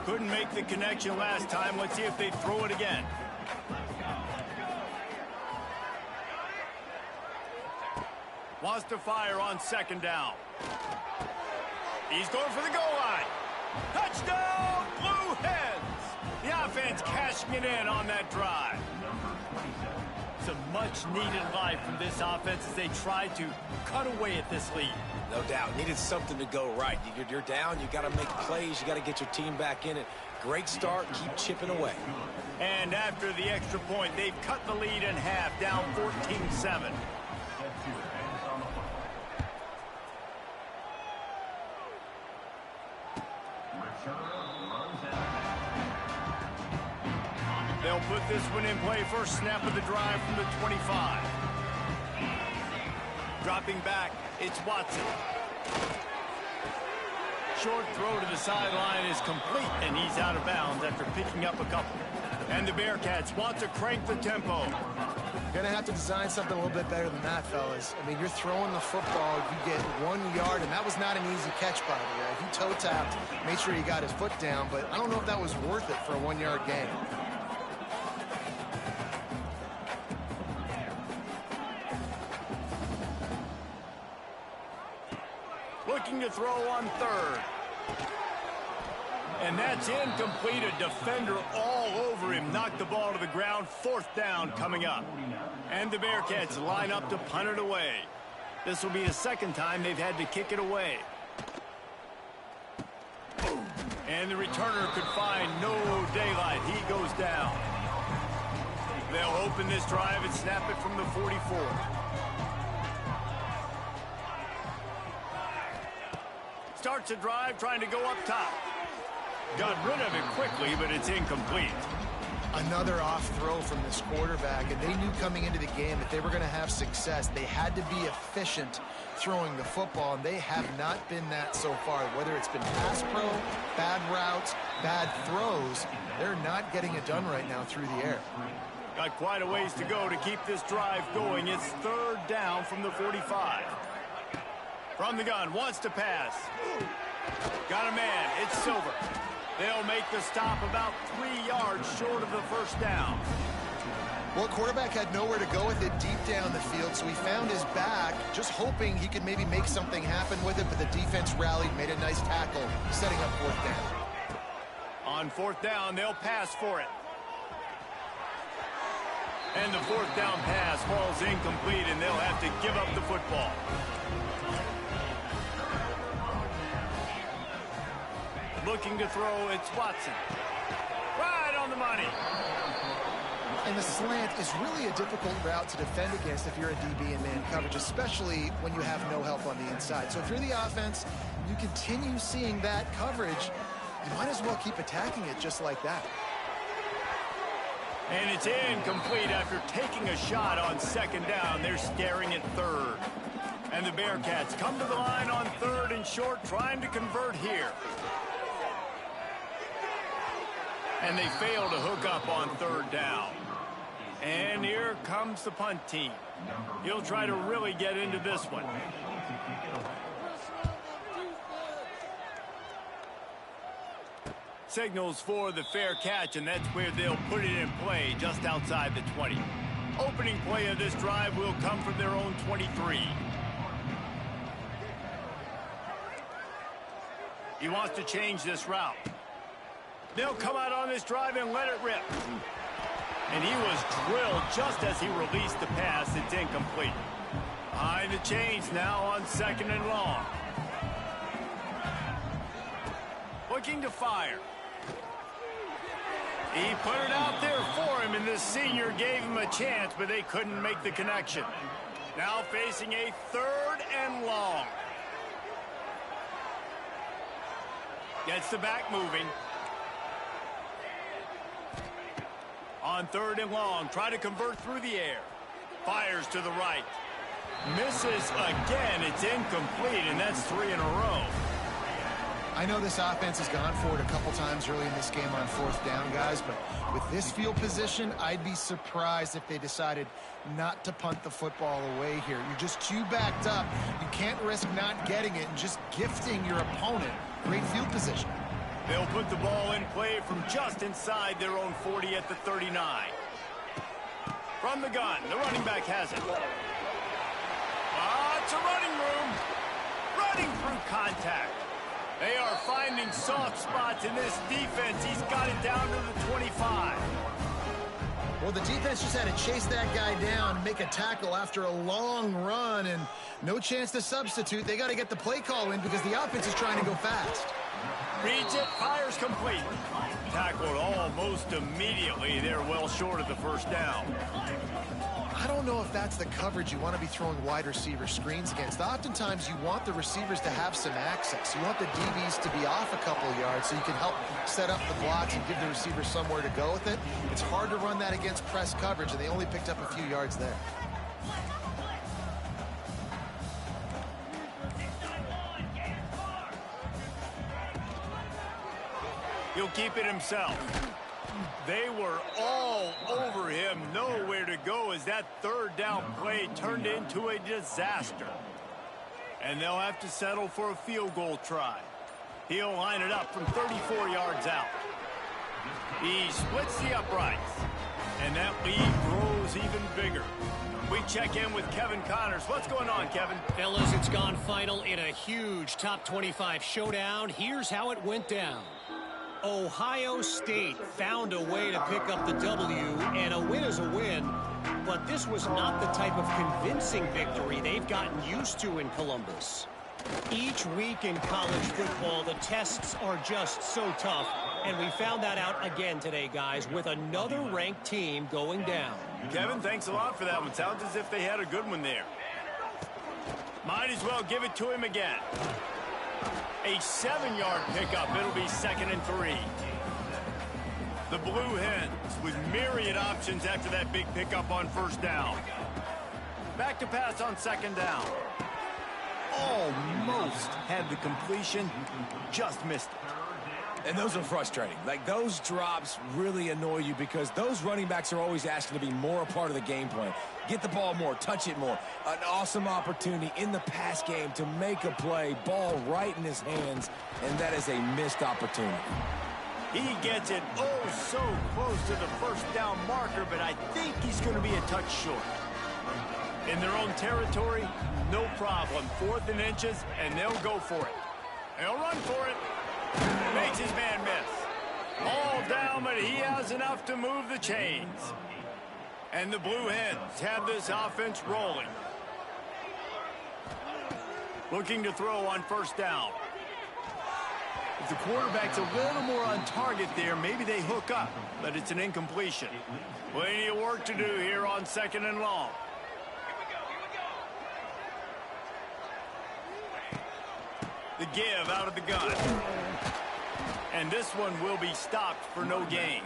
A: Couldn't make the connection last time. Let's see if they throw it again. Wants to fire on 2nd down. He's going for the goal line. Touchdown, Blue Hens! The offense cashing it in on that drive. Some much-needed life from this offense as they try to cut away at this lead.
B: No doubt. Needed something to go right. You're down. You got to make plays. You got to get your team back in it. Great start. Keep chipping away.
A: And after the extra point, they've cut the lead in half, down 14-7. They'll put this one in play. First snap of the drive from the 25. Dropping back, it's Watson. Short throw to the sideline is complete, and he's out of bounds after picking up a couple. And the Bearcats want to crank the tempo.
C: Gonna have to design something a little bit better than that, fellas. I mean, you're throwing the football, you get 1 yard, and that was not an easy catch, by the way. He toe-tapped, made sure he got his foot down, but I don't know if that was worth it for a 1 yard gain.
A: Looking to throw on 3rd. And that's incomplete. A defender all over him. Knocked the ball to the ground. 4th down coming up. And the Bearcats line up to punt it away. This will be the 2nd time they've had to kick it away. And the returner could find no daylight. He goes down. They'll open this drive and snap it from the 44. Starts a drive trying to go up top. Got rid of it quickly, but it's incomplete.
C: Another off throw from this quarterback, and they knew coming into the game that they were going to have success. They had to be efficient throwing the football, and they have not been that so far. Whether it's been pass pro, bad routes, bad throws, they're not getting it done right now through the air.
A: Got quite a ways to go to keep this drive going. It's 3rd down from the 45. From the gun, wants to pass. Got a man, it's Silver. They'll make the stop about 3 yards short of the 1st down.
C: Well, quarterback had nowhere to go with it deep down the field, so he found his back, just hoping he could maybe make something happen with it, but the defense rallied, made a nice tackle, setting up 4th down.
A: On 4th down, they'll pass for it. And the 4th down pass falls incomplete, and they'll have to give up the football. Looking to throw, it's Watson. Right on the money.
C: And the slant is really a difficult route to defend against if you're a DB in man coverage, especially when you have no help on the inside. So if you're the offense, you continue seeing that coverage, you might as well keep attacking it just like that.
A: And it's incomplete after taking a shot on 2nd down. They're staring at 3rd. And the Bearcats come to the line on 3rd and short, trying to convert here. And they fail to hook up on 3rd down. And here comes the punt team. He'll try to really get into this one. Signals for the fair catch, and that's where they'll put it in play, just outside the 20. Opening play of this drive will come from their own 23. He wants to change this route. They'll come out on this drive and let it rip. And he was drilled just as he released the pass. It's incomplete. Behind the chains now on 2nd and long. Looking to fire. He put it out there for him, and this senior gave him a chance, but they couldn't make the connection. Now facing a 3rd and long. Gets the back moving. On 3rd and long, try to convert through the air. Fires to the right. Misses again. It's incomplete, and that's 3 in a row.
C: I know this offense has gone for it a couple times early in this game on 4th down, guys, but with this field position, I'd be surprised if they decided not to punt the football away here. You're just too backed up. You can't risk not getting it and just gifting your opponent great field position.
A: They'll put the ball in play from just inside their own 40 at the 39. From the gun, the running back has it. It's a running room. Running through contact. They are finding soft spots in this defense. He's got it down to the 25.
C: Well, the defense just had to chase that guy down, make a tackle after a long run, and no chance to substitute. They got to get the play call in because the offense is trying to go fast.
A: Reads it, fires complete. Tackled almost immediately. They're well short of the 1st down.
C: I don't know if that's the coverage you want to be throwing wide receiver screens against. Oftentimes, you want the receivers to have some access. You want the DBs to be off a couple of yards so you can help set up the blocks and give the receivers somewhere to go with it. It's hard to run that against press coverage, and they only picked up a few yards there.
A: He'll keep it himself. They were all over him, nowhere to go as that 3rd down play turned into a disaster. And they'll have to settle for a field goal try. He'll line it up from 34 yards out. He splits the uprights, and that lead grows even bigger. We check in with Kevin Connors. What's going on, Kevin?
D: Fellas, it's gone final in a huge top 25 showdown. Here's how it went down. Ohio State found a way to pick up the W, and a win is a win, but this was not the type of convincing victory they've gotten used to in Columbus. Each week in college football, the tests are just so tough, and we found that out again today, guys, with another ranked team going down.
A: Kevin, thanks a lot for that one. Sounds as if they had a good one there. Might as well give it to him again. A 7-yard pickup. It'll be 2nd and 3. The Blue Hens with myriad options after that big pickup on 1st down. Back to pass on 2nd down. Almost had the completion, just missed it.
B: And those are frustrating. Like, those drops really annoy you because those running backs are always asking to be more a part of the game plan. Get the ball more, touch it more. An awesome opportunity in the pass game to make a play, ball right in his hands, and that is a missed opportunity.
A: He gets it so close to the 1st down marker, but I think he's going to be a touch short. In their own territory, no problem. 4th and inches, and they'll go for it. They'll run for it. Makes his man miss. All down, but he has enough to move the chains. And the Blue Hens have this offense rolling. Looking to throw on 1st down. If the quarterback's a little more on target there, maybe they hook up, but it's an incompletion. Plenty of work to do here on 2nd and long. The give out of the gun. And this one will be stopped for no gain.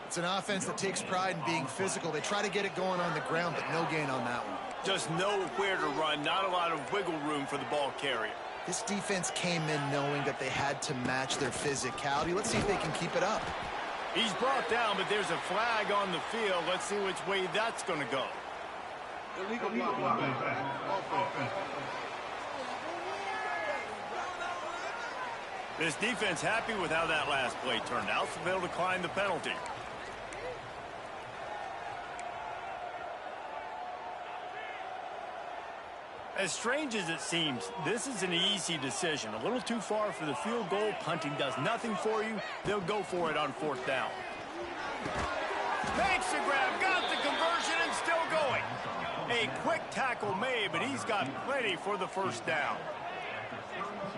C: It's an offense that takes pride in being physical. They try to get it going on the ground, but no gain on that one.
A: Just nowhere to run, not a lot of wiggle room for the ball carrier.
C: This defense came in knowing that they had to match their physicality. Let's see if they can keep it up.
A: He's brought down, but there's a flag on the field. Let's see which way that's going to go.
E: Illegal block. Offense.
A: This defense happy with how that last play turned out, so they'll decline the penalty. As strange as it seems, this is an easy decision. A little too far for the field goal. Punting does nothing for you. They'll go for it on 4th down. Makes the grab, got the conversion, and still going. A quick tackle made, but he's got plenty for the 1st down.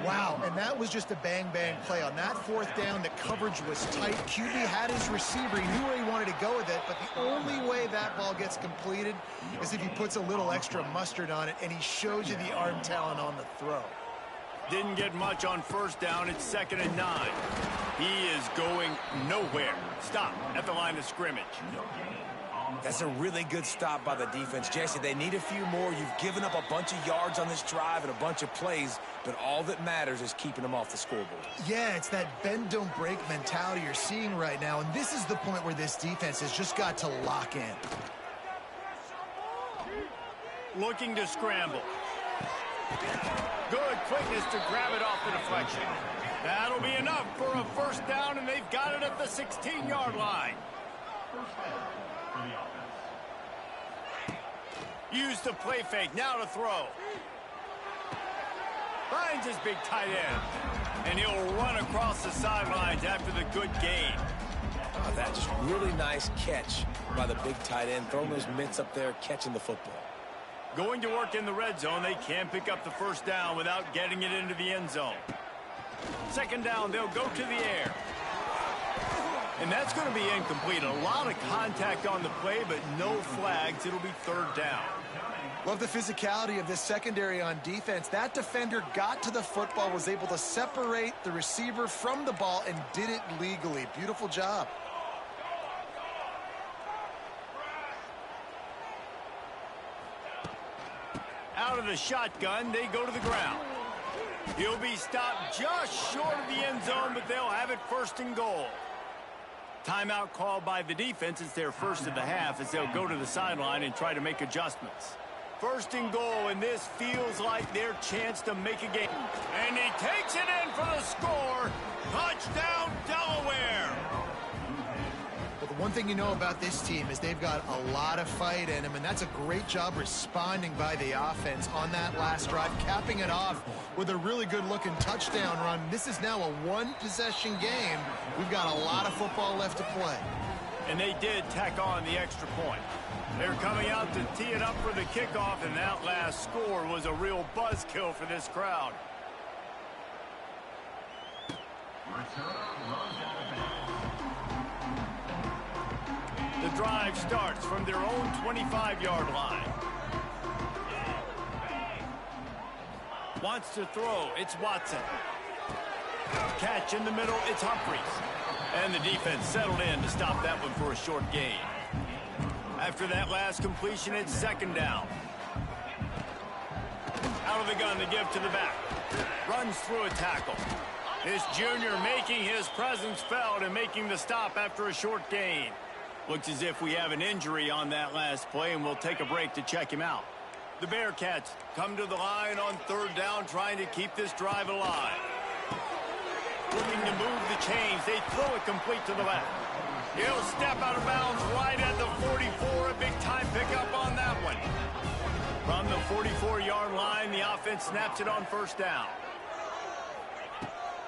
C: Wow, and that was just a bang-bang play. On that 4th down, the coverage was tight. QB had his receiver. He knew where he wanted to go with it, but the only way that ball gets completed is if he puts a little extra mustard on it, and he shows you the arm talent on the throw.
A: Didn't get much on 1st down. It's 2nd and 9. He is going nowhere. Stop at the line of scrimmage.
B: That's a really good stop by the defense. Jesse, they need a few more. You've given up a bunch of yards on this drive and a bunch of plays, but all that matters is keeping them off the scoreboard.
C: Yeah, it's that bend, don't break mentality you're seeing right now, and this is the point where this defense has just got to lock in.
A: Looking to scramble. Good quickness to grab it off the deflection. That'll be enough for a first down, and they've got it at the 16-yard line. Use the play fake, now to throw. Finds his big tight end. And he'll run across the sidelines after the good gain.
B: Oh, that's just really nice catch by the big tight end. Throwing those mitts up there, catching the football.
A: Going to work in the red zone. They can pick up the first down without getting it into the end zone. Second down, they'll go to the air. And that's going to be incomplete. A lot of contact on the play, but no flags. It'll be third down.
C: Love the physicality of this secondary on defense. That defender got to the football, was able to separate the receiver from the ball, and did it legally. Beautiful job.
A: Out of the shotgun, they go to the ground. He'll be stopped just short of the end zone, but they'll have it first and goal. Timeout called by the defense. It's their first of the half as they'll go to the sideline and try to make adjustments. First and goal, and this feels like their chance to make a game. And he takes it in for the score. Touchdown, Delaware.
C: Well, the one thing you know about this team is they've got a lot of fight in them, and that's a great job responding by the offense on that last drive, capping it off with a really good-looking touchdown run. This is now a one-possession game. We've got a lot of football left to play.
A: And they did tack on the extra point. They're coming out to tee it up for the kickoff, and that last score was a real buzzkill for this crowd. The drive starts from their own 25-yard line. Wants to throw. It's Watson. Catch in the middle. It's Humphries. And the defense settled in to stop that one for a short gain. After that last completion, it's second down. Out of the gun to give to the back. Runs through a tackle. This junior making his presence felt and making the stop after a short gain. Looks as if we have an injury on that last play, and we'll take a break to check him out. The Bearcats come to the line on third down, trying to keep this drive alive. Looking to move the chains. They throw it complete to the left. He'll step out of bounds right at the 44. A big-time pickup on that one. From the 44-yard line, the offense snaps it on first down.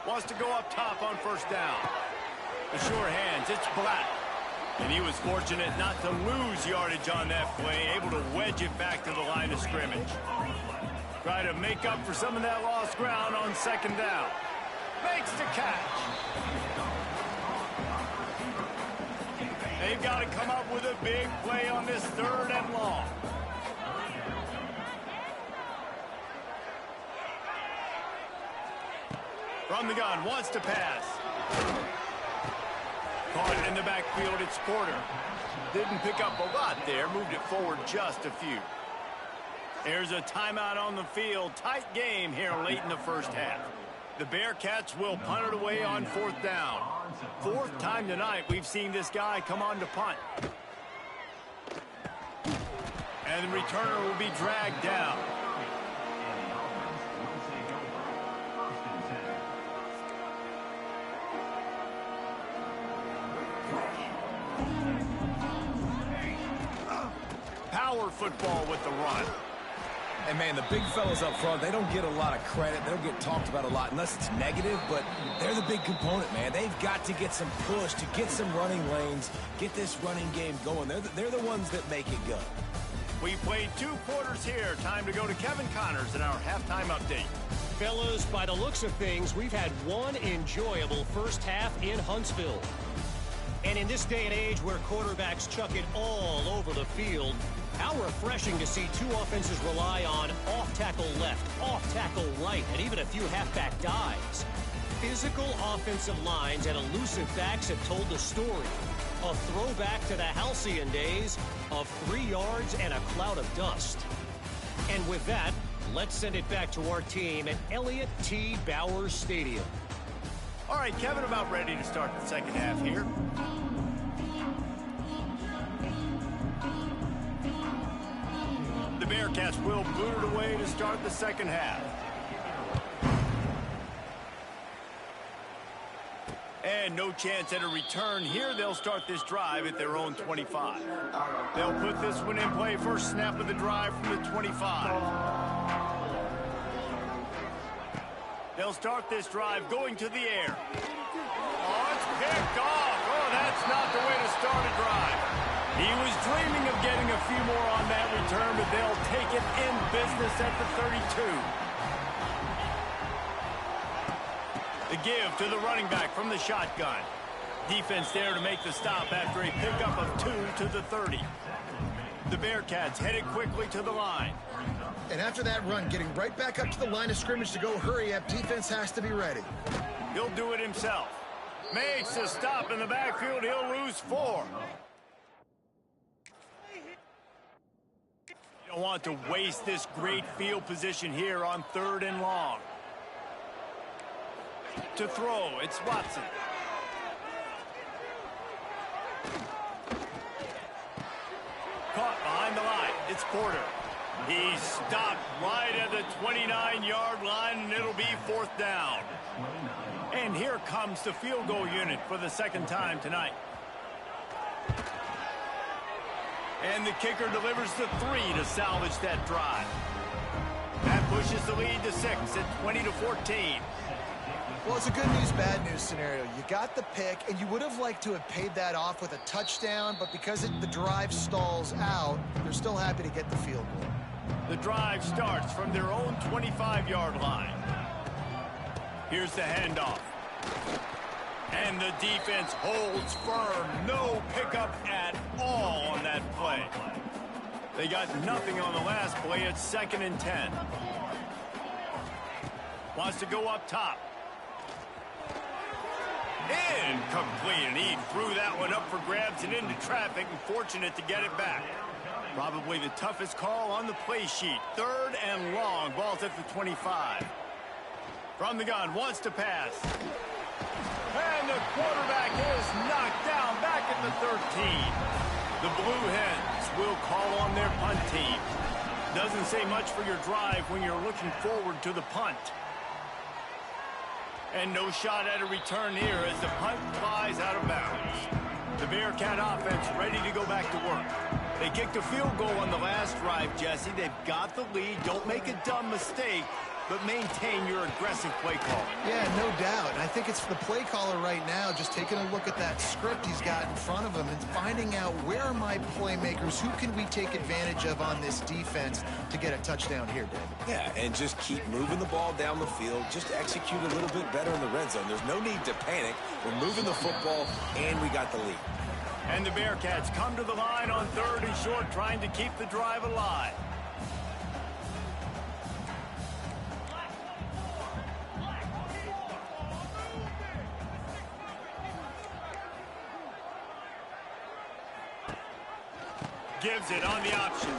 A: Wants to go up top on first down. The sure hands, it's Black. And he was fortunate not to lose yardage on that play, able to wedge it back to the line of scrimmage. Try to make up for some of that lost ground on second down. Makes the catch. They've got to come up with a big play on this third and long. From the gun, wants to pass. Caught in the backfield, it's Porter. Didn't pick up a lot there, moved it forward just a few. There's a timeout on the field. Tight game here late in the first half. The Bearcats will punt it away on fourth down. Fourth time tonight we've seen this guy come on to punt. And the returner will be dragged down. Power football with the run.
B: And, man, the big fellas up front, they don't get a lot of credit. They don't get talked about a lot unless it's negative, but they're the big component, man. They've got to get some push, to get some running lanes, get this running game going. They're the ones that make it go.
A: We played 2 quarters here. Time to go to Kevin Connors in our halftime update.
D: Fellas, by the looks of things, we've had one enjoyable first half in Huntsville. And in this day and age where quarterbacks chuck it all over the field, how refreshing to see 2 offenses rely on off-tackle left, off-tackle right, and even a few halfback dives. Physical offensive lines and elusive backs have told the story. A throwback to the halcyon days of 3 yards and a cloud of dust. And with that, let's send it back to our team at Elliott T. Bowers Stadium.
A: All right, Kevin, about ready to start the second half here. The Bearcats will boot it away to start the second half. And no chance at a return here. They'll start this drive at their own 25. They'll put this one in play. First snap of the drive from the 25. They'll start this drive going to the air. Oh, it's picked off. Oh, that's not the way to start a drive. He was dreaming of getting a few more on that return, but they'll take it in business at the 32. The give to the running back from the shotgun. Defense there to make the stop after a pickup of 2 to the 30. The Bearcats headed quickly to the line.
C: And after that run, getting right back up to the line of scrimmage to go hurry up, defense has to be ready.
A: He'll do it himself. Makes a stop in the backfield. He'll lose 4. You don't want to waste this great field position here on 3rd and long. To throw, it's Watson. Caught behind the line, it's Porter. He's stopped right at the 29-yard line, and it'll be 4th down. And here comes the field goal unit for the second time tonight. And the kicker delivers the 3 to salvage that drive. That pushes the lead to 6 at 20-14.
C: Well, it's a good news, bad news scenario. You got the pick, and you would have liked to have paid that off with a touchdown, but because the drive stalls out, they're still happy to get the field goal.
A: The drive starts from their own 25-yard line. Here's the handoff. And the defense holds firm. No pickup at all on that play. They got nothing on the last play. It's 2nd and 10. Wants to go up top. Incomplete, and he threw that one up for grabs and into traffic, and fortunate to get it back. Probably the toughest call on the play sheet. 3rd and long. Ball's at the 25. From the gun, wants to pass. And the quarterback is knocked down back at the 13. The Blue Hens will call on their punt team. Doesn't say much for your drive when you're looking forward to the punt. And no shot at a return here as the punt flies out of bounds. The Bearcat offense ready to go back to work. They kicked a field goal on the last drive, Jesse. They've got the lead. Don't make a dumb mistake, but maintain your aggressive play calling.
C: Yeah, no doubt. And I think it's the play caller right now just taking a look at that script he's got in front of him and finding out where are my playmakers, who can we take advantage of on this defense to get a touchdown here, David.
B: Yeah, and just keep moving the ball down the field. Just execute a little bit better in the red zone. There's no need to panic. We're moving the football, and we got the lead.
A: And the Bearcats come to the line on 3rd and short, trying to keep the drive alive. Gives it on the option.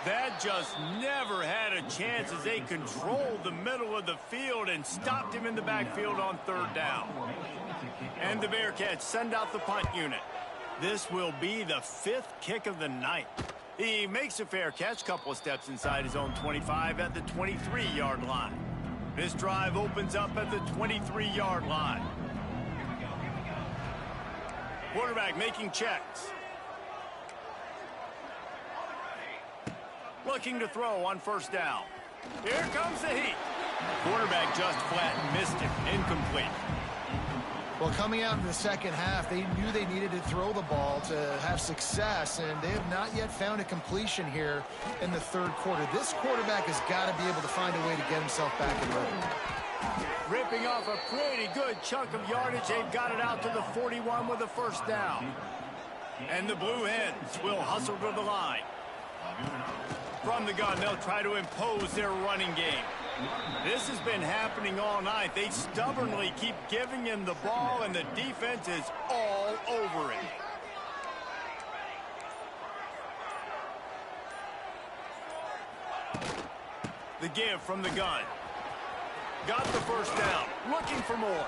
A: That just never had a chance as they controlled the middle of the field and stopped him in the backfield on 3rd down. And the Bearcats send out the punt unit. This will be the 5th kick of the night. He makes a fair catch, couple of steps inside his own 25 at the 23-yard line. This drive opens up at the 23-yard line. Quarterback making checks. Looking to throw on 1st down. Here comes the heat. Quarterback just flat missed him. Incomplete.
C: Well, coming out in the second half, they knew they needed to throw the ball to have success, and they have not yet found a completion here in the 3rd quarter. This quarterback has got to be able to find a way to get himself back in rhythm.
A: Ripping off a pretty good chunk of yardage. They've got it out to the 41 with a 1st down. And the Blue Hens will hustle to the line. From the gun, they'll try to impose their running game. This has been happening all night. They stubbornly keep giving him the ball, and the defense is all over it. The give from the gun. Got the first down. Looking for more.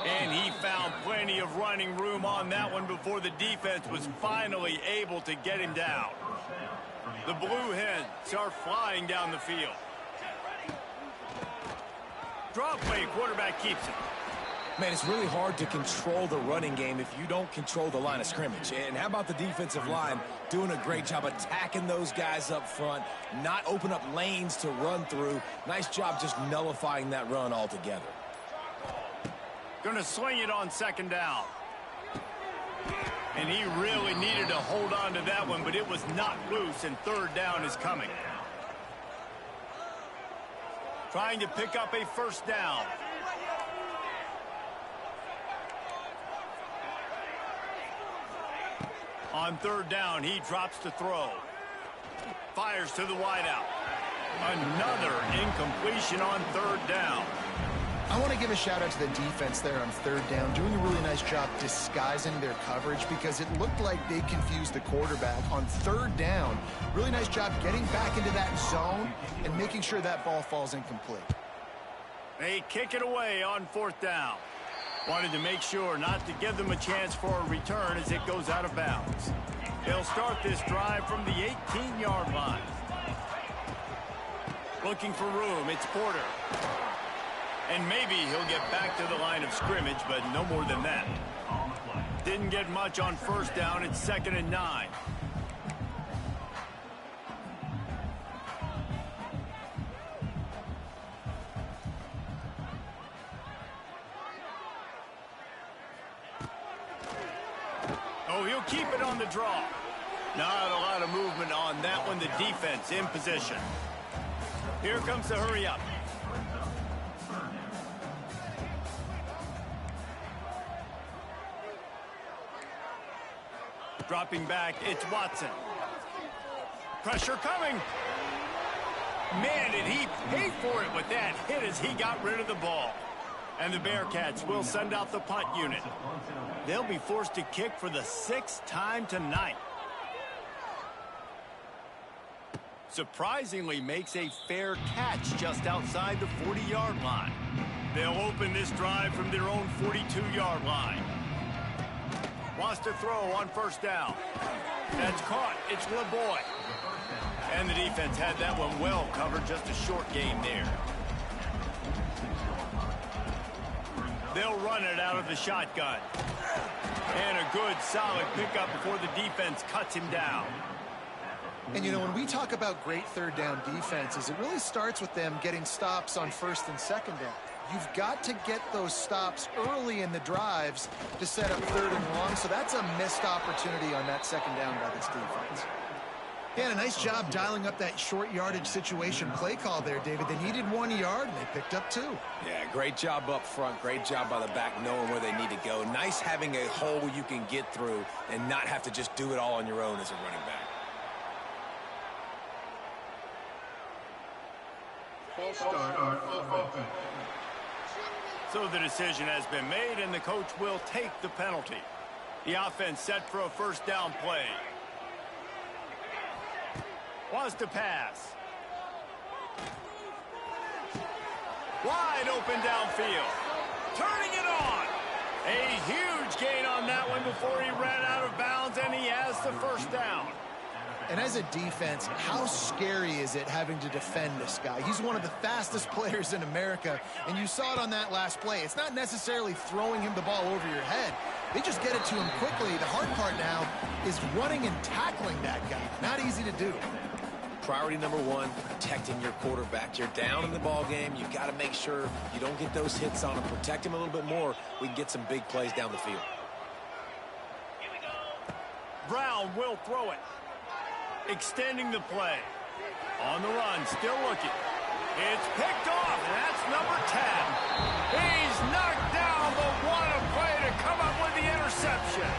A: And he found plenty of running room on that one before the defense was finally able to get him down. The Blue Hens are flying down the field. Draw play, quarterback keeps it.
B: Man, it's really hard to control the running game if you don't control the line of scrimmage. And how about the defensive line doing a great job attacking those guys up front, not open up lanes to run through. Nice job just nullifying that run altogether.
A: Gonna sling it on second down. And he really needed to hold on to that one, but it was not loose, and third down is coming. Trying to pick up a first down. On third down, he drops to throw. Fires to the wideout. Another incompletion on third down.
C: I want to give a shout out to the defense there on third down, doing a really nice job disguising their coverage because it looked like they confused the quarterback on third down. Really nice job getting back into that zone and making sure that ball falls incomplete.
A: They kick it away on fourth down. Wanted to make sure not to give them a chance for a return as it goes out of bounds. They'll start this drive from the 18-yard line. Looking for room, it's Porter. And maybe he'll get back to the line of scrimmage, but no more than that. Didn't get much on first down. It's 2nd and 9. Oh, he'll keep it on the draw. Not a lot of movement on that one. The defense in position. Here comes the hurry up. Dropping back, it's Watson. Pressure coming. Man, did he pay for it with that hit as he got rid of the ball. And the Bearcats will send out the punt unit. They'll be forced to kick for the 6th time tonight. Surprisingly makes a fair catch just outside the 40-yard line. They'll open this drive from their own 42-yard line. Wants to throw on first down. That's caught. It's LeBoy. And the defense had that one well covered. Just a short game there. They'll run it out of the shotgun. And a good, solid pickup before the defense cuts him down.
C: And, you know, when we talk about great third down defenses, it really starts with them getting stops on first and second down. You've got to get those stops early in the drives to set up third and long, so that's a missed opportunity on that second down by this defense. Yeah, and a nice job dialing up that short yardage situation play call there, David. They needed 1 yard, and they picked up 2.
B: Yeah, great job up front. Great job by the back knowing where they need to go. Nice having a hole you can get through and not have to just do it all on your own as a running back.
E: False start, offense.
A: So the decision has been made, and the coach will take the penalty. The offense set for a first down play. Wants to pass. Wide open downfield. Turning it on. A huge gain on that one before he ran out of bounds, and he has the first down.
C: And as a defense, how scary is it having to defend this guy? He's one of the fastest players in America, and you saw it on that last play. It's not necessarily throwing him the ball over your head. They just get it to him quickly. The hard part now is running and tackling that guy. Not easy to do.
B: Priority number 1, protecting your quarterback. You're down in the ball game. You've got to make sure you don't get those hits on him. Protect him a little bit more. We can get some big plays down the field.
A: Brown will throw it. Extending the play. On the run, still looking. It's picked off, and that's number 10. He's knocked down, but what a play to come up with the interception.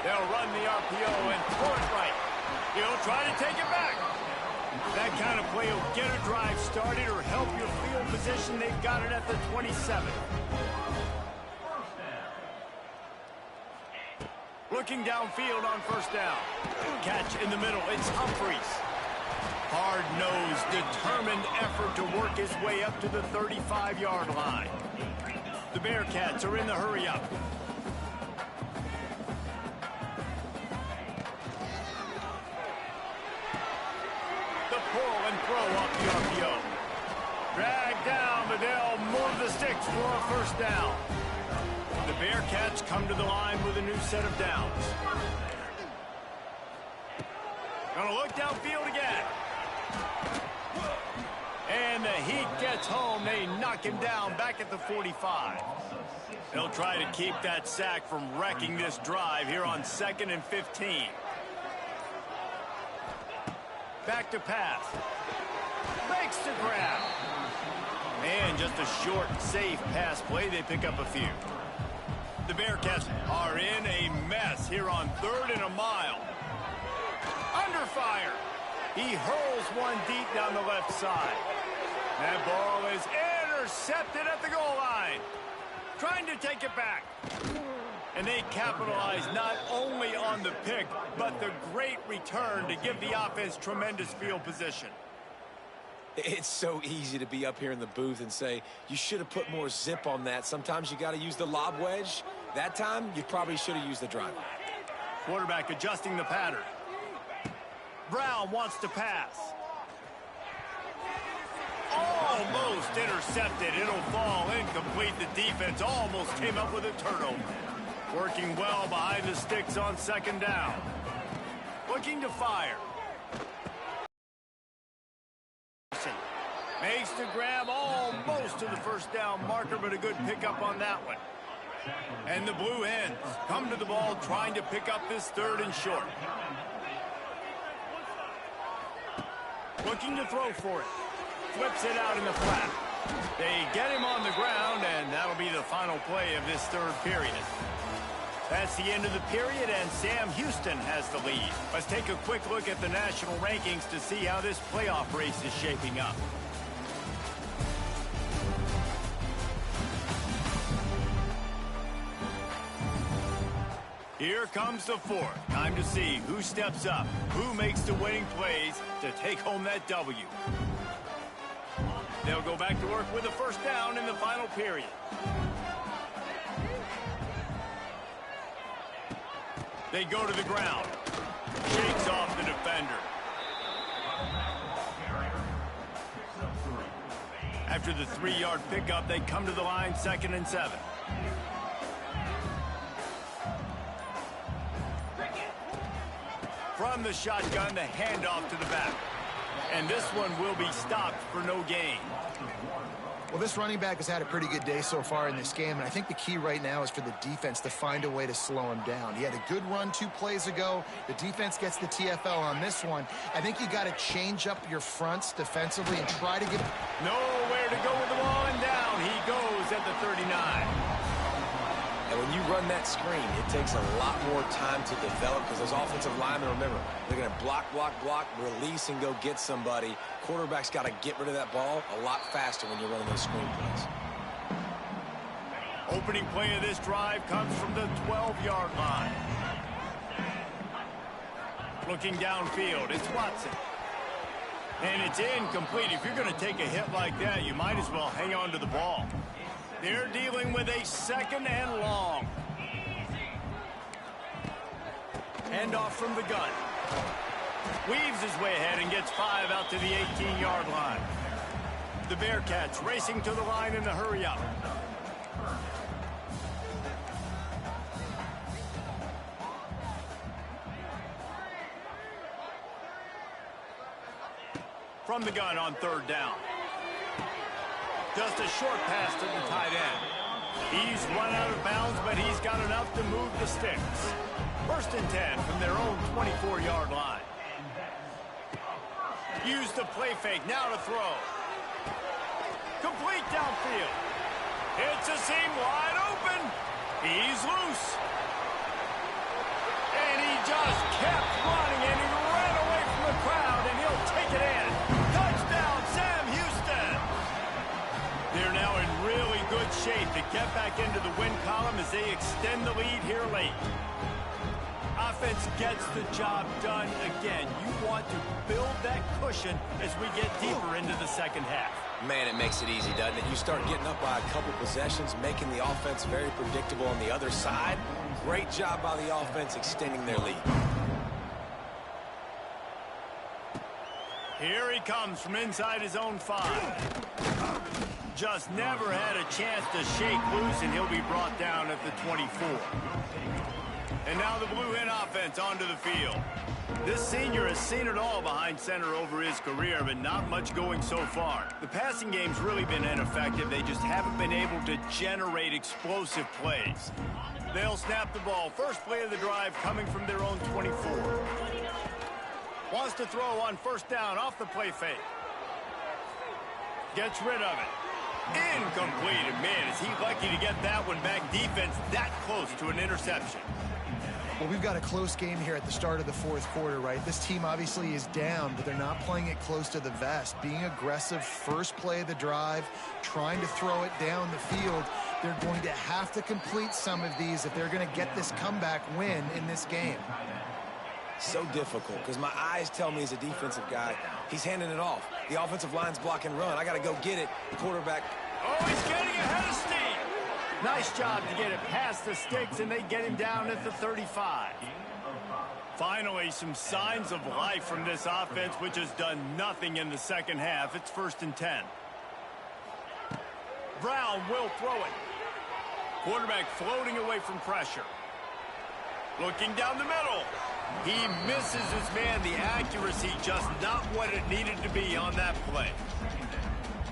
A: They'll run the RPO and throw it right. He'll try to take it back. That kind of play will get a drive started or help your field position. They've got it at the 27. Looking downfield on first down. Catch in the middle. It's Humphries. Hard-nosed, determined effort to work his way up to the 35-yard line. The Bearcats are in the hurry-up. The pull and throw off the RPO. Drag down, but they'll move the sticks for a first down. The Bearcats come to the line with a new set of downs. Gonna look downfield again. And the Heat gets home. They knock him down back at the 45. They'll try to keep that sack from wrecking this drive here on 2nd and 15. Back to pass. Makes the grab. And just a short, safe pass play. They pick up a few. The Bearcats are in a mess here on 3rd and a mile. Under fire. He hurls one deep down the left side. That ball is intercepted at the goal line. Trying to take it back. And they capitalize not only on the pick, but the great return to give the offense tremendous field position.
B: It's so easy to be up here in the booth and say, you should have put more zip on that. Sometimes you got to use the lob wedge. That time, you probably should have used the drive.
A: Quarterback adjusting the pattern. Brown wants to pass. Almost intercepted. It'll fall incomplete. The defense almost came up with a turnover. Working well behind the sticks on 2nd down. Looking to fire. Makes the grab almost to the first down marker, but a good pickup on that one. And the Blue Hens come to the ball trying to pick up this 3rd and short. Looking to throw for it. Flips it out in the flat. They get him on the ground, and that'll be the final play of this 3rd period. That's the end of the period, and Sam Houston has the lead. Let's take a quick look at the national rankings to see how this playoff race is shaping up. Here comes the 4th. Time to see who steps up, who makes the winning plays to take home that W. They'll go back to work with a first down in the final period. They go to the ground. Shakes off the defender. After the 3-yard pickup, they come to the line 2nd and 7. From the shotgun, the handoff to the back. And this one will be stopped for no gain.
C: Well, this running back has had a pretty good day so far in this game, and I think the key right now is for the defense to find a way to slow him down. He had a good run 2 plays ago. The defense gets the TFL on this one. I think you got to change up your fronts defensively and try to get...
A: Nowhere to go with the ball, and down he goes at the 39.
B: And when you run that screen, it takes a lot more time to develop because those offensive linemen, remember, they're going to block, release, and go get somebody. Quarterback's got to get rid of that ball a lot faster when you're running those screen plays.
A: Opening play of this drive comes from the 12-yard line. Looking downfield, it's Watson. And it's incomplete. If you're going to take a hit like that, you might as well hang on to the ball. They're dealing with a 2nd and long. Handoff from the gun. Weaves his way ahead and gets 5 out to the 18-yard line. The Bearcats racing to the line in the hurry-up. From the gun on 3rd down. Just a short pass to the tight end. He's run out of bounds, but he's got enough to move the sticks. 1st and 10 from their own 24-yard line. Use the play fake, now to throw. Complete downfield. It's a seam wide open. He's loose. just kept running, and he ran away from the crowd, and he'll take it in. Touchdown, Sam Houston. They're now in really good shape to get back into the win column as they extend the lead here late. Offense gets the job done again. You want to build that cushion as we get deeper into the second half.
B: Man, it makes it easy, doesn't it? You start getting up by a couple possessions, making the offense very predictable on the other side. Great job by the offense extending their lead.
A: Here he comes from inside his own 5. Just never had a chance to shake loose, and he'll be brought down at the 24. And now the Blue Hen offense onto the field. This senior has seen it all behind center over his career, but not much going so far. The passing game's really been ineffective. They just haven't been able to generate explosive plays. They'll snap the ball. First play of the drive coming from their own 24. Wants to throw on first down off the play fake. Gets rid of it. Incomplete. And man, is he lucky to get that one back. Defense that close to an interception.
C: Well, we've got a close game here at the start of the fourth quarter, right? This team obviously is down, but they're not playing it close to the vest. Being aggressive, first play of the drive, trying to throw it down the field. They're going to have to complete some of these if they're going to get this comeback win in this game.
B: So difficult because my eyes tell me as a defensive guy, he's handing it off. The offensive line's blocking run. I got to go get it. The quarterback.
A: Oh, he's getting ahead of steam. Nice job to get it past the sticks, and they get him down at the 35. Finally, some signs of life from this offense, which has done nothing in the second half. It's 1st and 10. Brown will throw it. Quarterback floating away from pressure. Looking down the middle. He misses his man. The accuracy just not what it needed to be on that play.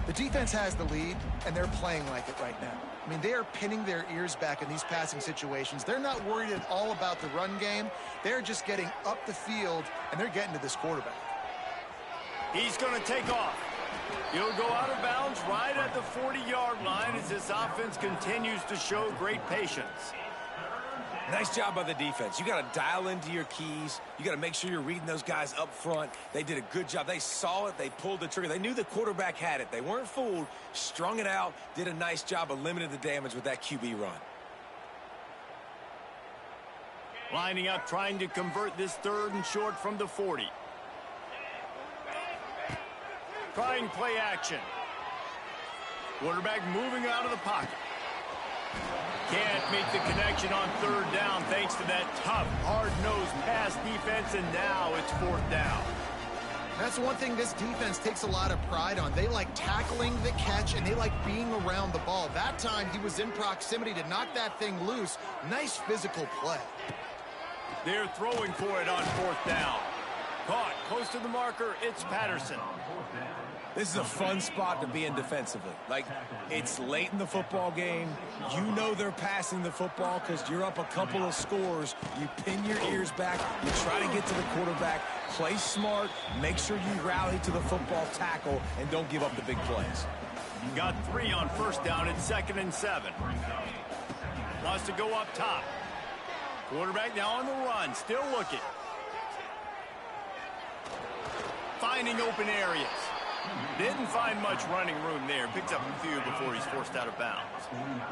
C: The defense has the lead, and they're playing like it right now. I mean, they are pinning their ears back in these passing situations. They're not worried at all about the run game. They're just getting up the field, and they're getting to this quarterback.
A: He's going to take off. He'll go out of bounds right at the 40-yard line as this offense continues to show great patience.
B: Nice job by the defense. You got to dial into your keys. You got to make sure you're reading those guys up front. They did a good job. They saw it. They pulled the trigger. They knew the quarterback had it. They weren't fooled. Strung it out. Did a nice job of limiting the damage with that QB run.
A: Lining up, trying to convert this 3rd and short from the 40. Trying play action. Quarterback moving out of the pocket. Can't make the connection on 3rd down thanks to that tough, hard-nosed pass defense, and now it's 4th down.
C: That's one thing this defense takes a lot of pride on. They like tackling the catch, and they like being around the ball. That time, he was in proximity to knock that thing loose. Nice physical play.
A: They're throwing for it on 4th down. Caught close to the marker. It's Patterson.
B: This is a fun spot to be in defensively. Like, it's late in the football game. You know they're passing the football because you're up a couple of scores. You pin your ears back. You try to get to the quarterback. Play smart. Make sure you rally to the football tackle and don't give up the big plays.
A: Got 3 on 1st down. It's 2nd and 7. Wants to go up top. Quarterback now on the run. Still looking. Finding open areas. Didn't find much running room there. Picks up a few before he's forced out of bounds.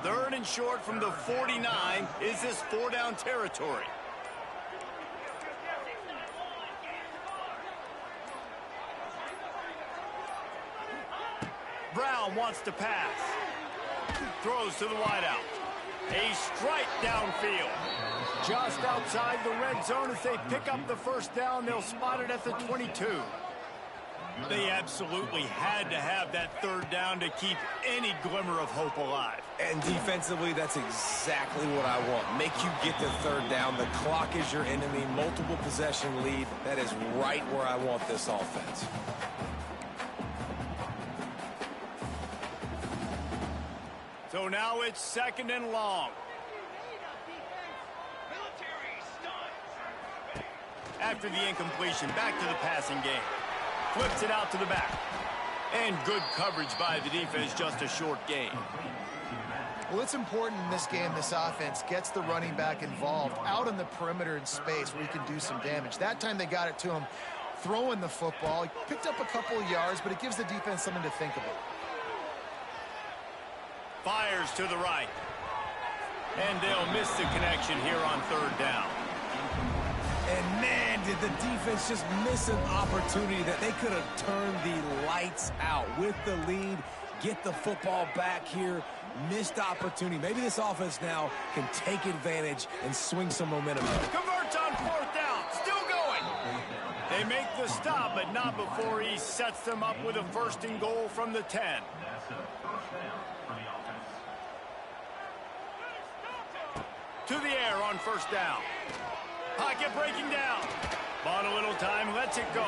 A: 3rd and short from the 49. Is this 4-down territory? Brown wants to pass. Throws to the wideout. A strike downfield. Just outside the red zone as they pick up the 1st down. They'll spot it at the 22. They absolutely had to have that 3rd down to keep any glimmer of hope alive.
B: And defensively, that's exactly what I want. Make you get the 3rd down. The clock is your enemy. Multiple possession lead. That is right where I want this offense.
A: So now it's 2nd and long. After the incompletion, back to the passing game. Flips it out to the back. And good coverage by the defense, just a short gain.
C: Well, it's important in this game, this offense gets the running back involved out on the perimeter in space where he can do some damage. That time they got it to him throwing the football. He picked up a couple of yards, but it gives the defense something to think about.
A: Fires to the right. And they'll miss the connection here on third down.
B: And man, did the defense just miss an opportunity that they could have turned the lights out with the lead, get the football back here, missed opportunity. Maybe this offense now can take advantage and swing some momentum.
A: Converts on fourth down, still going. They make the stop, but not before he sets them up with a first and goal from the 10. To the air on first down. Pocket breaking down. Bought a little time, lets it go.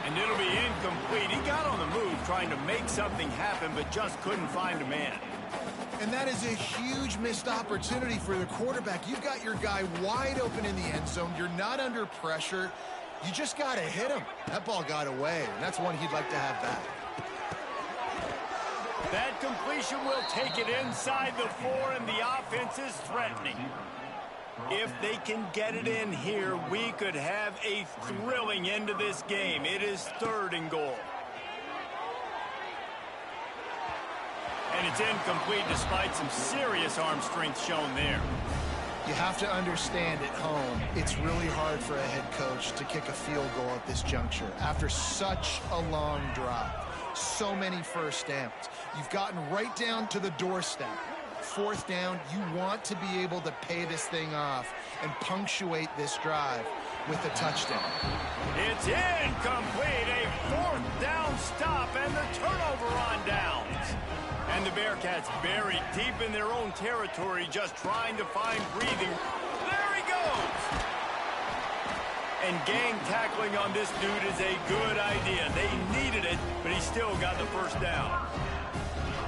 A: And it'll be incomplete. He got on the move trying to make something happen, but just couldn't find a man.
C: And that is a huge missed opportunity for the quarterback. You've got your guy wide open in the end zone. You're not under pressure. You just got to hit him. That ball got away, and that's one he'd like to have back.
A: That completion will take it inside the 4, and the offense is threatening. If they can get it in here, we could have a thrilling end to this game. It is third and goal. And it's incomplete despite some serious arm strength shown there.
C: You have to understand at home, it's really hard for a head coach to kick a field goal at this juncture after such a long drive. So many first downs. You've gotten right down to the doorstep. Fourth down, you want to be able to pay this thing off and punctuate this drive with a touchdown.
A: It's incomplete. A fourth down stop and the turnover on downs. And the Bearcats buried deep in their own territory, just trying to find breathing. There he goes. And gang tackling on this dude is a good idea. They needed it, but he still got the first down.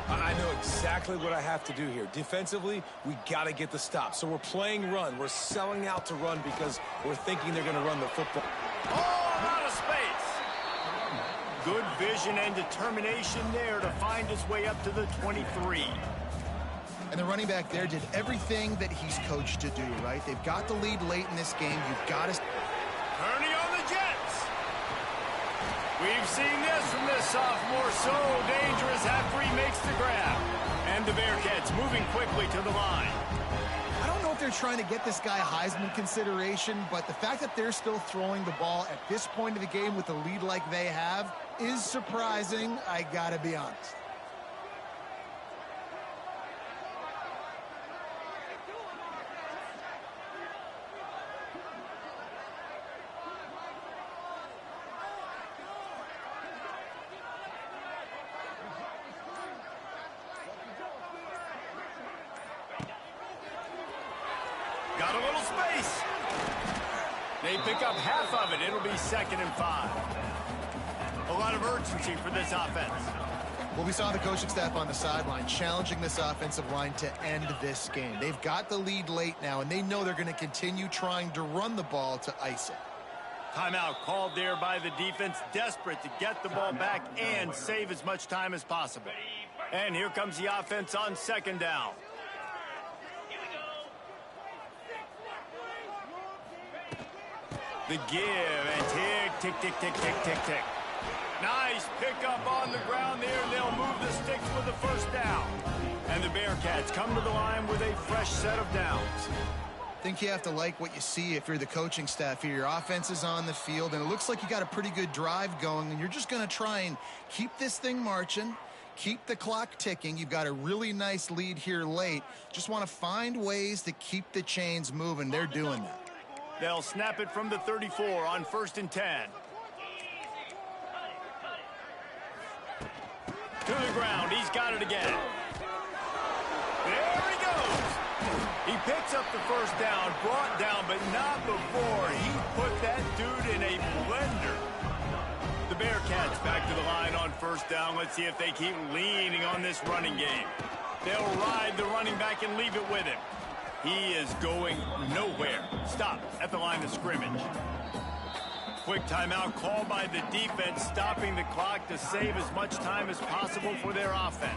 B: I know exactly what I have to do here. Defensively, we got to get the stop. So we're playing run. We're selling out to run because we're thinking they're going to run the football.
A: All out of space. Good vision and determination there to find his way up to the 23.
C: And the running back there did everything that he's coached to do, right? They've got the lead late in this game. You've got to...
A: Turning on the Jets. We've seen this from this sophomore. So dangerous after he makes the grab. And the Bearcats moving quickly to the line.
C: I don't know if they're trying to get this guy Heisman consideration, but the fact that they're still throwing the ball at this point of the game with the lead like they have is surprising, I gotta be honest.
A: Got a little space. They pick up half of it. It'll be 2nd and 5. A lot of urgency for this offense.
C: Well, we saw the coaching staff on the sideline challenging this offensive line to end this game. They've got the lead late now, and they know they're going to continue trying to run the ball to ice it.
A: Timeout called there by the defense, desperate to get the ball back and save as much time as possible. And here comes the offense on 2nd down. The give and tick, tick, tick, tick, tick, tick. Nice pickup on the ground there. They'll move the sticks with the first down. And the Bearcats come to the line with a fresh set of downs.
C: I think you have to like what you see if you're the coaching staff here. Your offense is on the field, and it looks like you got a pretty good drive going, and you're just going to try and keep this thing marching, keep the clock ticking. You've got a really nice lead here late. Just want to find ways to keep the chains moving. They're doing that.
A: They'll snap it from the 34 on 1st and 10. To the ground. He's got it again. There he goes. He picks up the first down, brought down, but not before he put that dude in a blender. The Bearcats back to the line on 1st down. Let's see if they keep leaning on this running game. They'll ride the running back and leave it with him. He is going nowhere. Stop at the line of scrimmage. Quick timeout called by the defense, stopping the clock to save as much time as possible for their offense.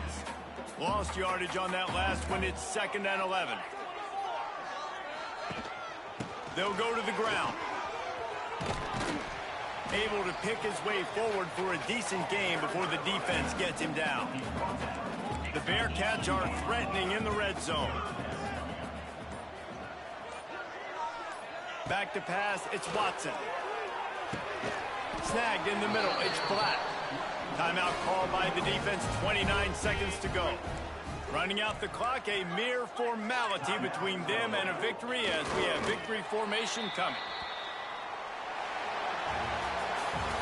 A: Lost yardage on that last one. It's 2nd and 11. They'll go to the ground. Able to pick his way forward for a decent game before the defense gets him down. The Bearcats are threatening in the red zone. Back to pass, it's Watson. Snagged in the middle, it's Black. Timeout called by the defense, 29 seconds to go. Running out the clock, a mere formality between them and a victory as we have victory formation coming.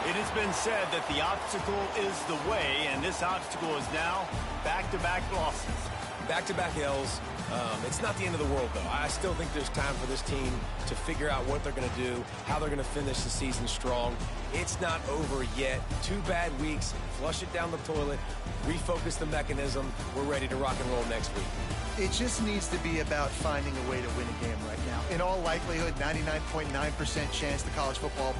A: It has been said that the obstacle is the way, and this obstacle is now back-to-back losses.
B: Back-to-back L's. It's not the end of the world, though. I still think there's time for this team to figure out what they're going to do, how they're going to finish the season strong. It's not over yet. 2 bad weeks. Flush it down the toilet. Refocus the mechanism. We're ready to rock and roll next week.
C: It just needs to be about finding a way to win a game right now. In all likelihood, 99.9% chance the college football